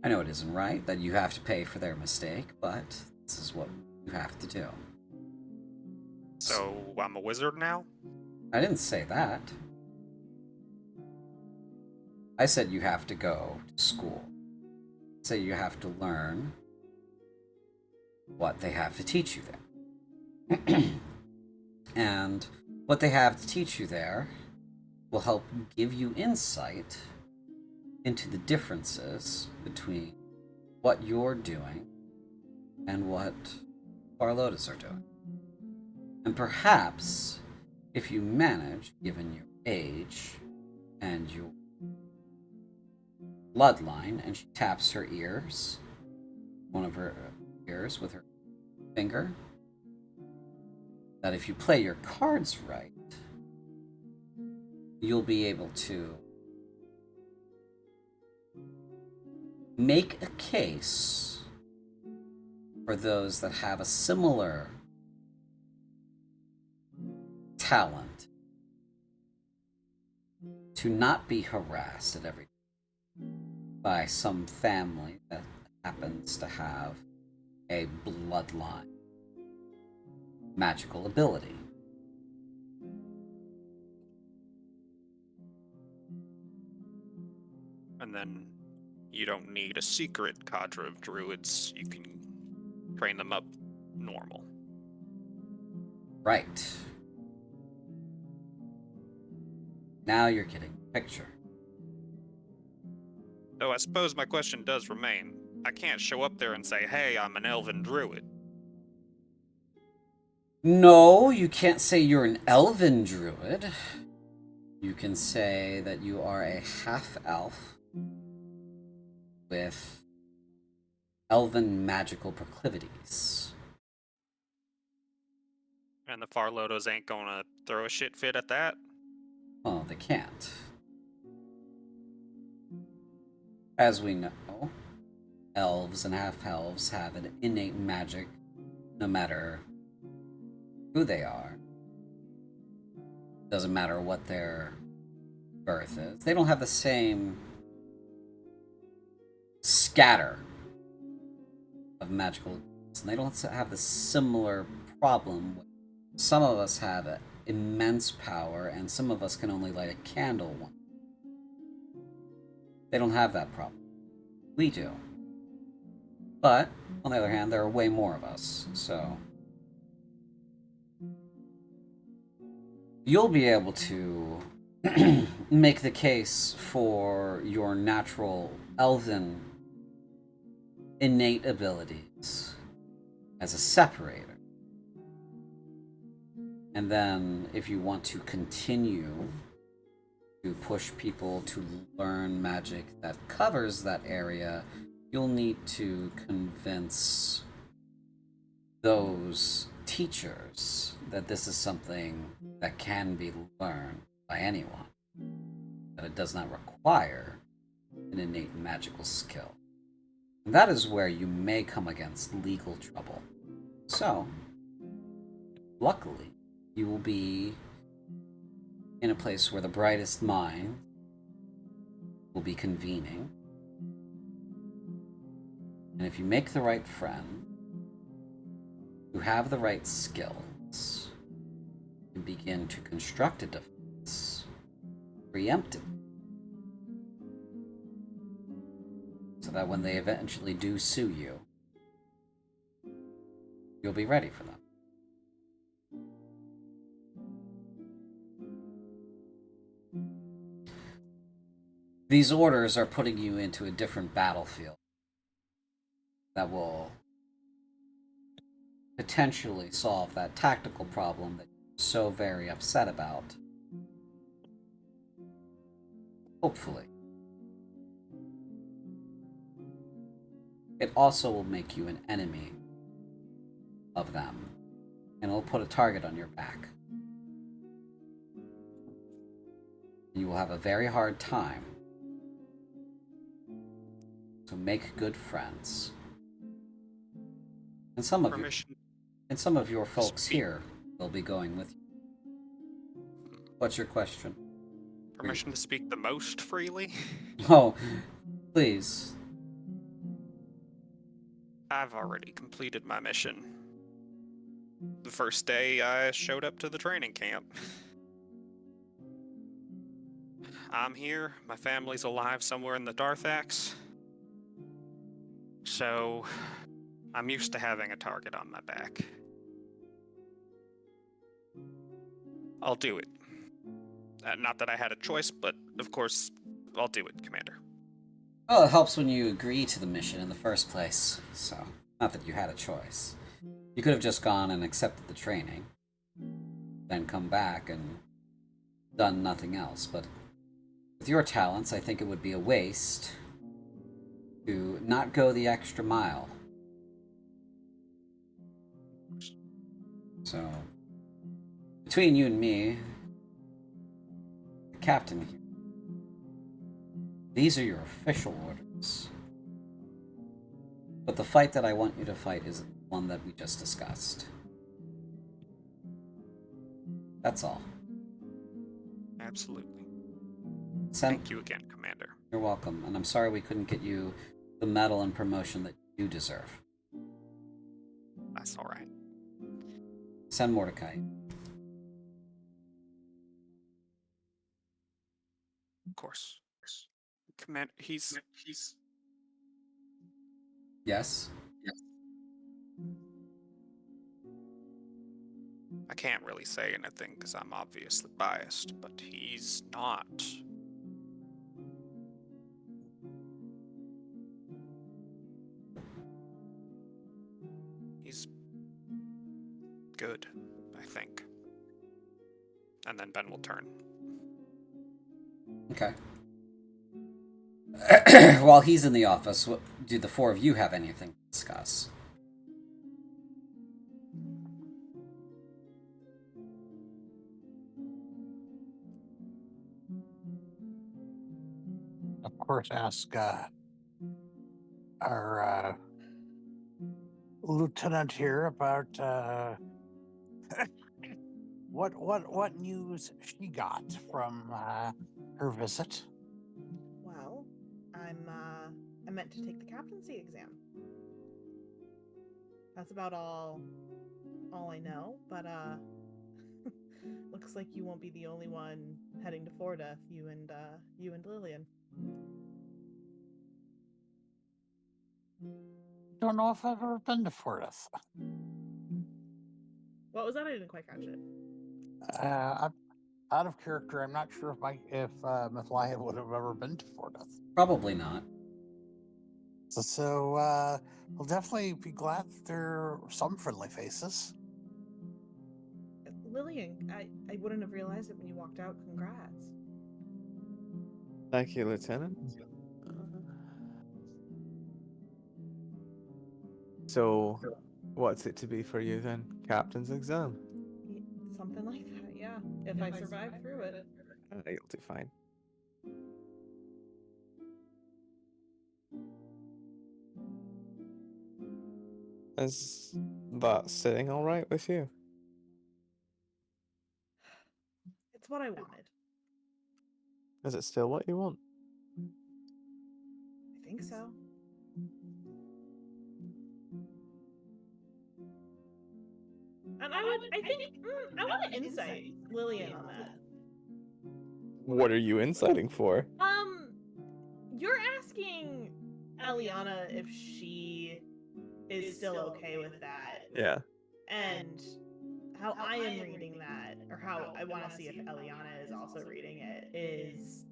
I know it isn't right that you have to pay for their mistake, but this is what you have to do. So I'm a wizard now? I didn't say that. I said you have to go to school. I said you have to learn what they have to teach you there. And what they have to teach you there will help give you insight into the differences between what you're doing and what Farlotas are doing. And perhaps, if you manage, given your age and your bloodline, and she taps her ears, one of her ears with her finger, that if you play your cards right, you'll be able to make a case for those that have a similar talent to not be harassed at every by some family that happens to have a bloodline magical ability. And then you don't need a secret cadre of druids. You can train them up normal. Right. Now you're getting the picture. Though I suppose my question does remain. I can't show up there and say, hey, I'm an elven druid. No, you can't say you're an elven druid. You can say that you are a half-elf with elven magical proclivities. And the Farlotos ain't gonna throw a shit fit at that? Well, they can't. As we know, elves and half-elves have an innate magic no matter who they are. Doesn't matter what their birth is. They don't have the same scatter of magical abilities, and they don't have the similar problem. Some of us have immense power, and some of us can only light a candle once. They don't have that problem. We do. But, on the other hand, there are way more of us, so... you'll be able to make the case for your natural elven innate abilities as a separator. And then if you want to continue to push people to learn magic that covers that area, you'll need to convince those teachers that this is something that can be learned by anyone, that it does not require an innate magical skill. And that is where you may come against legal trouble. So, luckily, you will be in a place where the brightest mind will be convening. And if you make the right friend, who have the right skills, you begin to construct a defense preemptively, so that when they eventually do sue you, you'll be ready for them. These orders are putting you into a different battlefield that will potentially solve that tactical problem that you're so very upset about. Hopefully. It also will make you an enemy of them, and it'll put a target on your back. You will have a very hard time to make good friends. And some of your folks here will be going with you. What's your question? Permission to speak the most freely? Oh, please. I've already completed my mission. The first day I showed up to the training camp. I'm here, my family's alive somewhere in the Darthax. So, I'm used to having a target on my back. I'll do it. Not that I had a choice, but of course, I'll do it, Commander. Well, it helps when you agree to the mission in the first place, so not that you had a choice. You could have just gone and accepted the training, then come back and done nothing else, but with your talents, I think it would be a waste to not go the extra mile. So, between you and me, the captain here, these are your official orders. But the fight that I want you to fight is one that we just discussed. That's all. Absolutely. Sen- Thank you again, Commander. You're welcome, and I'm sorry we couldn't get you the medal and promotion that you deserve. That's alright. Send Mordecai. Of course. Commander, he's... Yes? I can't really say anything because I'm obviously biased, but he's not. He's good, I think. And then Ben will turn. Okay. While he's in the office, do the four of you have anything to discuss? Of course, ask our lieutenant here about what news she got from her visit. Well, I meant to take the captaincy exam. That's about all I know, but looks like you won't be the only one heading to Forda, you and Lillian. Don't know if I've ever been to Fordyce. What was that? I didn't quite catch it. out of character, I'm not sure if Mathlia would have ever been to Fortith. Probably not. So we'll definitely be glad that there are some friendly faces. Lillian, I wouldn't have realized it when you walked out. Congrats. Thank you, Lieutenant. So, what's it to be for you then? Captain's exam? Something like that, yeah. If I survive through it. You'll do fine. Is that sitting all right with you? It's what I wanted. Is it still what you want? I think so. And I want to insight Lillian on that. What are you inciting for? You're asking Eliana if she is still okay with that. Yeah. And how I am reading that, or how I want to see if Eliana is also reading it, is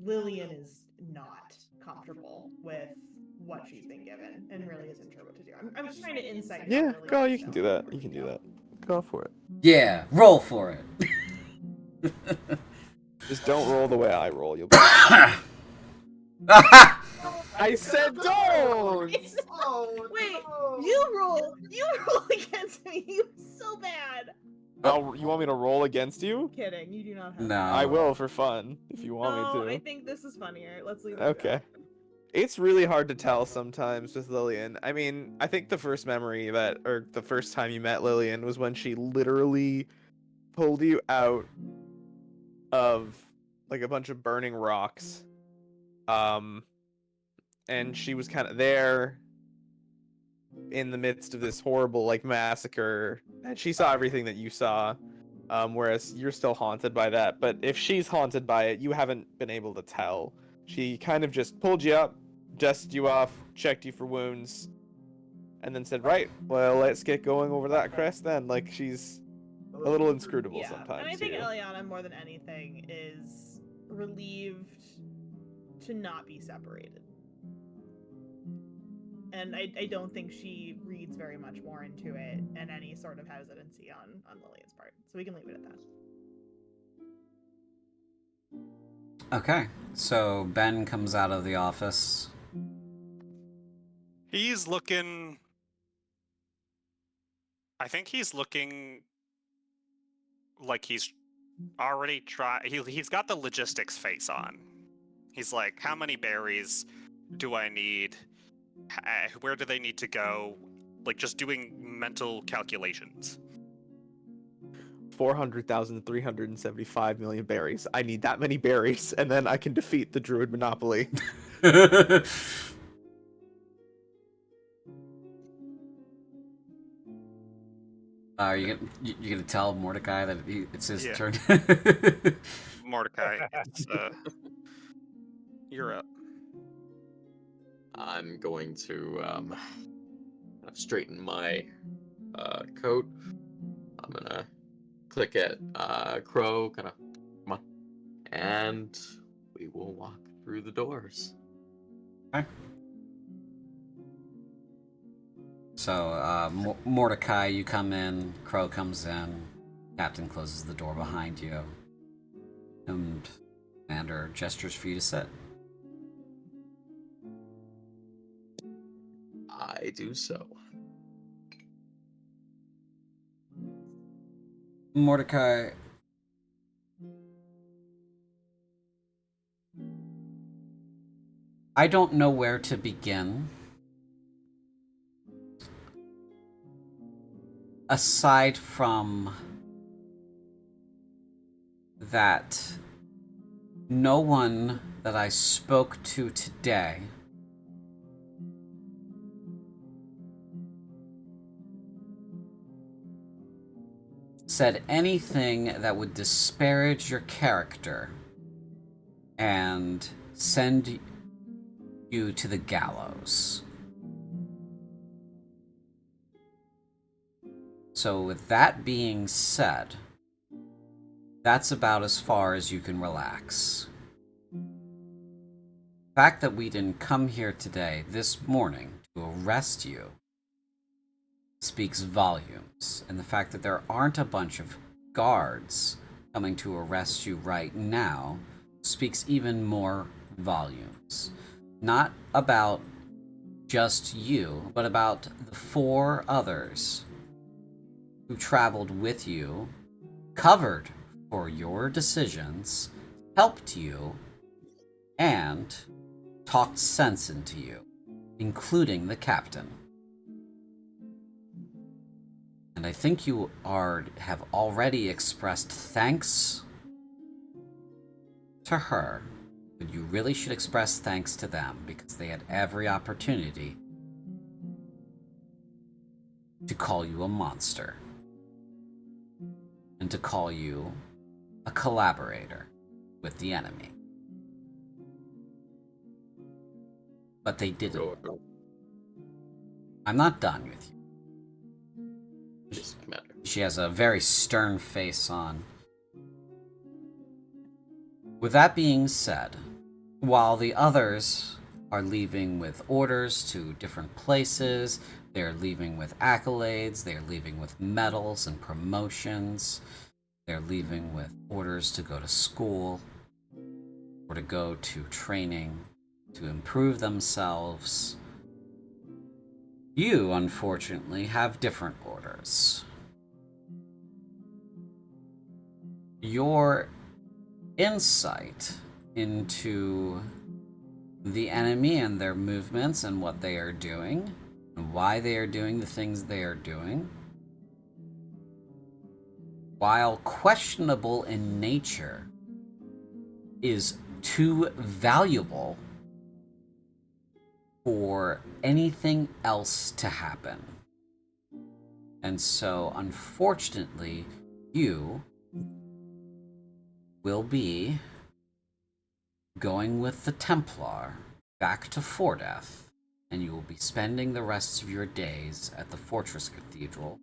Lillian is not comfortable with what she's been given and really isn't sure what to do. I'm just trying to insight. Yeah, go, you can do that. You can do that. Go for it. Yeah, roll for it. Just don't roll the way I roll. You'll be. I said don't! Oh, wait, no. You roll against me. You're so bad. Oh, you want me to roll against you? Kidding, you do not have. No. I will for fun, if you want me to. I think this is funnier. Let's leave it. Okay. It's really hard to tell sometimes with Lillian. I mean, I think the first memory or the first time you met Lillian was when she literally pulled you out of like a bunch of burning rocks. And she was kind of there in the midst of this horrible like massacre, and she saw everything that you saw. Whereas you're still haunted by that. But if she's haunted by it, you haven't been able to tell. She kind of just pulled you up, dusted you off, checked you for wounds, and then said, right, well, let's get going over that crest then. Like, she's a little inscrutable sometimes. And I think too. Eliana, more than anything, is relieved to not be separated. And I don't think she reads very much more into it and any sort of hesitancy on Lillian's part. So we can leave it at that. Okay, so Ben comes out of the office. He's looking... I think he's looking like he's already tried... He's got the logistics face on. He's like, how many berries do I need? Where do they need to go? Like, just doing mental calculations. 400,375 million berries. I need that many berries, and then I can defeat the Druid Monopoly. Are you gonna tell Mordecai that it's his turn? Mordecai, you're up. I'm going to straighten my coat. I'm gonna click at Crow, kind of, come on, and we will walk through the doors. Okay. So, Mordecai, you come in, Crow comes in, Captain closes the door behind you, and Commander gestures for you to sit. I do so. Mordecai, I don't know where to begin. Aside from that, no one that I spoke to today said anything that would disparage your character and send you to the gallows. So with that being said, that's about as far as you can relax. The fact that we didn't come here today, this morning, to arrest you speaks volumes, and the fact that there aren't a bunch of guards coming to arrest you right now speaks even more volumes. Not about just you, but about the 4 others who traveled with you, covered for your decisions, helped you, and talked sense into you, including the captain. And I think you have already expressed thanks to her, but you really should express thanks to them because they had every opportunity to call you a monster and to call you a collaborator with the enemy. But they didn't. I'm not done with you. Yes, Commander. She has a very stern face on. With that being said, while the others are leaving with orders to different places, they're leaving with accolades, they're leaving with medals and promotions, they're leaving with orders to go to school or to go to training to improve themselves. You, unfortunately, have different orders. Your insight into the enemy and their movements and what they are doing, and why they are doing the things they are doing, while questionable in nature, is too valuable for anything else to happen. And so, unfortunately, you will be going with the Templar back to Fordeath, and you will be spending the rest of your days at the Fortress Cathedral,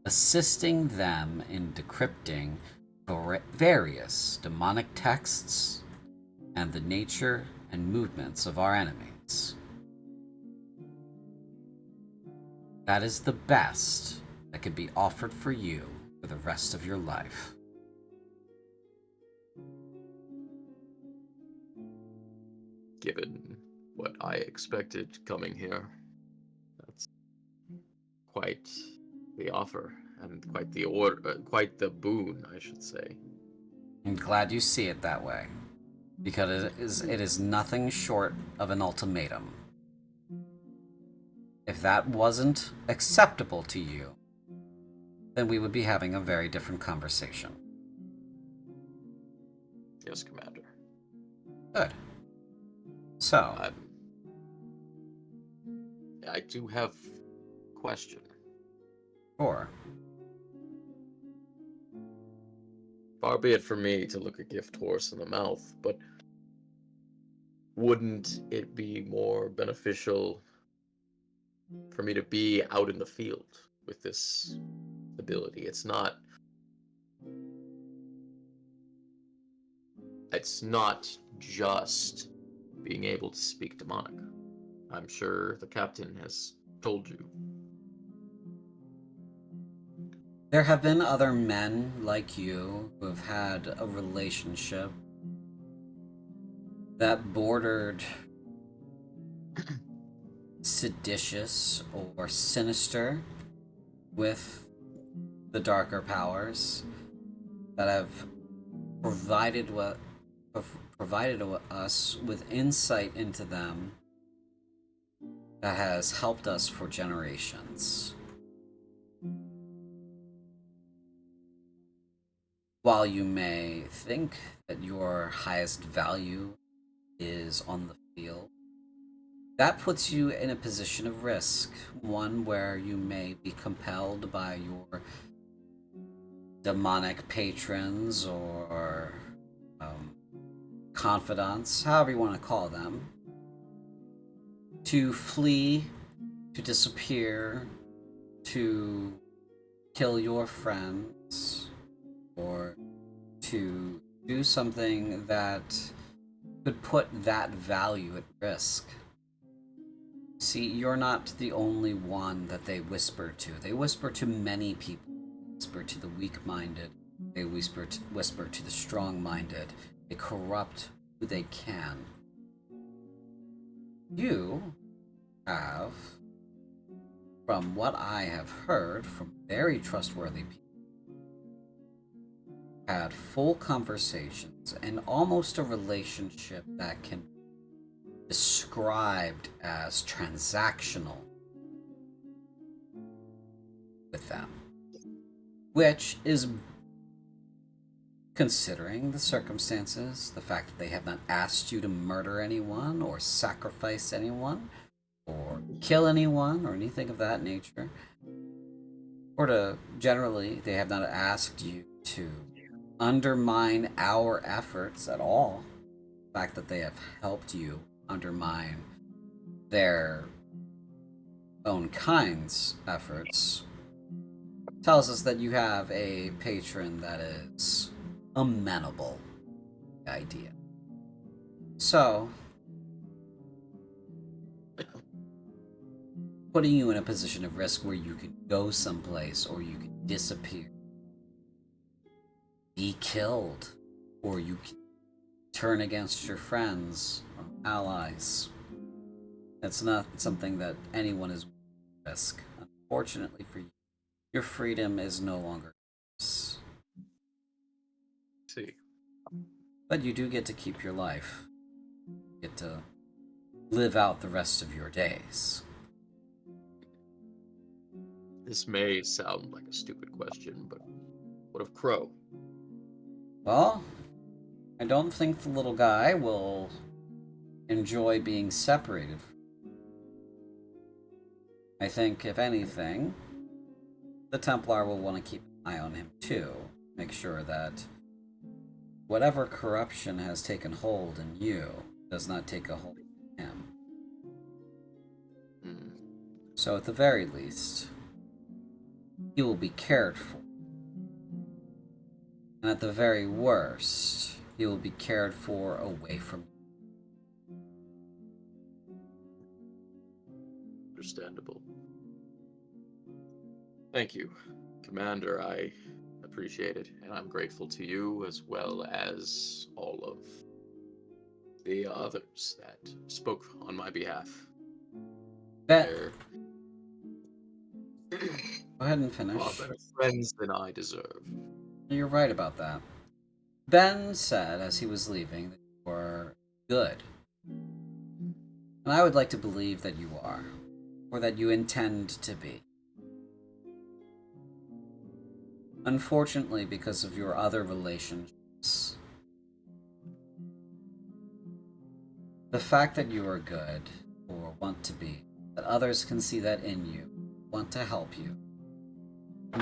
assisting them in decrypting various demonic texts and the nature and movements of our enemies. That is the best that could be offered for you for the rest of your life. Given what I expected coming here, that's quite the offer and quite the order, quite the boon, I should say. I'm glad you see it that way, because it is nothing short of an ultimatum. If that wasn't acceptable to you, then we would be having a very different conversation. Yes, Commander. Good. So, I do have a question. sure. Far be it from me to look a gift horse in the mouth, but wouldn't it be more beneficial for me to be out in the field with this ability? It's not just being able to speak demonic. I'm sure the captain has told you. There have been other men like you who have had a relationship that bordered seditious or sinister with the darker powers that have provided us with insight into them that has helped us for generations. While you may think that your highest value is on the field, that puts you in a position of risk, one where you may be compelled by your demonic patrons or confidants, however you want to call them, to flee, to disappear, to kill your friends, or to do something that could put that value at risk. See, you're not the only one that they whisper to. They whisper to many people. They whisper to the weak-minded. They whisper to the strong-minded. They corrupt who they can. You have, from what I have heard from very trustworthy people, had full conversations and almost a relationship that can be described as transactional with them, which is, considering the circumstances, the fact that they have not asked you to murder anyone or sacrifice anyone or kill anyone or anything of that nature, or to generally, they have not asked you to undermine our efforts at all. The fact that they have helped you undermine their own kind's efforts tells us that you have a patron that is amenable to the idea. So, putting you in a position of risk where you could go someplace or you could disappear, be killed, or you can turn against your friends or allies. That's not something that anyone is at risk. Unfortunately for you, your freedom is no longer yours. See. But you do get to keep your life. You get to live out the rest of your days. This may sound like a stupid question, but what of Crow? Well, I don't think the little guy will enjoy being separated. I think, if anything, the Templar will want to keep an eye on him too. Make sure that whatever corruption has taken hold in you does not take a hold in him. So at the very least, he will be cared for. And at the very worst, he will be cared for away from you. Understandable. Thank you, Commander. I appreciate it, and I'm grateful to you as well as all of the others that spoke on my behalf. Go They're ahead and finish. far better friends than I deserve. You're right about that. Ben said as he was leaving that you were good. And I would like to believe that you are, or that you intend to be. Unfortunately, because of your other relationships, the fact that you are good, or want to be, that others can see that in you, want to help you,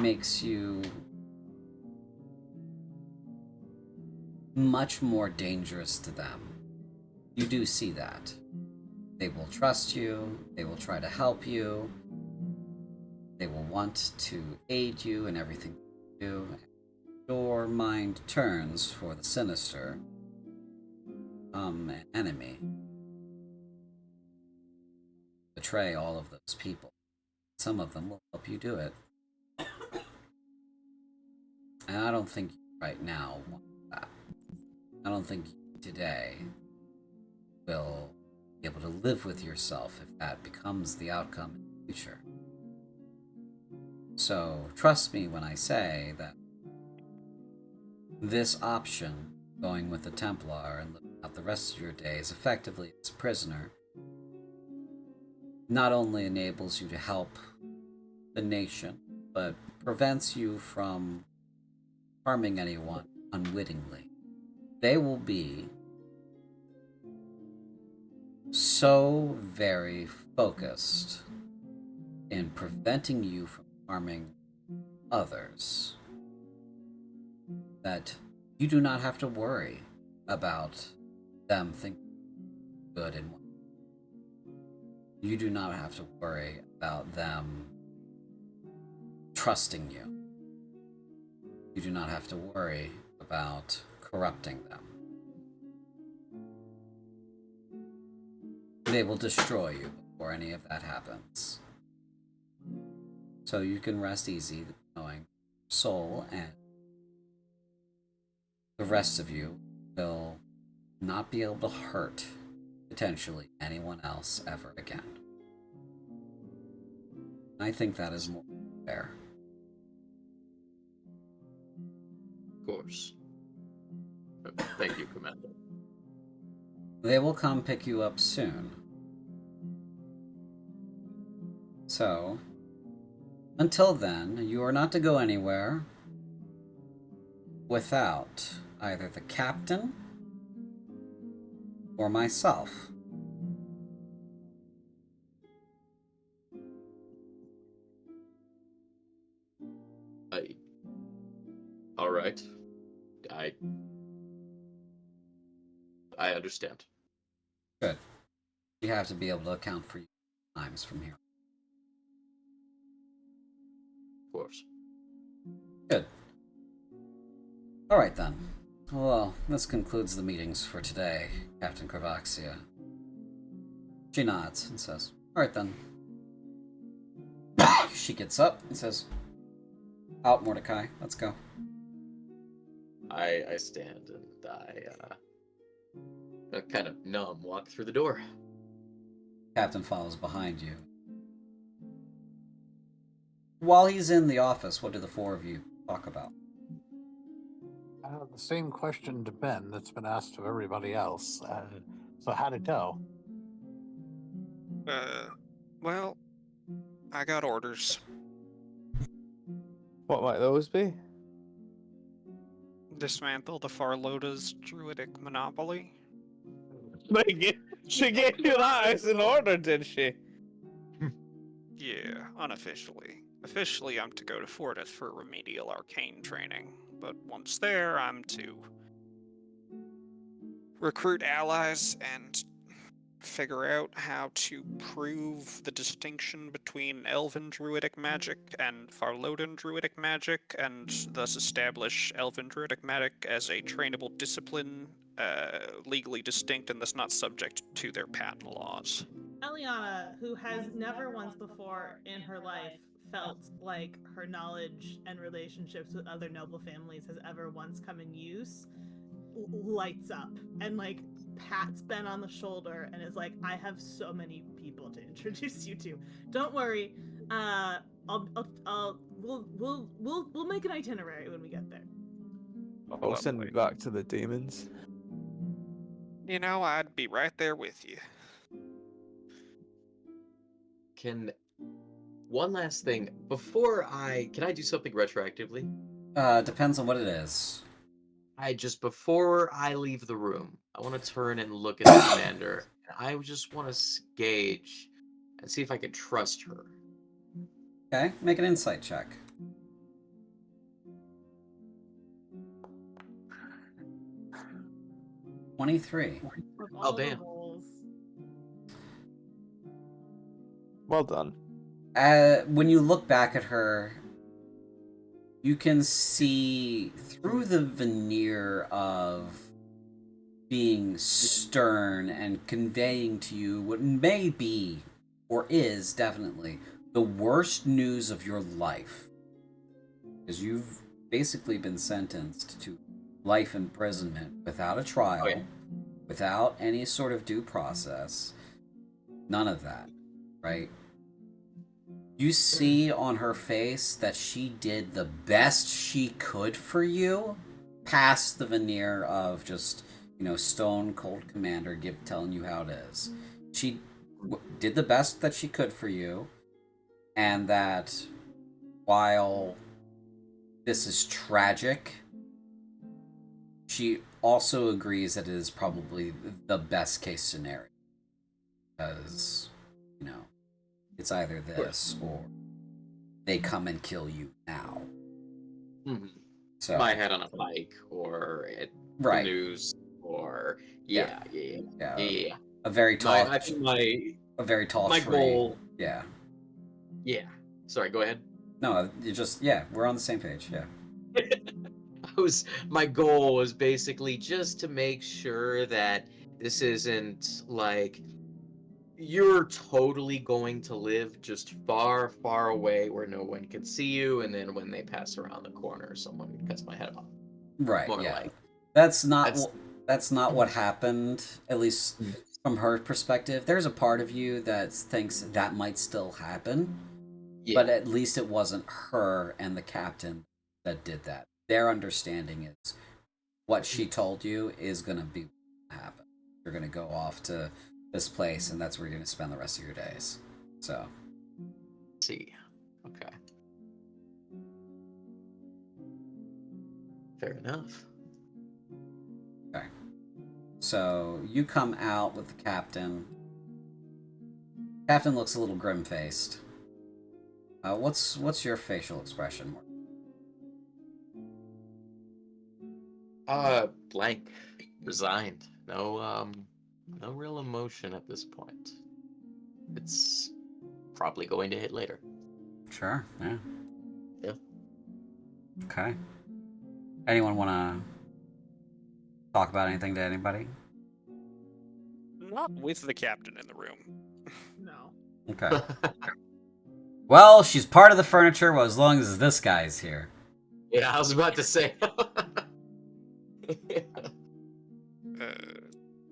makes you much more dangerous to them. You do see that. They will trust you, they will try to help you, they will want to aid you in everything you do. Your mind turns for the sinister, an enemy. Betray all of those people. Some of them will help you do it. And I don't think you right now want that. I don't think you today will be able to live with yourself if that becomes the outcome in the future. So trust me when I say that this option, going with the Templar and living out the rest of your days effectively as a prisoner, not only enables you to help the nation, but prevents you from harming anyone unwittingly. They will be so very focused in preventing you from harming others that you do not have to worry about them thinking good and you do not have to worry about them trusting you. You do not have to worry about corrupting them. They will destroy you before any of that happens. So you can rest easy knowing Soul and the rest of you will not be able to hurt, potentially, anyone else ever again. I think that is more fair. Of course. Thank you, Commander. They will come pick you up soon. So, until then, you are not to go anywhere without either the captain or myself. All right. I understand. Good. You have to be able to account for your times from here. Of course. Good. Alright then. Well, this concludes the meetings for today, Captain Kravaxia. She nods and says, Alright then. She gets up and says, Out, Mordecai, let's go. I stand and I kind of numb walk through the door. Captain follows behind you. While he's in the office, what do the four of you talk about? The same question to Ben that's been asked of everybody else. So how'd it go? Well, I got orders. What might those be? Dismantle the Farloda's druidic monopoly. She gave you that as an order, did she? Yeah, unofficially. Officially, I'm to go to Fortith for remedial arcane training, but once there, I'm to recruit allies and figure out how to prove the distinction between Elven druidic magic and Farlodan druidic magic, and thus establish Elven druidic magic as a trainable discipline, legally distinct and thus not subject to their patent laws. Eliana, who has never once before in her life felt like her knowledge and relationships with other noble families has ever once come in use, lights up and like pats Ben on the shoulder and is like, I have so many people to introduce you to. Don't worry. We'll make an itinerary when we get there. I'll send me back to the demons. You know, I'd be right there with you. One last thing can I do something retroactively? Depends on what it is. Before I leave the room, I want to turn and look at the commander. I just want to gauge and see if I can trust her. Okay, make an insight check. 23. Oh, damn. Well done. When you look back at her, you can see through the veneer of being stern and conveying to you what may be, or is definitely, the worst news of your life. Because you've basically been sentenced to life imprisonment without a trial, without any sort of due process. None of that, right? You see on her face that she did the best she could for you, past the veneer of just, stone cold commander telling you how it is. She did the best that she could for you, and that while this is tragic, she also agrees that it is probably the best case scenario. Because, it's either this or they come and kill you now. Mm-hmm. So my head on a bike, or the news, or yeah. A very tall. My a very tall. My tree. goal. Yeah. Yeah. Sorry. Go ahead. No, we're on the same page. Yeah. my goal was basically just to make sure that this isn't like you're totally going to live just far, far away where no one can see you, and then when they pass around the corner, someone cuts my head off. Right, More yeah. like That's not that's that's not what happened, at least from her perspective. There's a part of you that thinks that might still happen, yeah. but at least it wasn't her and the captain that did that. Their understanding is what she told you is going to be happen. You're going to go off to this place, and that's where you're going to spend the rest of your days. So, See, okay, fair enough. okay. So you come out with the captain. Captain looks a little grim-faced. What's your facial expression? Blank, resigned. No real emotion at this point. It's probably going to hit later. Sure. Yeah. Yeah. Okay. Anyone want to talk about anything to anybody? Not with the captain in the room. No. Okay. Well, she's part of the furniture well, as long as this guy's here. Yeah, I was about to say.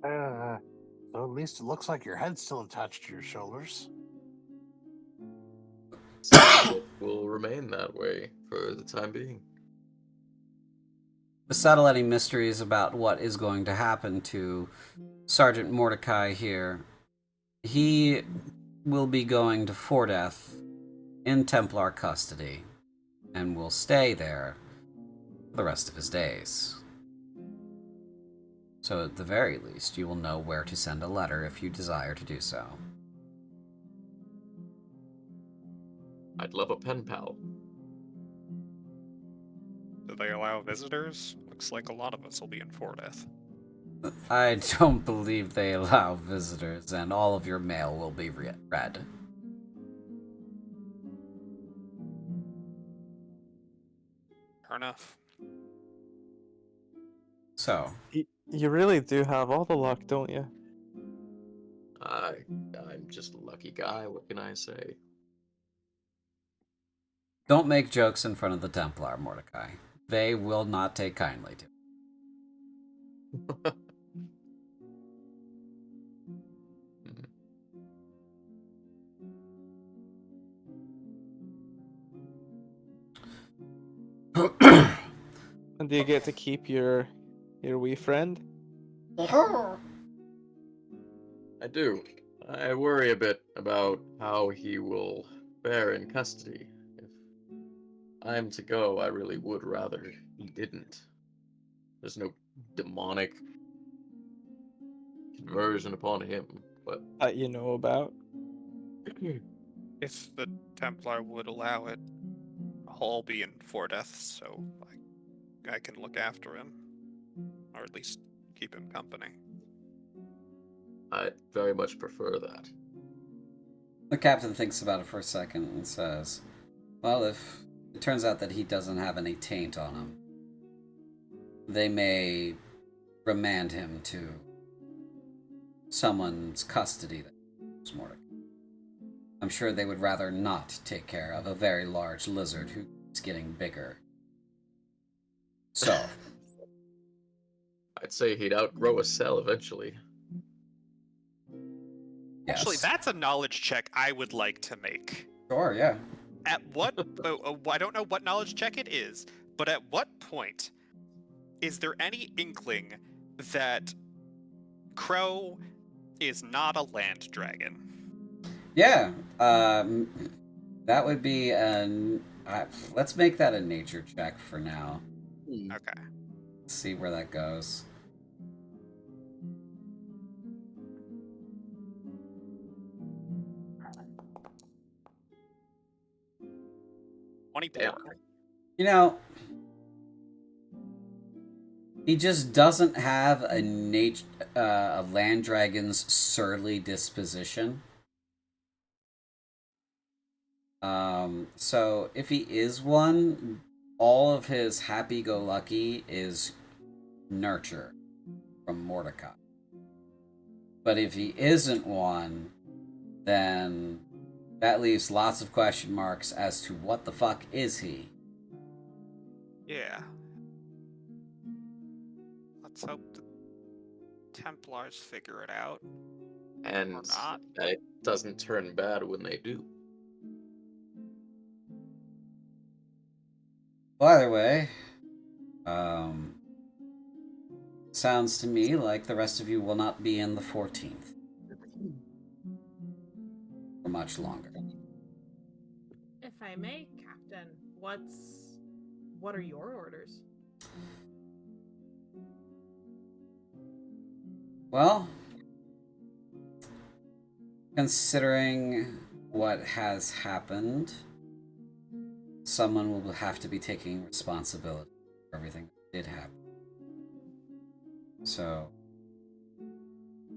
So at least it looks like your head's still attached to your shoulders. So it will remain that way for the time being. To settle any mysteries about what is going to happen to Sergeant Mordecai here, he will be going to Fordeth in Templar custody and will stay there for the rest of his days. So at the very least, you will know where to send a letter if you desire to do so. I'd love a pen pal. Do they allow visitors? Looks like a lot of us will be in Fordeth. I don't believe they allow visitors, and all of your mail will be read. Fair enough. So, You really do have all the luck, don't you? I'm just a lucky guy. What can I say? don't make jokes in front of the Templar, Mordecai. They will not take kindly to it. And do you get to keep your wee friend? I do. I worry a bit about how he will fare in custody. If I'm to go, I really would rather he didn't. There's no demonic conversion upon him, but That you know about? If the Templar would allow it, I'll be in Fordeth, so I can look after him. Or at least keep him company. I very much prefer that. The captain thinks about it for a second and says, well, if it turns out that he doesn't have any taint on him, they may remand him to someone's custody that's more. I'm sure they would rather not take care of a very large lizard who's getting bigger. So, I'd say he'd outgrow a cell eventually. yes. Actually, that's a knowledge check I would like to make. Sure, yeah. At what... I don't know what knowledge check it is, but at what point is there any inkling that Crow is not a land dragon? Yeah, that would be an... let's make that a nature check for now. Okay. See where that goes. Yeah. You know, he just doesn't have a land dragon's surly disposition. So if he is one, all of his happy-go-lucky is nurture from Mordecai. But if he isn't one, then that leaves lots of question marks as to what the fuck is he. Yeah. Let's hope the Templars figure it out. And Or not. it doesn't turn bad when they do. Well, either way, sounds to me like the rest of you will not be in the 14th for much longer. If I may, Captain, what are your orders? Well, considering what has happened, someone will have to be taking responsibility for everything that did happen. So,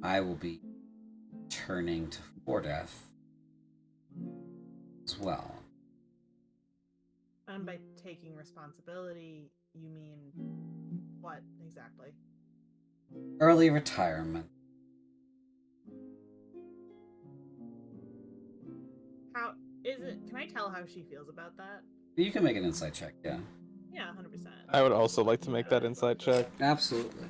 I will be turning to Fordeath as well. And by taking responsibility, you mean what exactly? Early retirement. How is it? Can I tell how she feels about that? You can make an insight check, yeah. Yeah, 100%. I would also like to make that insight check. Absolutely.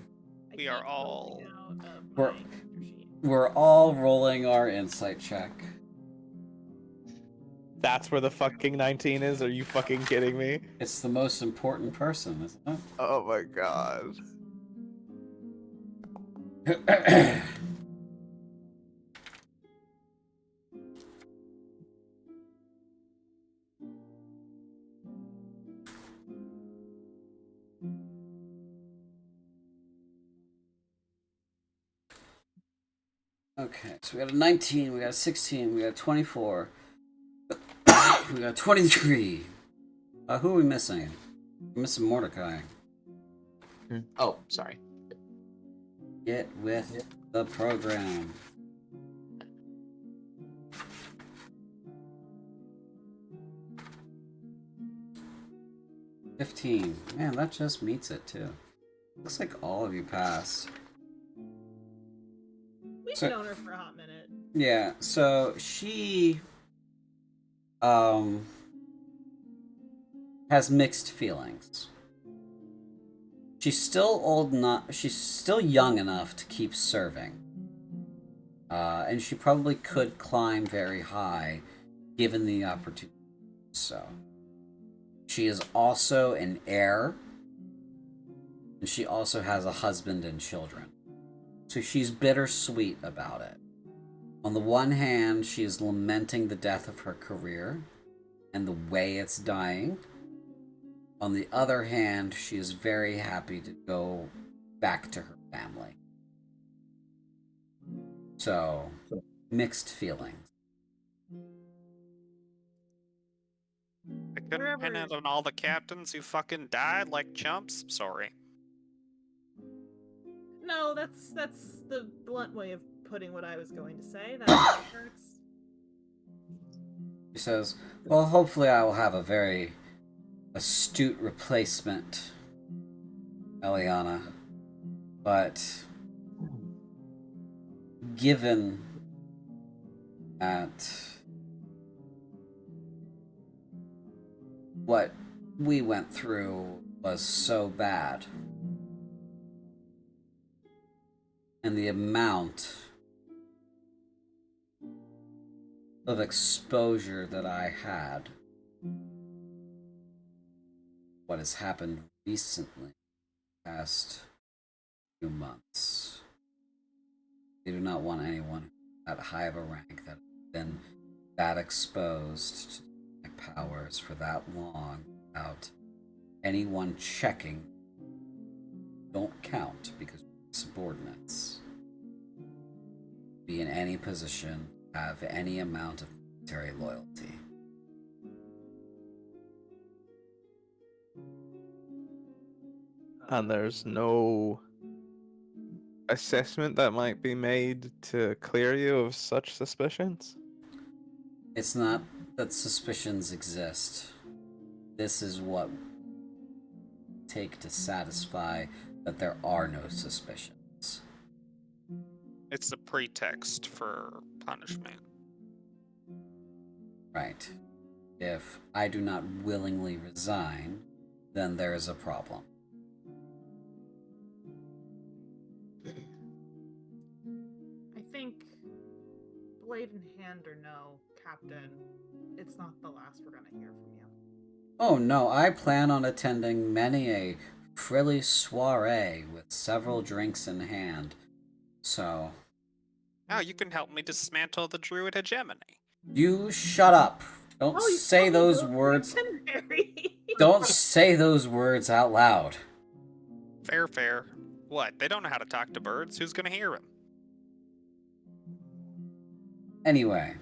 We are all- out of We're- my character sheet. We're all rolling our insight check. That's where the fucking 19 is? Are you fucking kidding me? It's the most important person, isn't it? Oh my god. Okay, so we got a 19, we got a 16, we got a 24, we got a 23. Who are we missing? We're missing Mordecai. Oh, sorry. Get with the program. $15. Man, that just meets it too. Looks like all of you passed. We've So- known her for a hot minute. Yeah, so she has mixed feelings. She's still old enough, she's still young enough to keep serving. And she probably could climb very high given the opportunity. So she is also an heir, and she also has a husband and children. So she's bittersweet about it. On the one hand, she is lamenting the death of her career and the way it's dying. On the other hand, she is very happy to go back to her family. So, mixed feelings. I couldn't pin it on all the captains who fucking died like chumps. Sorry. No, that's the blunt way of putting what I was going to say. That hurts. She says, well, hopefully I will have a very astute replacement, Eliana. But given that what we went through was so bad, and the amount of exposure that I had, what has happened recently, past few months, I do not want anyone that high of a rank that has been that exposed to my powers for that long without anyone checking. Don't count because we're subordinates. Be in any position, have any amount of military loyalty. And there's no assessment that might be made to clear you of such suspicions? It's not that suspicions exist. This is what take to satisfy that there are no suspicions. It's a pretext for punishment. Right. If I do not willingly resign, then there is a problem. I think, blade in hand or no, Captain, it's not the last we're gonna hear from you. Oh no, I plan on attending many a frilly soiree with several drinks in hand. So, Now you can help me dismantle the druid hegemony. you shut up. Don't Oh, you say called me those Lord words. Canterbury. Don't say those words out loud. Fair, fair. What? They don't know how to talk to birds. Who's gonna hear him? Anyway,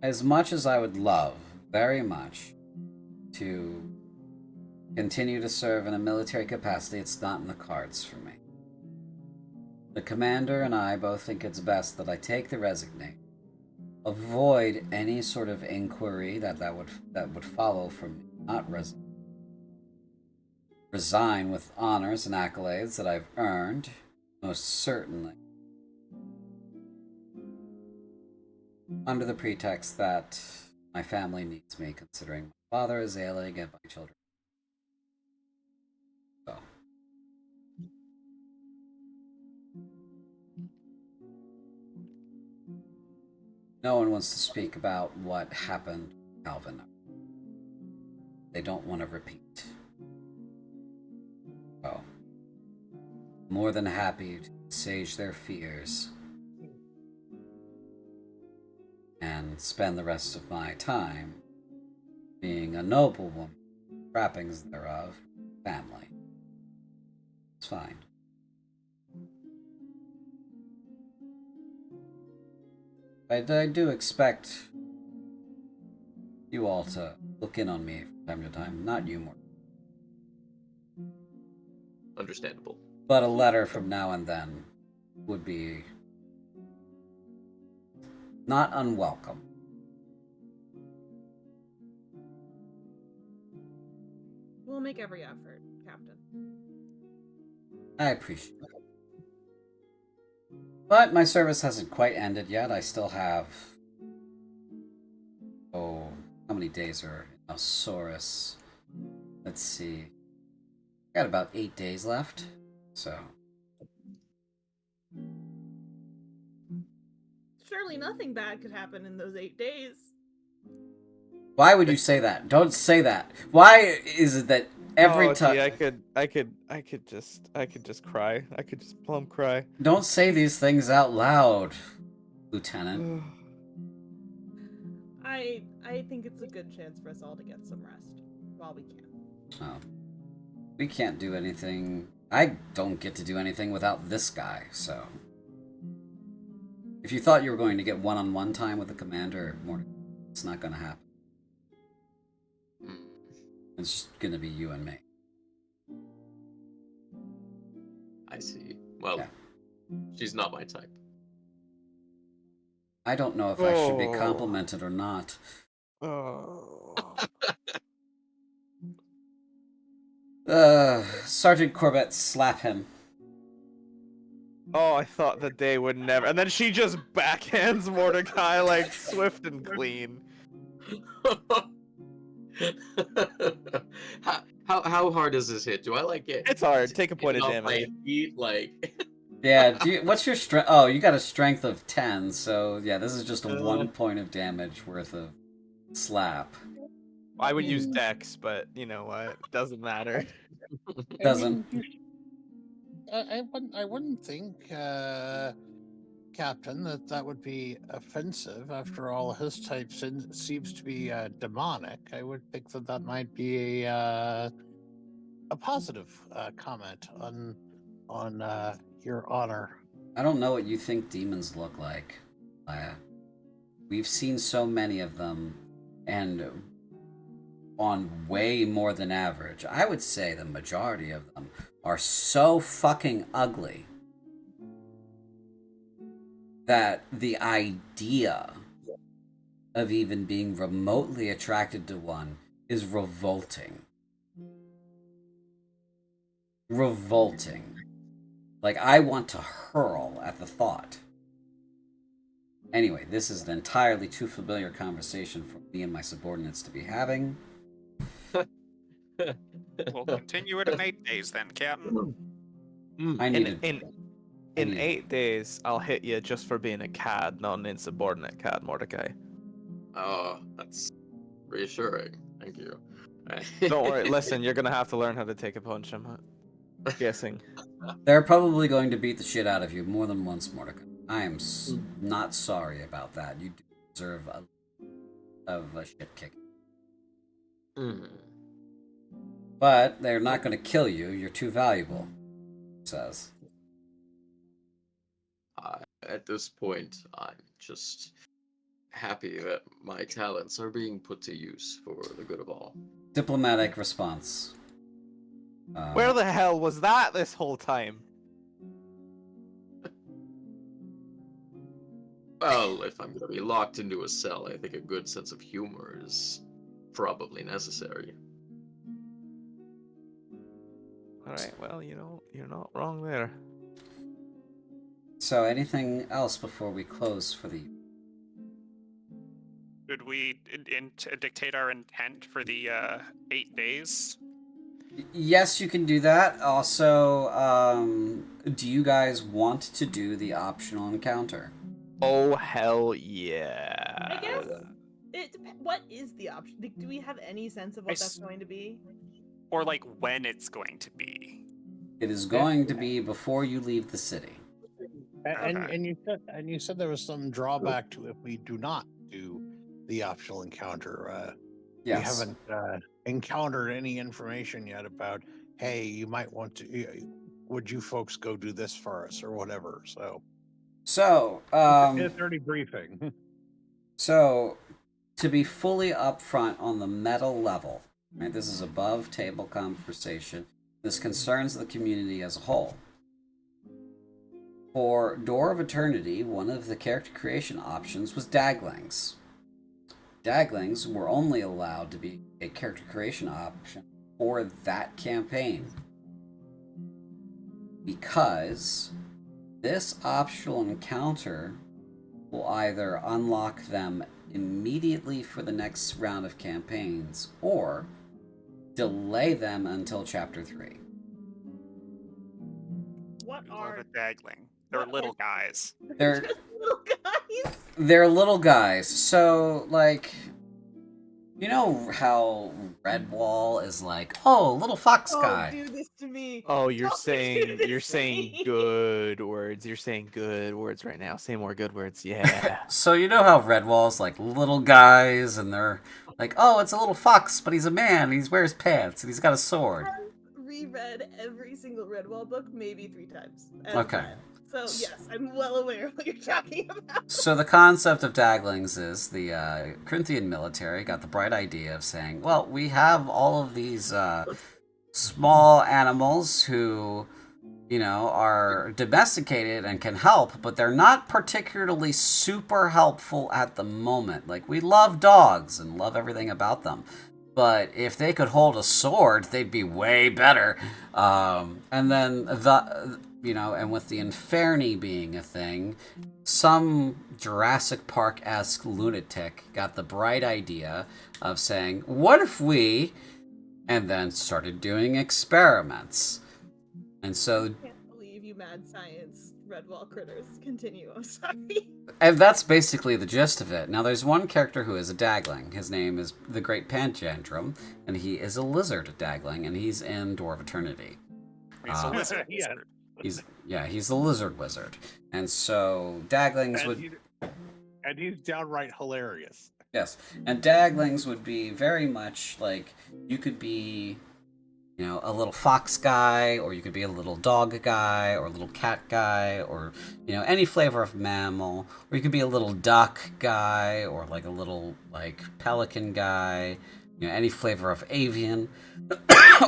as much as I would love, very much, to continue to serve in a military capacity, it's not in the cards for me. The commander and I both think it's best that I take the resignation, avoid any sort of inquiry that would follow from me not resign with honors and accolades that I've earned, most certainly, under the pretext that my family needs me, considering my father is ailing and my children. So. No one wants to speak about what happened with Calvin. They don't want to repeat. So, more than happy to assuage their fears and spend the rest of my time being a noble woman, wrappings thereof, family. It's fine. I do expect you all to look in on me from time to time. Not you more. Understandable. But a letter from now and then would be not unwelcome. We'll make every effort, Captain. I appreciate it. But my service hasn't quite ended yet. I still have... Oh, how many days are in Alsaurus? Let's see. Got about 8 days left, so... Surely nothing bad could happen in those 8 days. Why would you say that? Don't say that. Why is it that every time... I could just cry. I could just plumb cry. Don't say these things out loud, Lieutenant. I think it's a good chance for us all to get some rest while we can. Oh. We can't do anything. I don't get to do anything without this guy, so... If you thought you were going to get one-on-one time with the commander, it's not going to happen. It's just going to be you and me. I see. Well, Yeah. She's not my type. I don't know if I should be complimented or not. Sergeant Corbett, slap him. Oh, I thought the day would never. And then she just backhands Mordecai like swift and clean. how hard does this hit? Do I like it? It's hard. Take a point of off damage. my feet, like. Yeah, what's your strength? Oh, you got a strength of 10, so yeah, this is just a 1 point of damage worth of slap. I would use Dex, but you know what? Doesn't matter. Doesn't. I wouldn't think, Captain, that would be offensive. After all, his type seems to be demonic. I would think that might be a positive comment on your honor. I don't know what you think demons look like, Leia. We've seen so many of them, and on way more than average. I would say the majority of them are so fucking ugly that the idea of even being remotely attracted to one is revolting. revolting. Like, I want to hurl at the thought. Anyway, this is an entirely too familiar conversation for me and my subordinates to be having. We'll continue it in 8 days then, Captain. I need In 8 days, I'll hit you just for being a cad, not an insubordinate cad, Mordecai. Oh, that's reassuring. Thank you. Don't worry. Listen, you're gonna have to learn how to take a punch. I'm guessing. They're probably going to beat the shit out of you more than once, Mordecai. I am not sorry about that. You do deserve a shit kick. But they're not going to kill you. You're too valuable, says. At this point, I'm just happy that my talents are being put to use for the good of all. Diplomatic response. Where the hell was that this whole time? Well, if I'm going to be locked into a cell, I think a good sense of humor is probably necessary. Alright, well, you're not wrong there. So, anything else before we close for the... Should we dictate our intent for the 8 days? Yes, you can do that. Also, do you guys want to do the optional encounter? Oh, hell yeah. I guess it depends. What is the option? Like, do we have any sense of what that's going to be? Or like when it's going to be? It is going to be before you leave the city. And you said there was some drawback to if we do not do the optional encounter. Yes. We haven't encountered any information yet about, hey, you might want to. Would you folks go do this for us or whatever? So, it's already briefing. So, to be fully upfront on the meta level, right? This is above table conversation. This concerns the community as a whole. For Door of Eternity, one of the character creation options was Daglings. Daglings were only allowed to be a character creation option for that campaign. Because this optional encounter will either unlock them immediately for the next round of campaigns or delay them until chapter 3. What I love are a dagling. They're little guys. They're just little guys? they're little guys. So, like, you know how Redwall is like, oh, little fox guy. Do this to me. Oh, you're Don't do saying this to me. good words. You're saying good words right now. Say more good words. Yeah. So you know how Redwall's like little guys, and they're like, oh, it's a little fox, but he's a man, and he wears pants, and he's got a sword. I've reread every single Redwall book maybe 3 times. Okay. So yes, I'm well aware of what you're talking about. So the concept of Daglings is the Corinthian military got the bright idea of saying, well, we have all of these small animals who, you know, are domesticated and can help, but they're not particularly super helpful at the moment. Like, we love dogs and love everything about them, but if they could hold a sword, they'd be way better. And then and with the Inferni being a thing, some Jurassic Park-esque lunatic got the bright idea of saying, what if we... and then started doing experiments. And so... I can't believe you mad science Redwall critters. Continue, I'm sorry. And that's basically the gist of it. Now, there's one character who is a Dagling. His name is the Great Panjandrum, and he is a lizard Dagling, and he's in Door of Eternity. He's a lizard. Yeah. He's the lizard wizard. And so Daglings And he's downright hilarious. Yes, and Daglings would be very much like, you could be, you know, a little fox guy, or you could be a little dog guy, or a little cat guy, or, you know, any flavor of mammal, or you could be a little duck guy, or like a little, like, pelican guy, you know, any flavor of avian,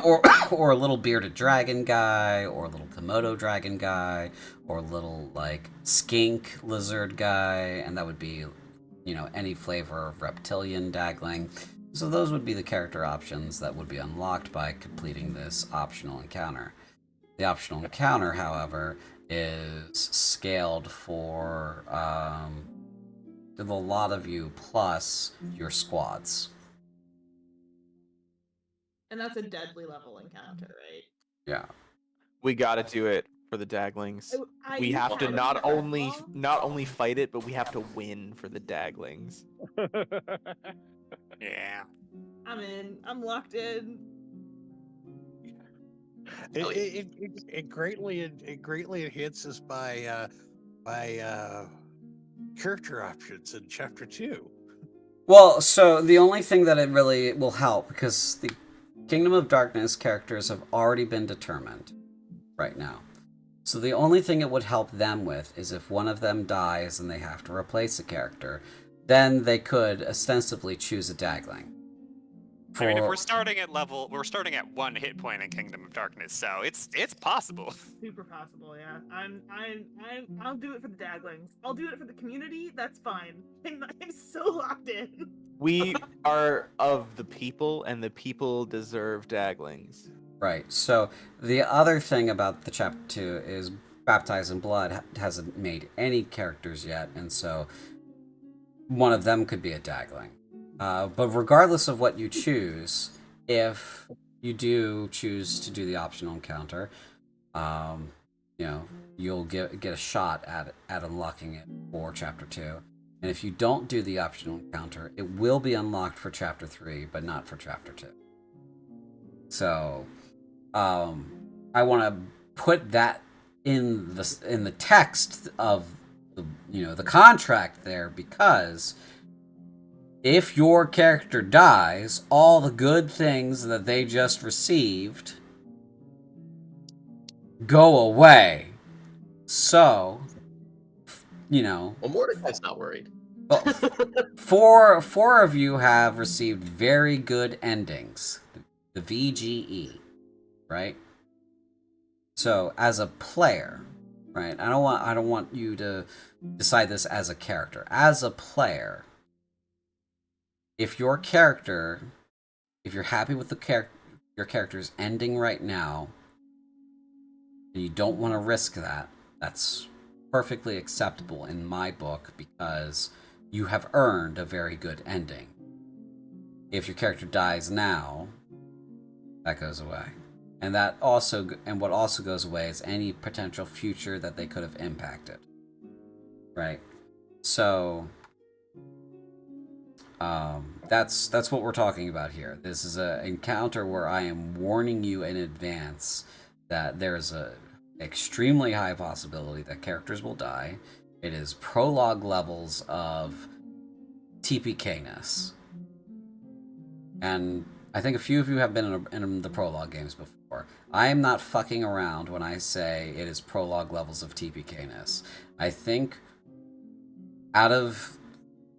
or a little bearded dragon guy, or a little Komodo dragon guy, or a little, like, skink lizard guy, and that would be, you know, any flavor of reptilian Dagling. So those would be the character options that would be unlocked by completing this optional encounter. The optional encounter, however, is scaled for the lot of you plus your squads. And that's a deadly level encounter, right? Yeah. We gotta do it for the Daglings. We You have to can't not do that only wrong. not only fight it, but we have to win for the Daglings. Yeah. I'm in. I'm locked in. It greatly enhances my character options in chapter 2. Well, so the only thing that it really will help, because the Kingdom of Darkness characters have already been determined right now. So the only thing it would help them with is if one of them dies and they have to replace a character, then they could ostensibly choose a Dagling. I mean, if we're starting at 1 hit point in Kingdom of Darkness, so it's possible. Super possible, yeah. I'll do it for the Daglings. I'll do it for the community. That's fine. I'm so locked in. We are of the people, and the people deserve Daglings. Right. So the other thing about the chapter 2 is Baptized in Blood hasn't made any characters yet, and so one of them could be a Dagling. But regardless of what you choose, if you do choose to do the optional encounter, you'll get a shot at unlocking it for chapter 2. And if you don't do the optional encounter, it will be unlocked for chapter 3, but not for chapter 2. So, I want to put that in the text of the contract there, because if your character dies, all the good things that they just received go away. So, Well, Mordecai's not worried. well, four of you have received very good endings, the VGE, right? So, as a player, right? I don't want you to decide this as a character. As a player, if you're happy with your character's ending right now, and you don't want to risk that, that's perfectly acceptable in my book, because you have earned a very good ending. If your character dies now, that goes away. And what also goes away is any potential future that they could have impacted. Right? So that's what we're talking about here. This is an encounter where I am warning you in advance that there's a extremely high possibility that characters will die. It is prologue levels of TPK-ness. And I think a few of you have been in the prologue games before. I am not fucking around when I say it is prologue levels of TPK-ness. I think out of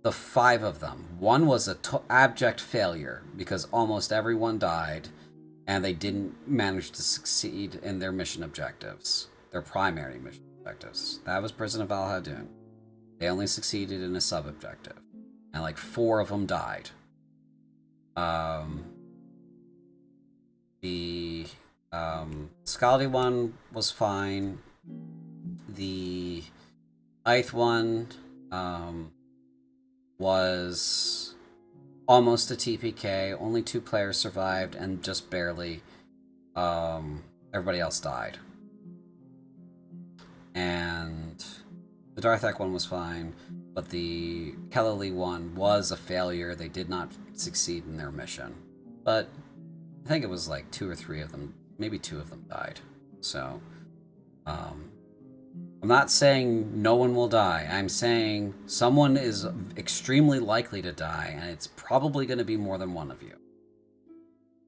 the 5 of them, one was an abject failure because almost everyone died and they didn't manage to succeed in their mission objectives, their primary mission objectives. That was Prison of Al-Hadun. They only succeeded in a sub-objective, and like 4 of them died. The Scaldi one was fine. The Ith one was almost a TPK. Only 2 players survived, and just barely. Everybody else died. And the Darthak one was fine, but the Kellali one was a failure. They did not succeed in their mission. But I think it was like 2 or 3 of them, maybe 2 of them died. So, I'm not saying no one will die. I'm saying someone is extremely likely to die, and it's probably going to be more than one of you.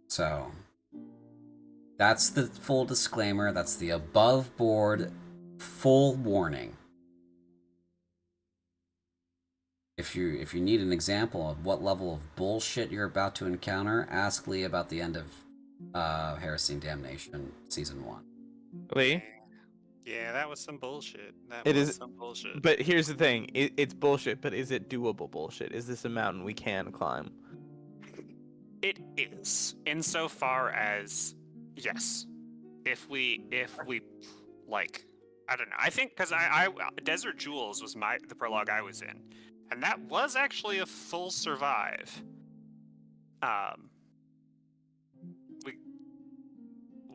So, that's the full disclaimer. That's the above board full warning. If you need an example of what level of bullshit you're about to encounter, ask Lee about the end of Heresy and Damnation Season 1. Lee? Yeah, that was some bullshit. It is some bullshit. But here's the thing: it's bullshit. But is it doable bullshit? Is this a mountain we can climb? It is, insofar as, yes, if we like, I don't know. I think because I Desert Jewels was the prologue I was in, and that was actually a full survive.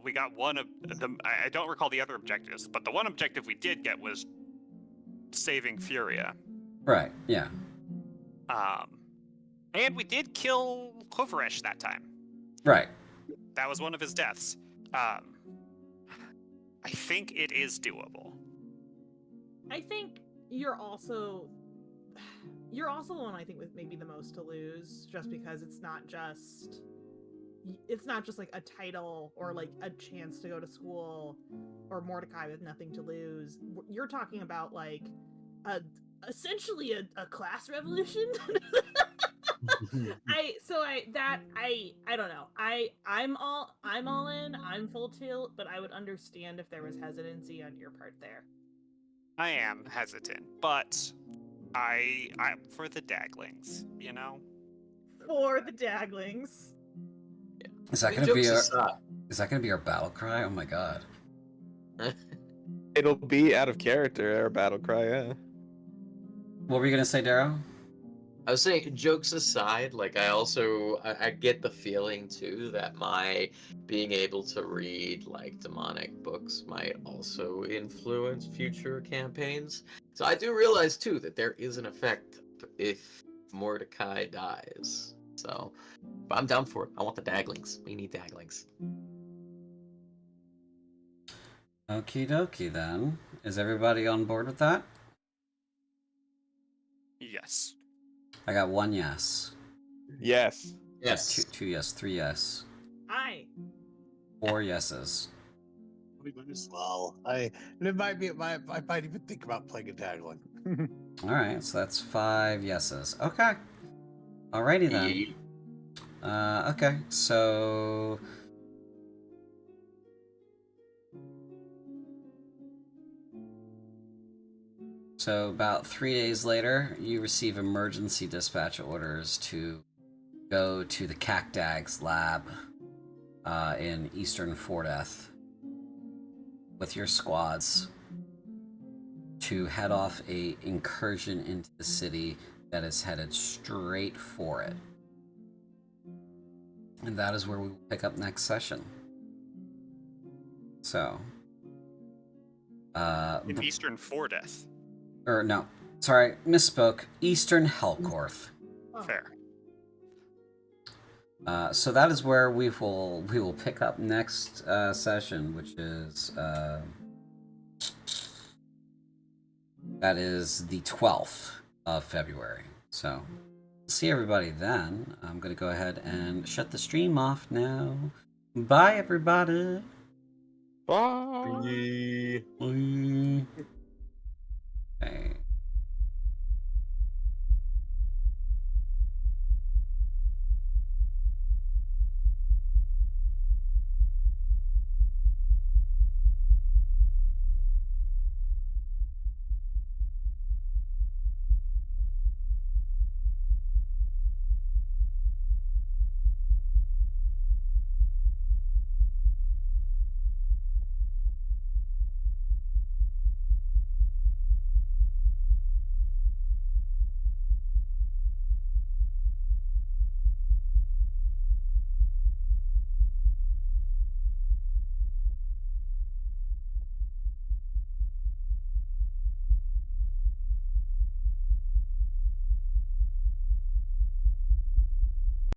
We got one of the. I don't recall the other objectives, but the one objective we did get was saving Furia. Right. Yeah. And we did kill Kovaresh that time. Right. That was one of his deaths. I think it is doable. I think you're also the one I think with maybe the most to lose, just because it's not just like a title or like a chance to go to school or Mordecai with nothing to lose. You're talking about like essentially a class revolution. I don't know. I'm all in. I'm full tilt, but I would understand if there was hesitancy on your part there. I am hesitant, but I for the Daglings, you know. For the Daglings. Is that gonna be our battle cry? Oh my god. It'll be out of character, our battle cry, yeah. What were you gonna say, Darrow? I was saying, jokes aside, like I get the feeling too that my being able to read like demonic books might also influence future campaigns. So I do realize too that there is an effect if Mordecai dies. So, but I'm down for it. I want the Daglings. We need Daglings. Okie dokie then. Is everybody on board with that? Yes. I got 1 yes. Yes. Yes. Two yes, 3 yes. Aye. 4 yeses. Well, I might even think about playing a Dagling. Alright, so that's 5 yeses. Okay. Alrighty then. Okay, so about 3 days later, you receive emergency dispatch orders to go to the Cactag's lab in Eastern Fordeth with your squads to head off a incursion into the city that is headed straight for it. And that is where we will pick up next session. So, In Eastern Fordeth. or no, sorry, misspoke. Eastern Helkorth. Oh. Fair. So that is where we will pick up next session, which is that is the 12th of February. So see everybody then. I'm gonna go ahead and shut the stream off now. Bye everybody. Bye. Bye. Okay.